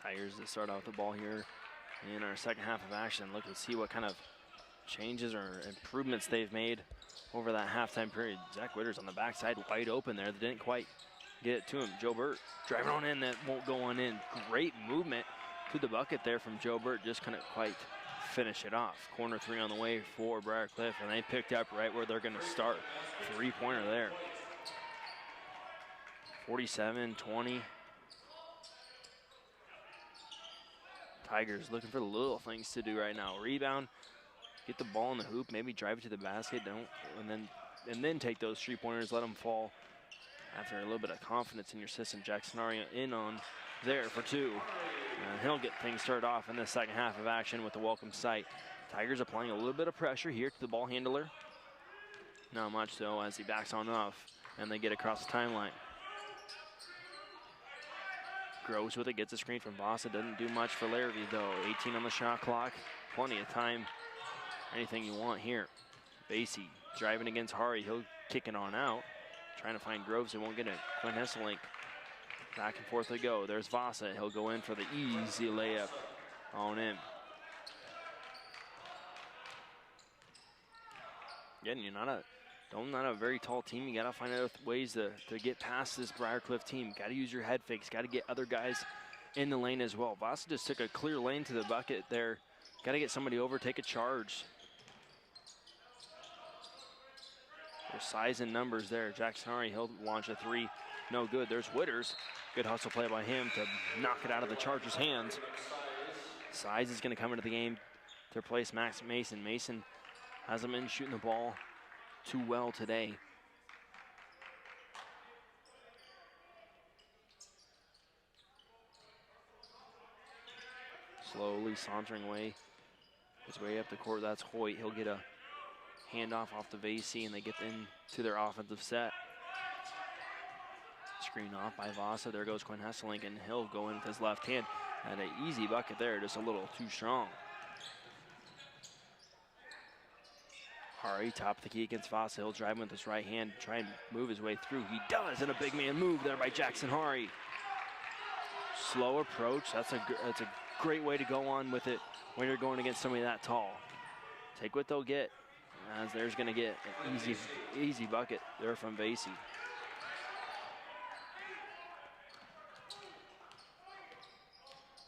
Tigers to start out the ball here in our second half of action. Look and see what kind of changes or improvements they've made over that halftime period. Zach Witters on the backside, wide open there. They didn't quite get it to him. Joe Burt driving on in, that won't go on in. Great movement to the bucket there from Joe Burt, just couldn't quite finish it off. Corner three on the way for Briarcliff, and they picked up right where they're gonna start. Three-pointer there. 47-20. Tigers looking for the little things to do right now. Rebound, get the ball in the hoop, maybe drive it to the basket, and then take those three-pointers, let them fall. After a little bit of confidence in your system, Jackson Aria in on there for two. And he'll get things started off in the second half of action with the welcome sight. Tigers applying a little bit of pressure here to the ball handler. Not much though, as he backs on off and they get across the timeline. Groves with it, gets a screen from Vasa. Doesn't do much for Larrabee though. 18 on the shot clock. Plenty of time. Anything you want here. Basie driving against Hari. He'll kick it on out. Trying to find Groves. They won't get it. Quinn Hesselink. Back and forth they go. There's Vasa. He'll go in for the easy layup on in. Again, you're not a very tall team. You got to find out ways to get past this Briarcliff team. Got to use your head fakes. Got to get other guys in the lane as well. Vasa just took a clear lane to the bucket there. Got to get somebody over, take a charge. There's size and numbers there. Jackson Hari, he'll launch a three. No good. There's Witters. Good hustle play by him to knock it out of the Chargers' hands. Size is going to come into the game to replace Max Mason. Mason hasn't been shooting the ball too well today. Slowly sauntering away his way up the court. That's Hoyt. He'll get a handoff off the Vasey, and they get into their offensive set. Screen off by Vasa. There goes Quinn Hesselink, and he'll go in with his left hand. And an easy bucket there, just a little too strong. Hari, top of the key against Vasa. He'll drive with his right hand, try and move his way through. He does, and a big man move there by Jackson Hari. Slow approach. That's a great way to go on with it when you're going against somebody that tall. Take what they'll get, as there's going to get an easy bucket there from Vasey.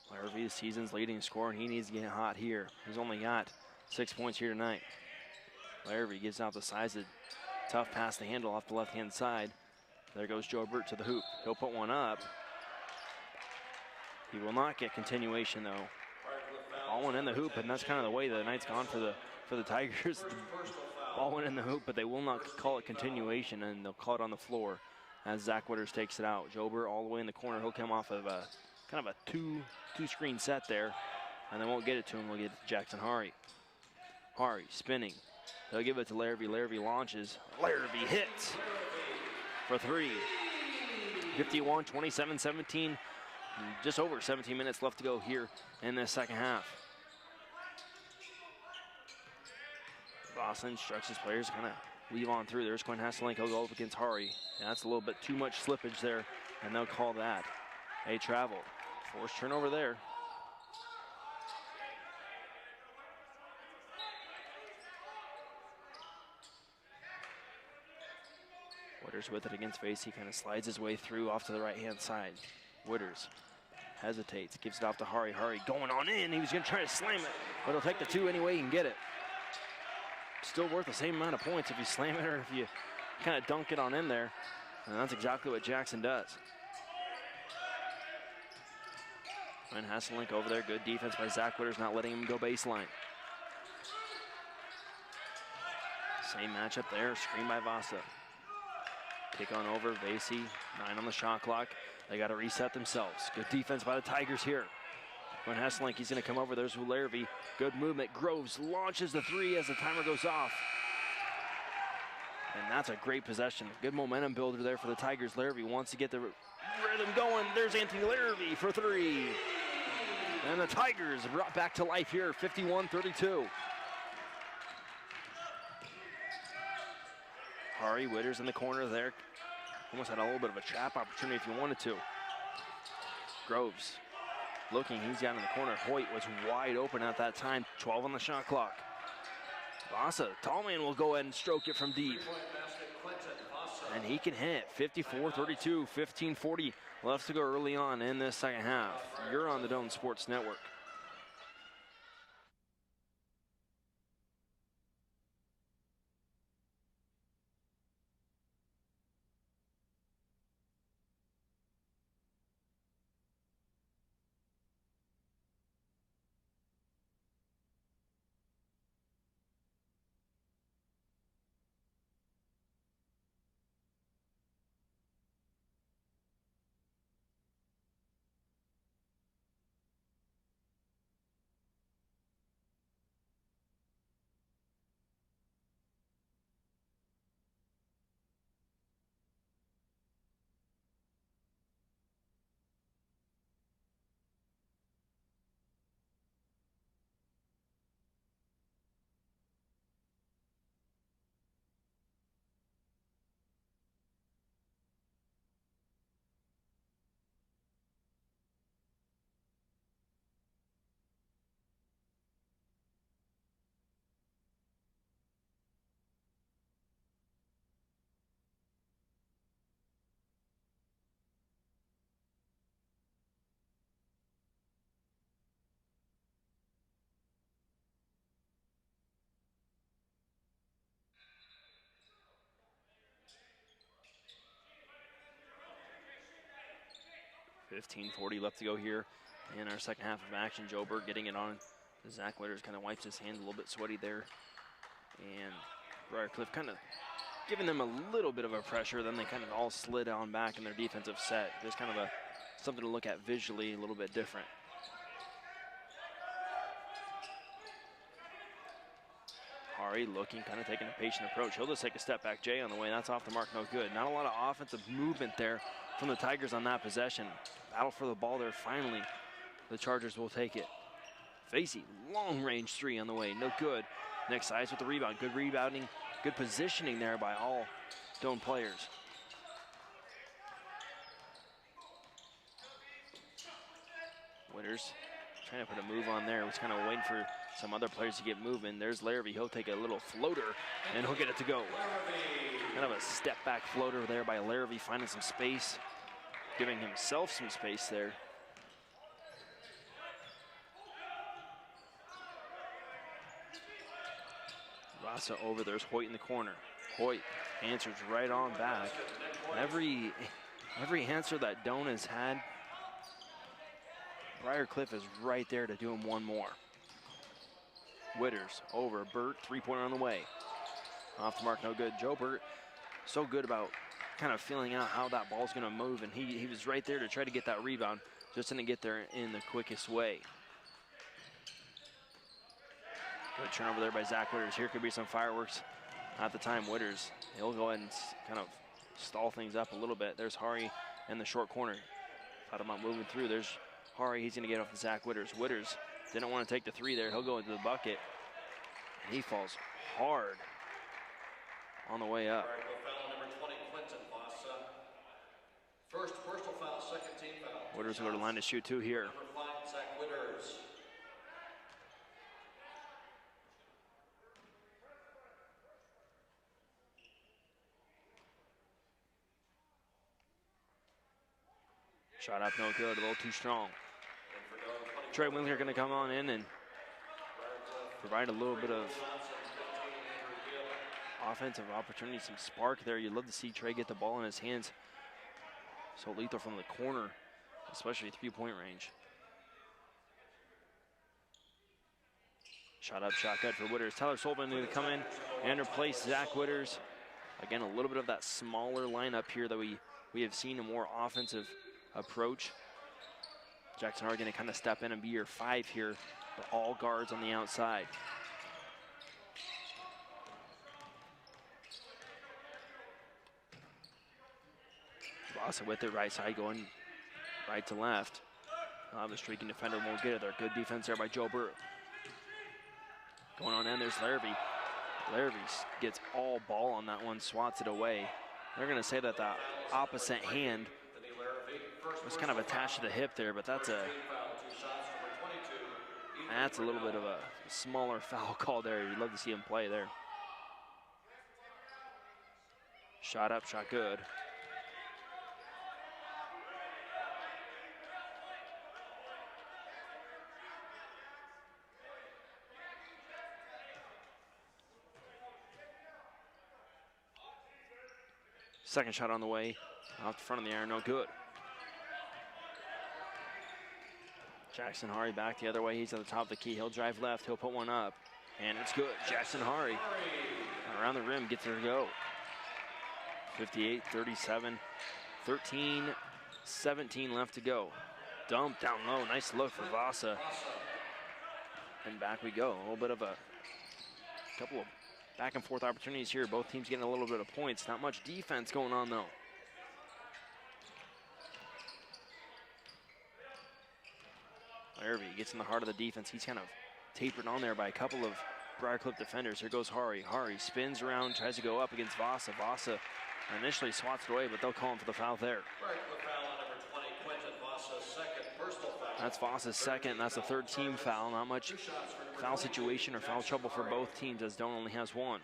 Larrabee, the season's leading scorer, and he needs to get hot here. He's only got 6 points here tonight. Larrabee gives out the size, a tough pass to handle off the left-hand side. There goes Joe Burt to the hoop. He'll put one up. He will not get continuation though. Ball went in the hoop, and that's kind of the way the night's gone for the Tigers. Ball went in the hoop, but they will not call it continuation, and they'll call it on the floor as Zach Witters takes it out. Joe Burt all the way in the corner. He'll come off of a kind of a two-screen set there, and they won't get it to him. We'll get it to Jackson Hari. Hari spinning. They'll give it to Larrabee. Larrabee launches. Larrabee hits for three. 51, 27, 17. Just over 17 minutes left to go here in the second half. Vasa instructs his players to kind of weave on through. There's Quinn Hesselink. He'll go up against Hari. And that's a little bit too much slippage there, and they'll call that a travel. Forced turnover there. Witters with it against Vasey. He kind of slides his way through off to the right-hand side. Witters hesitates, gives it off to Hari. Hari going on in. He was going to try to slam it, but he'll take the two anyway and get it. Still worth the same amount of points if you slam it or if you kind of dunk it on in there. And that's exactly what Jackson does. And Hesselink over there. Good defense by Zach Witters, not letting him go baseline. Same matchup there. Screen by Vasa. Kick on over. Vasey, 9 on the shot clock. They got to reset themselves. Good defense by the Tigers here. When Hesselink, he's going to come over. There's Larrabee. Good movement. Groves launches the three as the timer goes off. And that's a great possession. Good momentum builder there for the Tigers. Larrabee wants to get the rhythm going. There's Anthony Larrabee for three. And the Tigers brought back to life here, 51-32. Hari, Witters in the corner there. Almost had a little bit of a trap opportunity if you wanted to. Groves looking. He's down in the corner. Hoyt was wide open at that time. 12 on the shot clock. Vasa, tall man, will go ahead and stroke it from deep. And he can hit. 54-32, 15:40 left to go early on in this second half. You're on the Doane Sports Network. $15:40 left to go here in our second half of action. Joe Burt getting it on. Zach Witters kind of wipes his hand, a little bit sweaty there. And Briarcliff kind of giving them a little bit of a pressure. Then they kind of all slid on back in their defensive set. There's kind of something to look at visually, a little bit different. Hari looking, kind of taking a patient approach. He'll just take a step back. Jay on the way. That's off the mark, no good. Not a lot of offensive movement there from the Tigers on that possession. Battle for the ball there. Finally, the Chargers will take it. Facey, long range three on the way, no good. Nick Size with the rebound. Good rebounding, good positioning there by all Doane players. Witters trying to put a move on there. Was kind of waiting for some other players to get moving. There's Larrabee. He'll take a little floater and he'll get it to go. Kind of a step back floater there by Larrabee, finding some space, giving himself some space there. Vasa over, there's Hoyt in the corner. Hoyt answers right on back. Every answer that Doane has had, Briarcliff is right there to do him one more. Witters over, Burt, three-pointer on the way. Off the mark, no good. Joe Burt, so good about kind of feeling out how that ball's gonna move, and he was right there to try to get that rebound, just didn't get there in the quickest way. Good turnover there by Zach Witters. Here could be some fireworks at the time. Witters, he'll go ahead and kind of stall things up a little bit. There's Hari in the short corner. Thought about moving through. There's Hari, he's gonna get off the Zach Witters. Witters didn't want to take the three there. He'll go into the bucket. And he falls hard on the way up. Foul number 20, Quentin Vasa. First personal foul, second team foul. Witters will go to the line to shoot two here. Number 5, Zach Witters. Shot up, no good, a little too strong. Trey Winkler going to come on in and provide a little bit of offensive opportunity, some spark there. You'd love to see Trey get the ball in his hands. So lethal from the corner, especially three-point range. Shot up, shot good for Witters. Tyler Sullivan going to come in and replace Zach Witters. Again, a little bit of that smaller lineup here that we have seen, a more offensive approach. Jackson Hart going to kind of step in and be your 5 here, but all guards on the outside. Vasa with it, right side going right to left. The streaking defender won't get it there. Good defense there by Joe Burt. Going on in, there's Larrabee. Larrabee gets all ball on that one, swats it away. They're going to say that the opposite hand was kind of attached to the hip there, but that's a That's a little bit of a smaller foul call there. You'd love to see him play there. Shot up, shot good. Second shot on the way, off the front of the iron, no good. Jackson Hari back the other way. He's at the top of the key. He'll drive left. He'll put one up, and it's good. Jackson Hari around the rim gets her to go. 58-37, 13-17 left to go. Dump down low. Nice look for Vasa. And back we go. A little bit of a couple of back and forth opportunities here. Both teams getting a little bit of points. Not much defense going on though. Larrabee gets in the heart of the defense. He's kind of tapered on there by a couple of Briarcliff defenders. Here goes Hari. Hari spins around, tries to go up against Vasa. Vasa initially swats it away, but they'll call him for the foul there. Briarcliff foul on number 20, Quentin Vasa's second personal foul. That's Vasa's second, and that's the third team foul. Not much foul situation or foul trouble for both teams, as Doane only has one.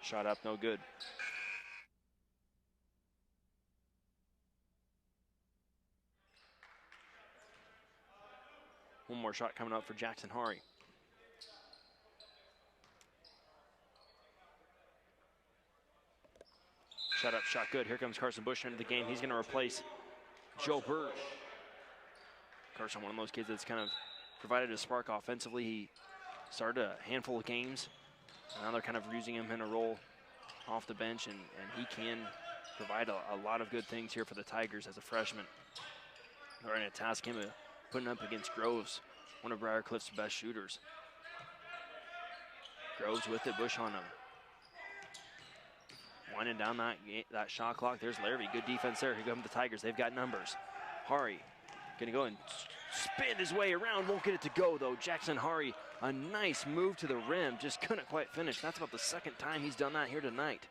Shot up, no good. One more shot coming up for Jackson Hari. Shot up, shot good. Here comes Carson Bush into the game. He's going to replace Joe Burge. Carson, one of those kids that's kind of provided a spark offensively. He started a handful of games. And now they're kind of using him in a role off the bench, and he can provide a lot of good things here for the Tigers as a freshman. They're going to task him putting up against Groves, one of Briarcliff's best shooters. Groves with it, Bush on him. Winding down that shot clock. There's Larrabee, good defense there. Here come the Tigers, they've got numbers. Hari gonna go and spin his way around, won't get it to go though. Jackson Hari, a nice move to the rim, just couldn't quite finish. That's about the second time he's done that here tonight.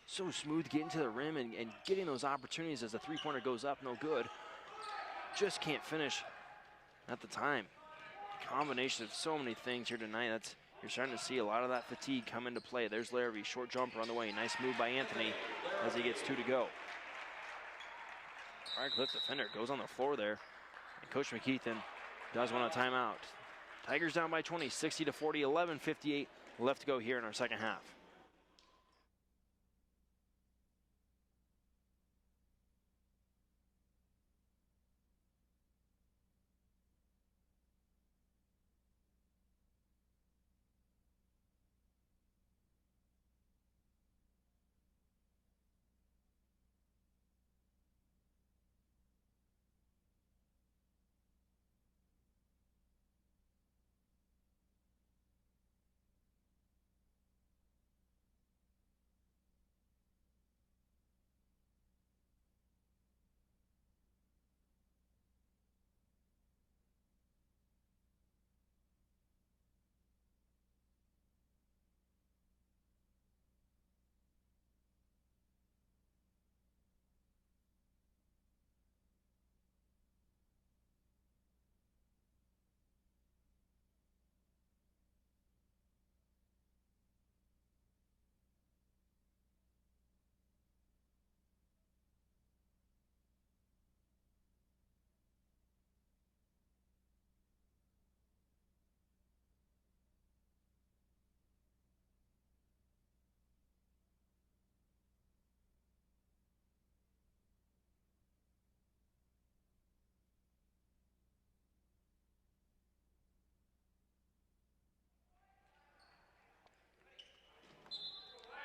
So smooth getting to the rim and getting those opportunities as the three-pointer goes up, no good. Just can't finish at the time. Combination of so many things here tonight. You're starting to see a lot of that fatigue come into play. There's Larrabee, short jumper on the way. Nice move by Anthony as he gets two to go. Briarcliff defender goes on the floor there. And Coach McKeithen does want a timeout. Tigers down by 20, 60-40, 11:58 left to go here in our second half.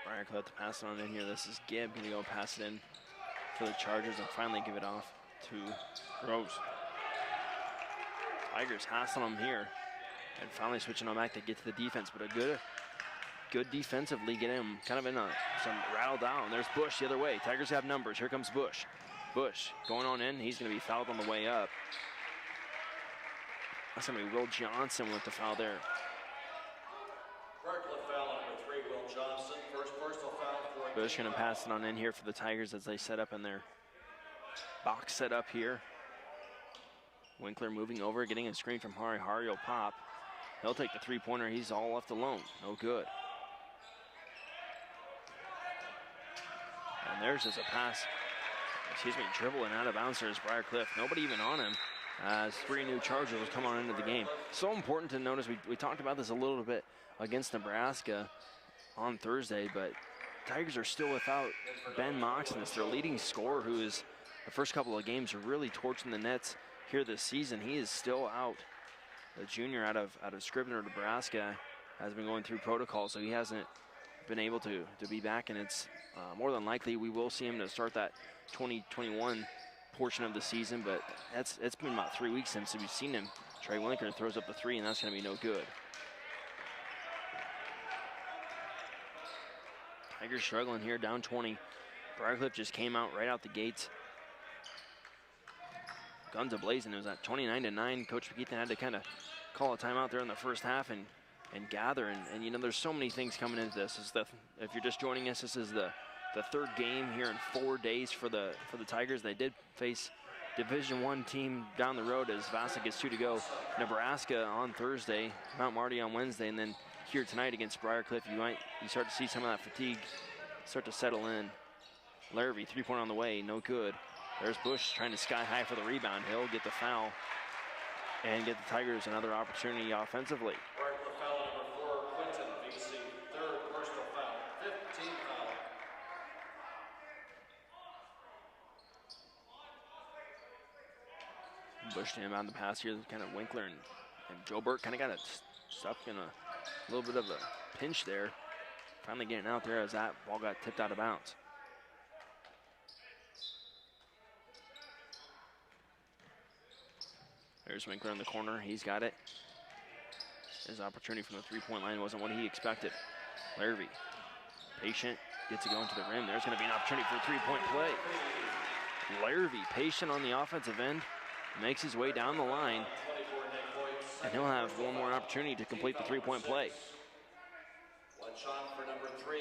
Briarcliff to pass it on in here. This is Gibb going to go pass it in for the Chargers and finally give it off to Groves. Tigers hassling them here and finally switching them back to get to the defense, but a good defensively, get him kind of in some rattle down. There's Bush the other way. Tigers have numbers. Here comes Bush. Bush going on in. He's going to be fouled on the way up. That's going to be Will Johnson with the foul there. Briarcliff foul on number 3, Will Johnson. Bush going to pass it on in here for the Tigers as they set up in their box set up here. Winkler moving over, getting a screen from Hari. Hari will pop. He'll take the three-pointer. He's all left alone. No good. And there's just a pass. Dribbling out of bounds there is Briarcliff. Nobody even on him as 3 new Chargers will come on into the game. So important to notice, we talked about this a little bit against Nebraska on Thursday, but Tigers are still without Ben Moxon. It's their leading scorer, who is the first couple of games really torching the nets here this season. He is still out. The junior out of Scribner, Nebraska, has been going through protocol, so he hasn't been able to be back, and it's more than likely we will see him to start that 2021 portion of the season, but it's been about 3 weeks since we've seen him. Trey Winkler throws up the 3, and that's going to be no good. Tigers struggling here, down 20. Briarcliff just came out right out the gates. Guns a-blazing. It was at 29-9. Coach McKeithen had to kind of call a timeout there in the first half and gather. And you know, there's so many things coming into this. If you're just joining us, this is the third game here in 4 days for the Tigers. They did face Division I team down the road as Vassar gets 2 to go. Nebraska on Thursday, Mount Marty on Wednesday, and then here tonight against Briarcliff. You start to see some of that fatigue start to settle in. Larrabee, 3-pointer on the way, no good. There's Bush trying to sky high for the rebound. He'll get the foul and get the Tigers another opportunity offensively. Briarcliff foul number 4, Quinton, VC, 3rd personal foul, 15 foul. Bush to him on the pass here, kind of Winkler and Joe Burke kind of got it stuck in a little bit of a pinch there. Finally getting out there as that ball got tipped out of bounds. There's Winkler in the corner, he's got it. His opportunity from the 3-point line wasn't what he expected. Larrabee, patient, gets it going to the rim. There's gonna be an opportunity for a 3-point play. Larrabee, patient on the offensive end, makes his way down the line, and he'll have one more opportunity to complete the 3-point play. One shot for number 3.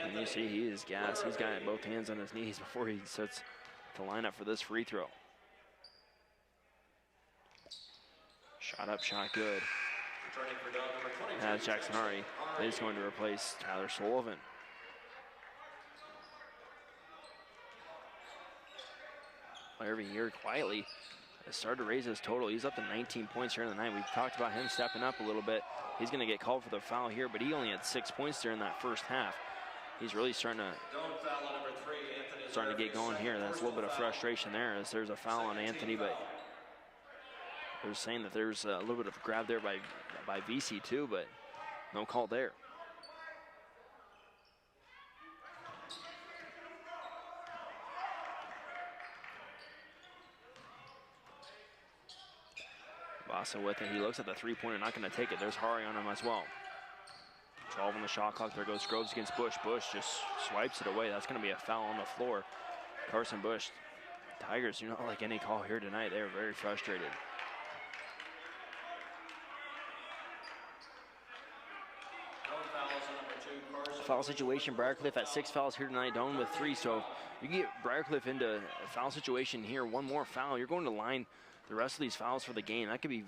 And you see he is gassed. He's got both hands on his knees before he starts to line up for this free throw. Shot up, shot good. That's Jackson Hari. He's going to replace Tyler Sullivan. Larrabee here quietly has started to raise his total. He's up to 19 points here in the night. We've talked about him stepping up a little bit. He's going to get called for the foul here, but he only had 6 points during that first half. He's really starting to get going here. That's a little bit of frustration there as there's a foul on Anthony, but they're saying that there's a little bit of a grab there by VC too, but no call there. Vasa with it. He looks at the 3-pointer, not going to take it. There's Hari on him as well. 12 on the shot clock. There goes Groves against Bush. Bush just swipes it away. That's going to be a foul on the floor. Carson Bush. Tigers do not like any call here tonight. They're very frustrated. Foul situation, Briarcliff at 6 fouls here tonight, down with 3. So you get Briarcliff into a foul situation here, one more foul, you're going to line the rest of these fouls for the game. That could be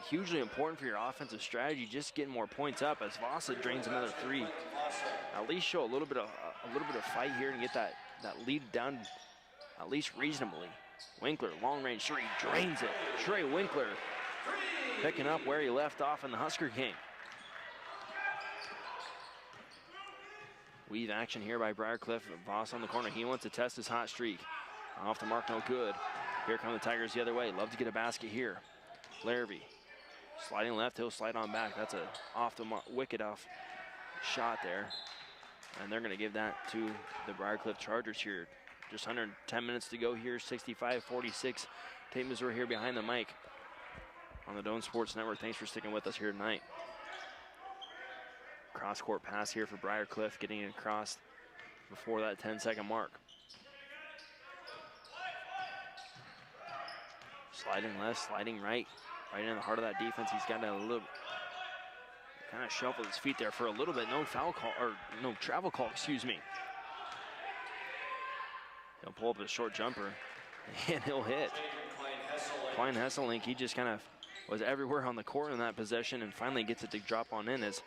hugely important for your offensive strategy, just getting more points up as Vasa drains another 3. At least show a little bit of fight here and get that lead down at least reasonably. Winkler, long range 3, drains it. Trey Winkler picking up where he left off in the Husker game. Weave action here by Briarcliff. Voss on the corner. He wants to test his hot streak. Off the mark, no good. Here come the Tigers the other way. Love to get a basket here. Larrabee sliding left. He'll slide on back. That's a off the mark, wicked off shot there. And they're going to give that to the Briarcliff Chargers here. Just under 10 minutes to go here. 65-46. Tate Missouri here behind the mic on the Doane Sports Network. Thanks for sticking with us here tonight. Cross-court pass here for Briarcliff, getting it across before that 10-second mark. Sliding left, sliding right in the heart of that defense. He's got a little, kind of shuffled his feet there for a little bit. No foul call, or no travel call, excuse me. He'll pull up a short jumper, and he'll hit. Klein Hesselink, he just kind of was everywhere on the court in that possession and finally gets it to drop on in as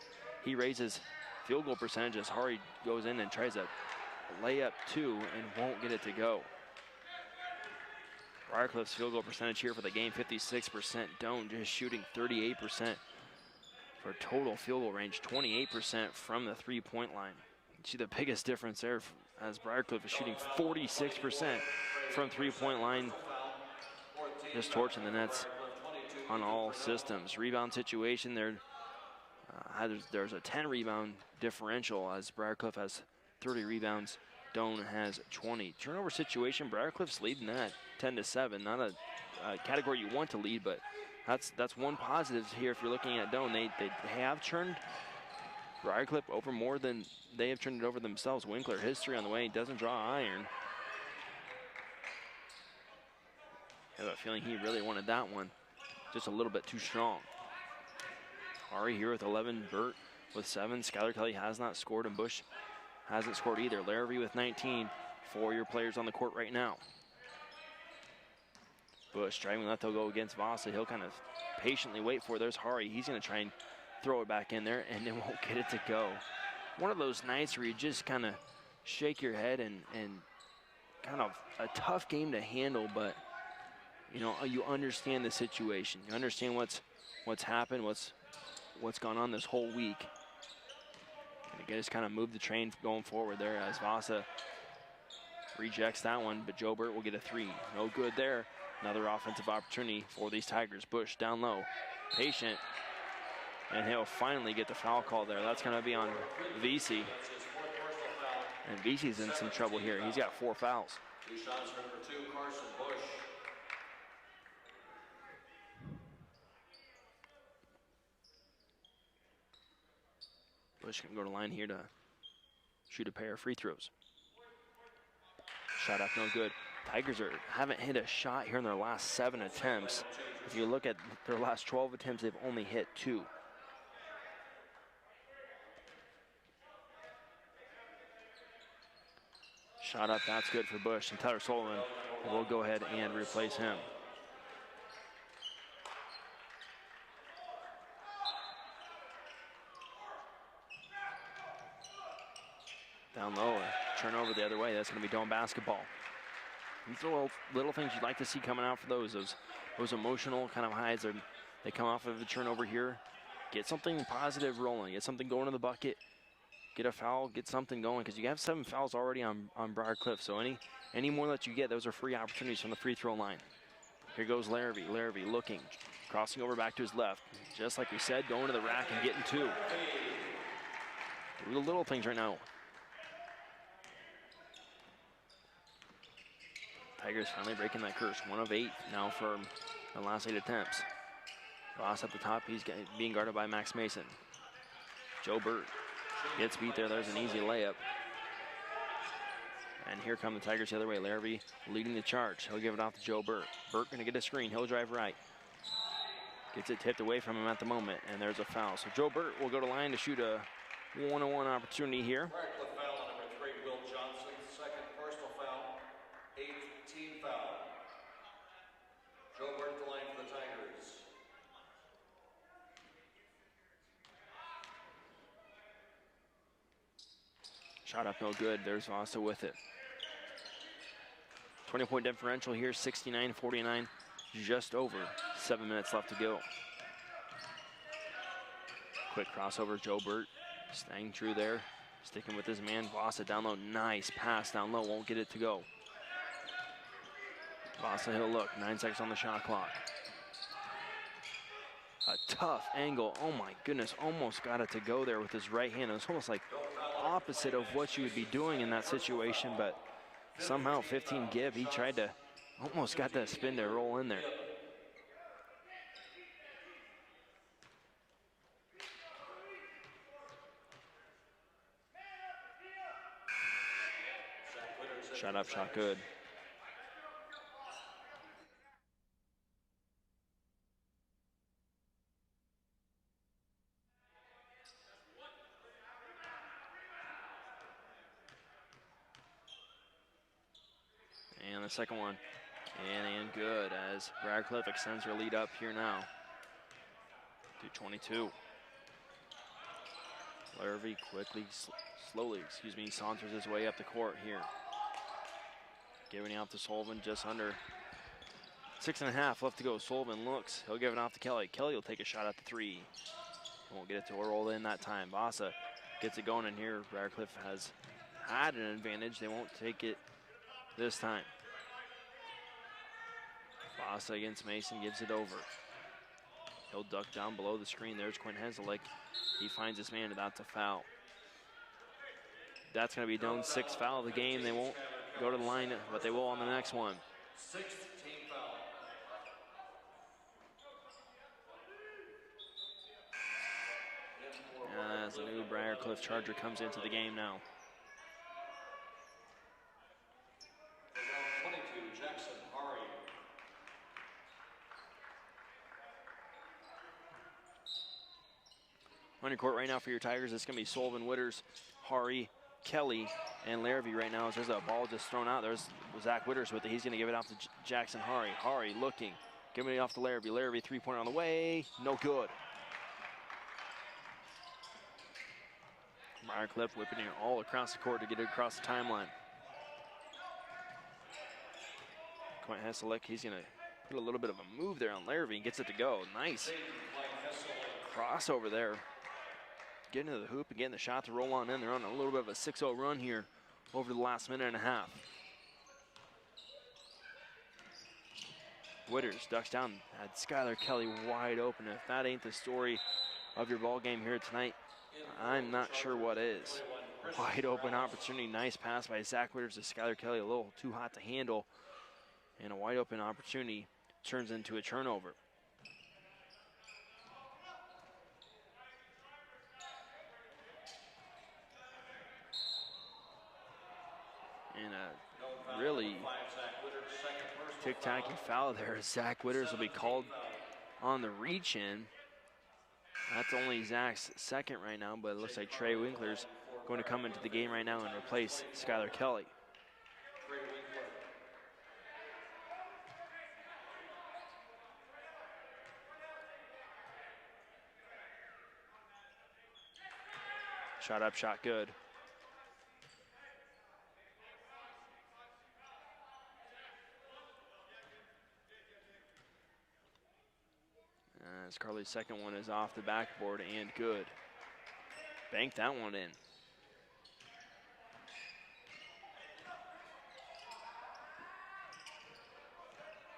he raises field goal percentage as Hari goes in and tries a layup 2 and won't get it to go. Briarcliff's field goal percentage here for the game, 56%. Doane just shooting 38% for a total field goal range, 28% from the three-point line. You see the biggest difference there as Briarcliff is shooting 46% from three-point line, just torching the nets on all systems. Rebound situation there, there's a 10 rebound differential as Briarcliff has 30 rebounds, Doane has 20. Turnover situation, Briarcliff's leading that 10-7. Not a category you want to lead, but that's one positive here if you're looking at Doane. They have turned Briarcliff over more than they have turned it over themselves. Winkler, history on the way, doesn't draw iron. I have a feeling he really wanted that one. Just a little bit too strong. Hari here with 11, Burt with 7. Skylar Kelly has not scored, and Bush hasn't scored either. Larrabee with 19. 4 your players on the court right now. Bush driving left, he'll go against Vasa. He'll kind of patiently wait for it. There's Hari. He's going to try and throw it back in there, and it won't get it to go. One of those nights where you just kind of shake your head and kind of a tough game to handle, but you know, you understand the situation. You understand what's happened, what's gone on this whole week. And you just kind of move the train going forward there as Vasa rejects that one, but Joe Burt will get a 3. No good there. Another offensive opportunity for these Tigers. Bush down low, patient, and he'll finally get the foul call there. That's going to be on VC. And VC's in some trouble here. He's got 4 fouls. 2 shots for number 2, Carson Bush. Bush can go to the line here to shoot a pair of free throws. Shot up, no good. Tigers haven't hit a shot here in their last 7 attempts. If you look at their last 12 attempts, they've only hit 2. Shot up, that's good for Bush, and Tyler Sullivan will go ahead and replace him. Down low, turnover the other way. That's going to be Doane basketball. These are little things you'd like to see coming out for those emotional kind of highs. They come off of a turnover here. Get something positive rolling. Get something going in the bucket. Get a foul. Get something going, because you have 7 fouls already on Briarcliff. So any more that you get, those are free opportunities from the free throw line. Here goes Larrabee. Larrabee looking, crossing over back to his left. Just like we said, going to the rack and getting 2. The little things right now. Tigers finally breaking that curse. 1 of 8 now for the last 8 attempts. Ross at the top, he's being guarded by Max Mason. Joe Burt gets beat there. There's an easy layup. And here come the Tigers the other way. Larrabee leading the charge. He'll give it off to Joe Burt. Burt gonna get a screen. He'll drive right. Gets it tipped away from him at the moment, and there's a foul. So Joe Burt will go to line to shoot a 1-on-1 opportunity here. Shot up, no good. There's Vasa with it. 20-point differential here, 69-49. Just over 7 minutes left to go. Quick crossover, Joe Burt staying true there. Sticking with his man, Vasa down low. Nice pass down low, won't get it to go. Vasa, he'll look, 9 seconds on the shot clock. A tough angle, oh my goodness, almost got it to go there with his right hand. It was almost like opposite of what you would be doing in that situation, but somehow 15 Gibb, he tried to, almost got that spin to roll in there. Shot up, shot good. the second one. And good as Briarcliff extends her lead up here now to 22. Larrabee slowly, saunters his way up the court here. Giving it off to Sullivan, just under 6.5 left to go. Sullivan looks, he'll give it off to Kelly. Kelly will take a shot at the three. Won't get it to roll in that time. Vasa gets it going in here. Briarcliff has had an advantage. They won't take it this time. Vasa against Mason, gives it over. He'll duck down below the screen. There's Quinn Henselick. He finds his man, and that's a foul. That's going to be Doan's 6th foul of the game. They won't go to the line, but they will on the next one. 6th team foul. As a new Briarcliff Charger comes into the game now. 22, Jackson Hari. On your court right now for your Tigers, it's going to be Sullivan, Witters, Hari, Kelly, and Larrabee right now. As there's a ball just thrown out. There's Zach Witters with it. He's going to give it off to Jackson Hari. Hari looking, giving it off to Larrabee. Larrabee three-pointer on the way, no good. Briarcliff whipping it all across the court to get it across the timeline. Quinn Henselick, he's going to put a little bit of a move there on Larrabee and gets it to go. Nice crossover there. Getting to the hoop and getting the shot to roll on in. They're on a little bit of a 6-0 run here over the last minute and a half. Witters ducks down, had Skylar Kelly wide open. If that ain't the story of your ball game here tonight, I'm not sure what is. Wide open opportunity, nice pass by Zach Witters to Skylar Kelly, a little too hot to handle. And a wide open opportunity turns into a turnover. And a really tic-tacky foul there. Zach Witters will be called on the reach-in. That's only Zach's second right now, but it looks like Trey Winkler's going to come into the game right now and replace Skylar Kelly. Shot up, shot good. As Carly's second one is off the backboard and good. Banked that one in.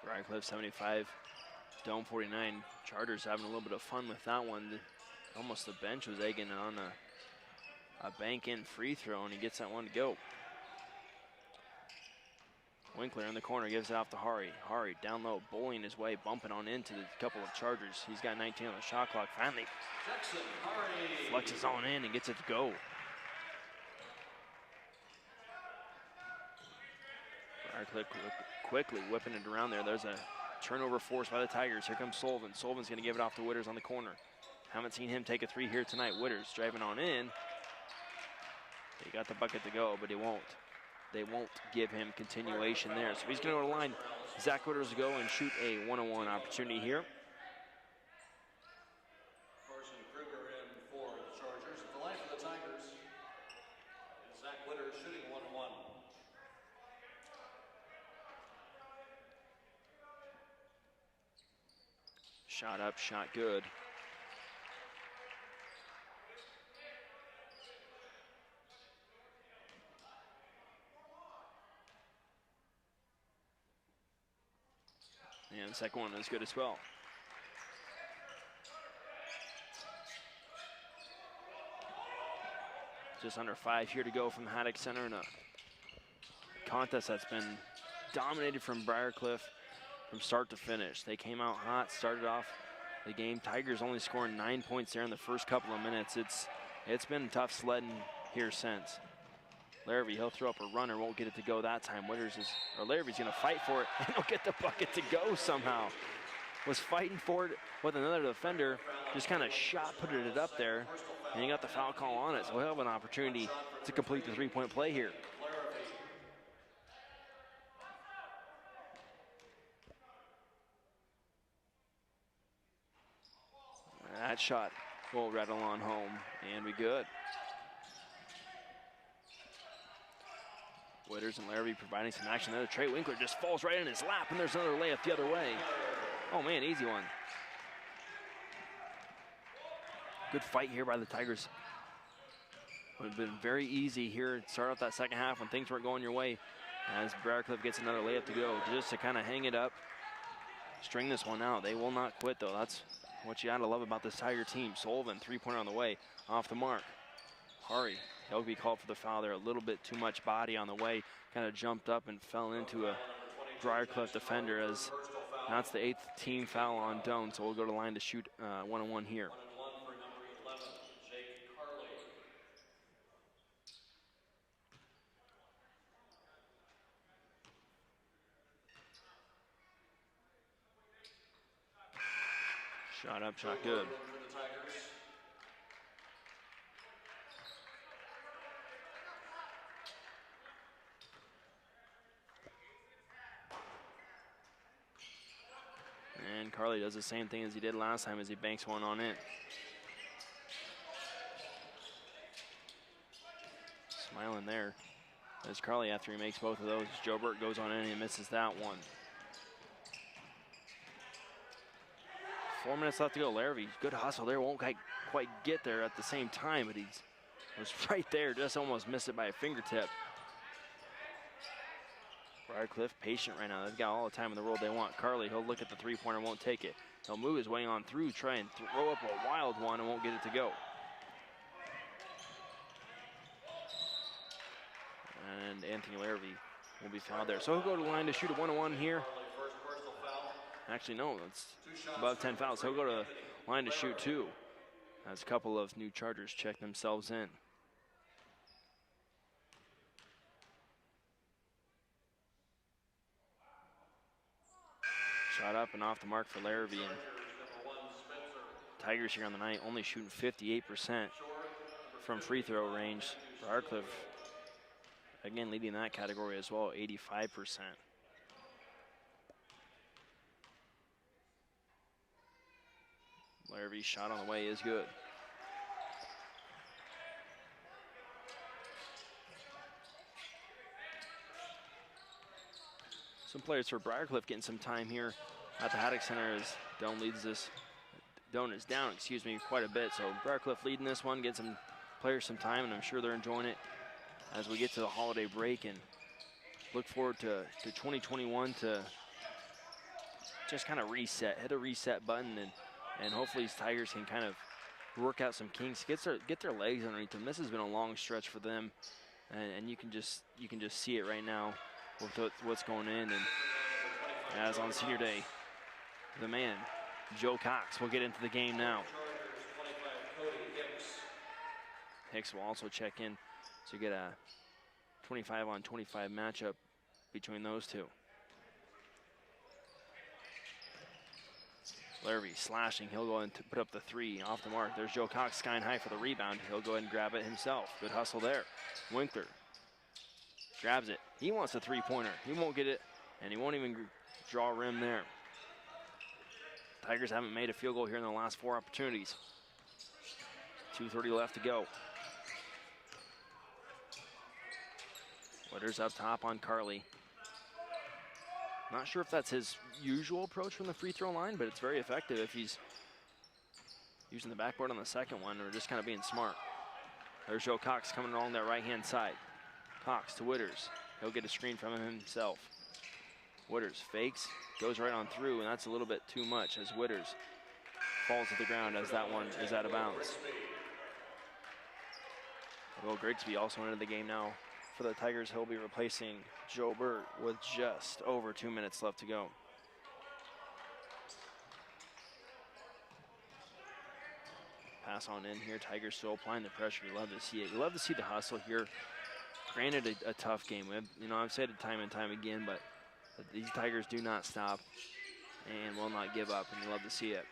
Briarcliff 75, Dome 49. Chargers having a little bit of fun with that one. Almost the bench was egging on a bank-in free throw, and he gets that one to go. Winkler in the corner gives it off to Hari. Hari down low, bullying his way, bumping on into the couple of Chargers. He's got 19 on the shot clock. Finally flexes on in and gets it to go. Briarcliff quickly whipping it around there. There's a turnover forced by the Tigers. Here comes Sullivan. Sullivan's going to give it off to Witters on the corner. Haven't seen him take a three here tonight. Witters driving on in. He got the bucket to go, but he won't. They won't give him continuation there. So he's going to go to the line. Zach Witters will go and shoot a one-on-one opportunity here. Carson Kruger in for the Chargers. At the line for the Tigers, it's Zach Witters shooting one-on-one. Shot up, shot good. And the second one is good as well. Just under 5 here to go from Haddock Center in a contest that's been dominated from Briarcliff from start to finish. They came out hot, started off the game. Tigers only scoring 9 points there in the first couple of minutes. It's been tough sledding here since. Larrabee, he'll throw up a runner, won't get it to go that time. Larrabee's gonna fight for it, and he'll get the bucket to go somehow. Was fighting for it with another defender, just kind of put it up there, and he got the foul call on it, so he'll have an opportunity to complete the three-point play here. that shot will rattle on home and be good. Witters and Larrabee providing some action there. Trey Winkler just falls right in his lap, and there's another layup the other way. Oh man, easy one. Good fight here by the Tigers. Would have been very easy here to start out that second half when things weren't going your way, as Briarcliff gets another layup to go, just to kind of hang it up, string this one out. They will not quit though. That's what you gotta love about this Tiger team. Sullivan, three-pointer on the way, off the mark. Hari, he'll be called for the foul there. A little bit too much body on the way, kind of jumped up and fell into a Briarcliff defender, as that's the 8th team foul on Doane, so we'll go to the line to shoot one-on-one here. Shot up, shot good. And Carly does the same thing as he did last time as he banks one on it. Smiling there. There's Carly after he makes both of those. Joe Burt goes on in and he misses that one. 4 minutes left to go. Larrabee, good hustle there. Won't quite get there at the same time, but he was right there. Just almost missed it by a fingertip. Briarcliff patient right now. They've got all the time in the world they want. Carly, he'll look at the three-pointer, won't take it. He'll move his way on through, try and throw up a wild one and won't get it to go. And Anthony Larrabee will be fouled there. So he'll go to the line to shoot a one-on-one here. Actually, no, it's above 10 fouls. So he'll go to the line to shoot 2. As a couple of new Chargers check themselves in. Shot up and off the mark for Larrabee. And Tigers here on the night only shooting 58% from free throw range. Briarcliff, again, leading that category as well, 85%. Larrabee's shot on the way is good. Some players for Briarcliff getting some time here at the Haddock Center as Doane is down, quite a bit. So Briarcliff leading this one, getting some players some time, and I'm sure they're enjoying it as we get to the holiday break and look forward to 2021 to just kind of reset, hit a reset button, and hopefully these Tigers can kind of work out some kinks, get their legs underneath them. This has been a long stretch for them, and you can just see it right now with what's going in. And as on senior day, the man, Joe Cox, will get into the game now. Hicks will also check in to get a 25-on-25 matchup between those two. Larrabee slashing, he'll go and put up the 3 off the mark. There's Joe Cox skying high for the rebound. He'll go ahead and grab it himself. Good hustle there. Winkler grabs it. He wants a 3-pointer. He won't get it, and he won't even draw rim there. Tigers haven't made a field goal here in the last 4 opportunities. 2:30 left to go. Witters up top on Carly. Not sure if that's his usual approach from the free throw line, but it's very effective if he's using the backboard on the second one or just kind of being smart. There's Joe Cox coming along that right-hand side. Cox to Witters. He'll get a screen from him himself. Witters fakes, goes right on through, and that's a little bit too much as Witters falls to the ground as that one is out of bounds. Will Grigsby also into the game now for the Tigers. He'll be replacing Joe Burt with just over 2 minutes left to go. Pass on in here. Tigers still applying the pressure. You love to see it. You love to see the hustle here. Granted, a tough game. I've said it time and time again, but these Tigers do not stop and will not give up, and you love to see it.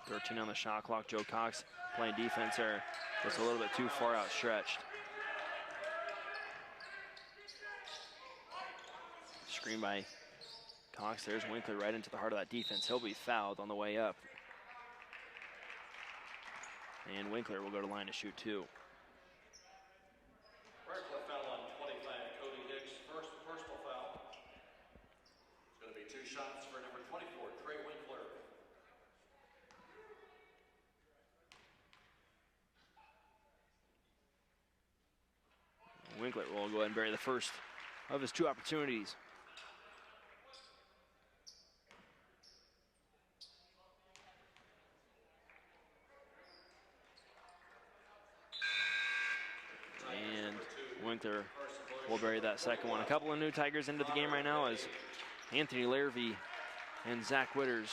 13 on the shot clock. Joe Cox playing defense there. Just a little bit too far outstretched. Screen by Cox, there's Winkler right into the heart of that defense. He'll be fouled on the way up. And Winkler will go to line to shoot two. Briarcliff foul on 25, Cody Hicks, first personal foul. It's going to be 2 shots for number 24, Trey Winkler. Winkler will go ahead and bury the first of his 2 opportunities. And Winkler will bury that second one. A couple of new Tigers into the game right now as Anthony Larvey and Zach Witters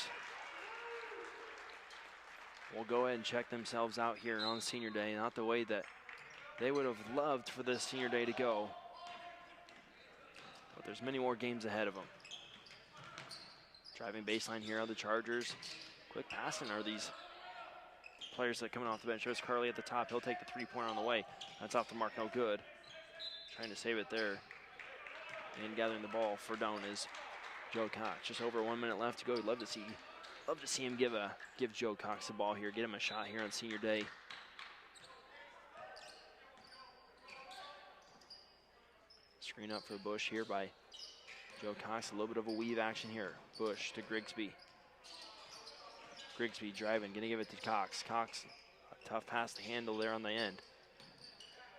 will go ahead and check themselves out here on senior day. Not the way that they would have loved for this senior day to go, but there's many more games ahead of them. Driving baseline here are the Chargers. Quick passing are these players that are coming off the bench. There's Carly at the top. He'll take the 3-pointer on the way. That's off the mark, no good. Trying to save it there. And gathering the ball for down is Joe Cox. Just over 1 minute left to go. Love to see him give Joe Cox the ball here. Get him a shot here on senior day. Screen up for Bush here by Joe Cox. A little bit of a weave action here. Bush to Grigsby. Grigsby driving, gonna give it to Cox. Cox, a tough pass to handle there on the end.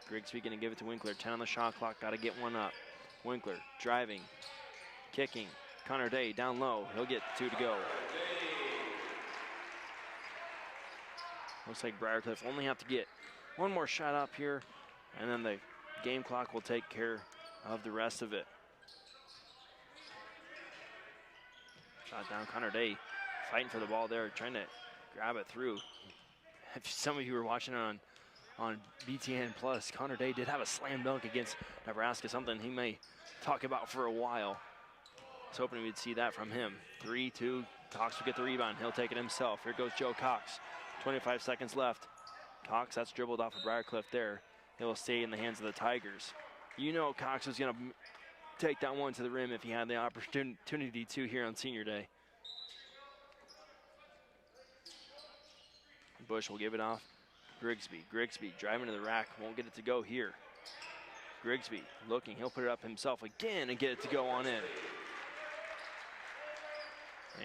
Grigsby gonna give it to Winkler. 10 on the shot clock, gotta get one up. Winkler driving, kicking. Connor Day down low, he'll get 2 to go. Looks like Briarcliff only have to get one more shot up here, and then the game clock will take care of the rest of it. Shot down, Connor Day fighting for the ball there, trying to grab it through. If some of you were watching on BTN Plus, Connor Day did have a slam dunk against Nebraska, something he may talk about for a while. I was hoping we'd see that from him. 3-2, Cox will get the rebound. He'll take it himself. Here goes Joe Cox. 25 seconds left. Cox, that's dribbled off of Briarcliff there. He'll stay in the hands of the Tigers. You know Cox was going to take that one to the rim if he had the opportunity to here on senior day. Bush will give it off. Grigsby driving to the rack, won't get it to go here. Grigsby looking, he'll put it up himself again and get it to go on in.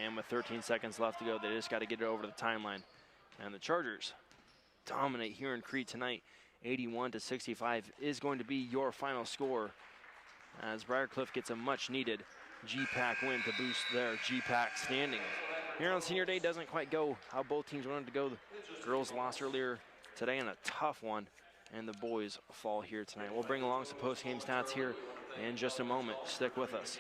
And with 13 seconds left to go, they just got to get it over the timeline. And the Chargers dominate here in Crete tonight. 81-65 is going to be your final score as Briarcliff gets a much needed GPAC win to boost their GPAC standing. Here on senior day doesn't quite go how both teams wanted to go. The girls lost earlier today in a tough one, and the boys fall here tonight. We'll bring along some post-game stats here in just a moment. Stick with us.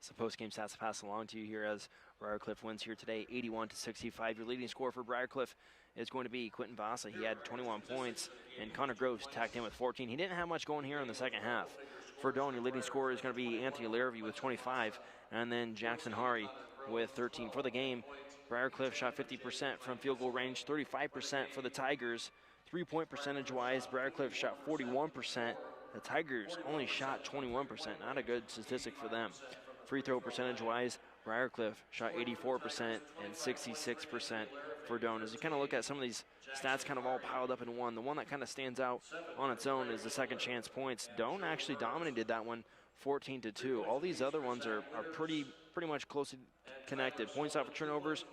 So post-game stats to pass along to you here as Briarcliff wins here today, 81-65. Your leading scorer for Briarcliff is going to be Quentin Vasa. He had 21 points, and Connor Groves tacked in with 14. He didn't have much going here in the second half. For Doane, your leading scorer is going to be Anthony Larrabee with 25, and then Jackson Hari with 13. For the game, Briarcliff shot 50% from field goal range, 35% for the Tigers. Three-point percentage-wise, Briarcliff shot 41%. The Tigers only shot 21%. Not a good statistic for them. Free throw percentage-wise, Briarcliff shot 84% and 66% for Doane. As you kind of look at some of these stats kind of all piled up in one, the one that kind of stands out on its own is the second chance points. Doane actually dominated that one 14-2. All these other ones are pretty much closely connected. Points off of turnovers,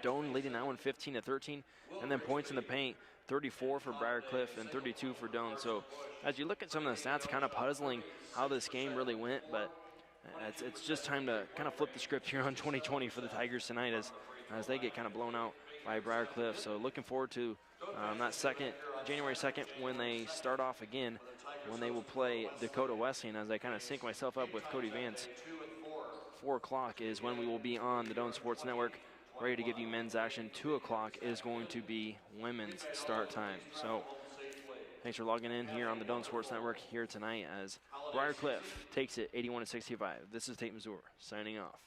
Doane leading that one 15-13, and then points in the paint, 34 for Briarcliff and 32 for Doane. So as you look at some of the stats, kind of puzzling how this game really went, but it's just time to kind of flip the script here on 2020 for the Tigers tonight as they get kind of blown out by Briarcliff. So looking forward to that January 2nd, when they start off again, when they will play Dakota Wesleyan. As I kind of sync myself up with Cody Vance, 4 o'clock is when we will be on the Doane Sports Network, ready to give you men's action. 2 o'clock is going to be women's start time. So thanks for logging in here on the Doane Sports Network here tonight as Briarcliff takes it 81-65. This is Tate Mazur signing off.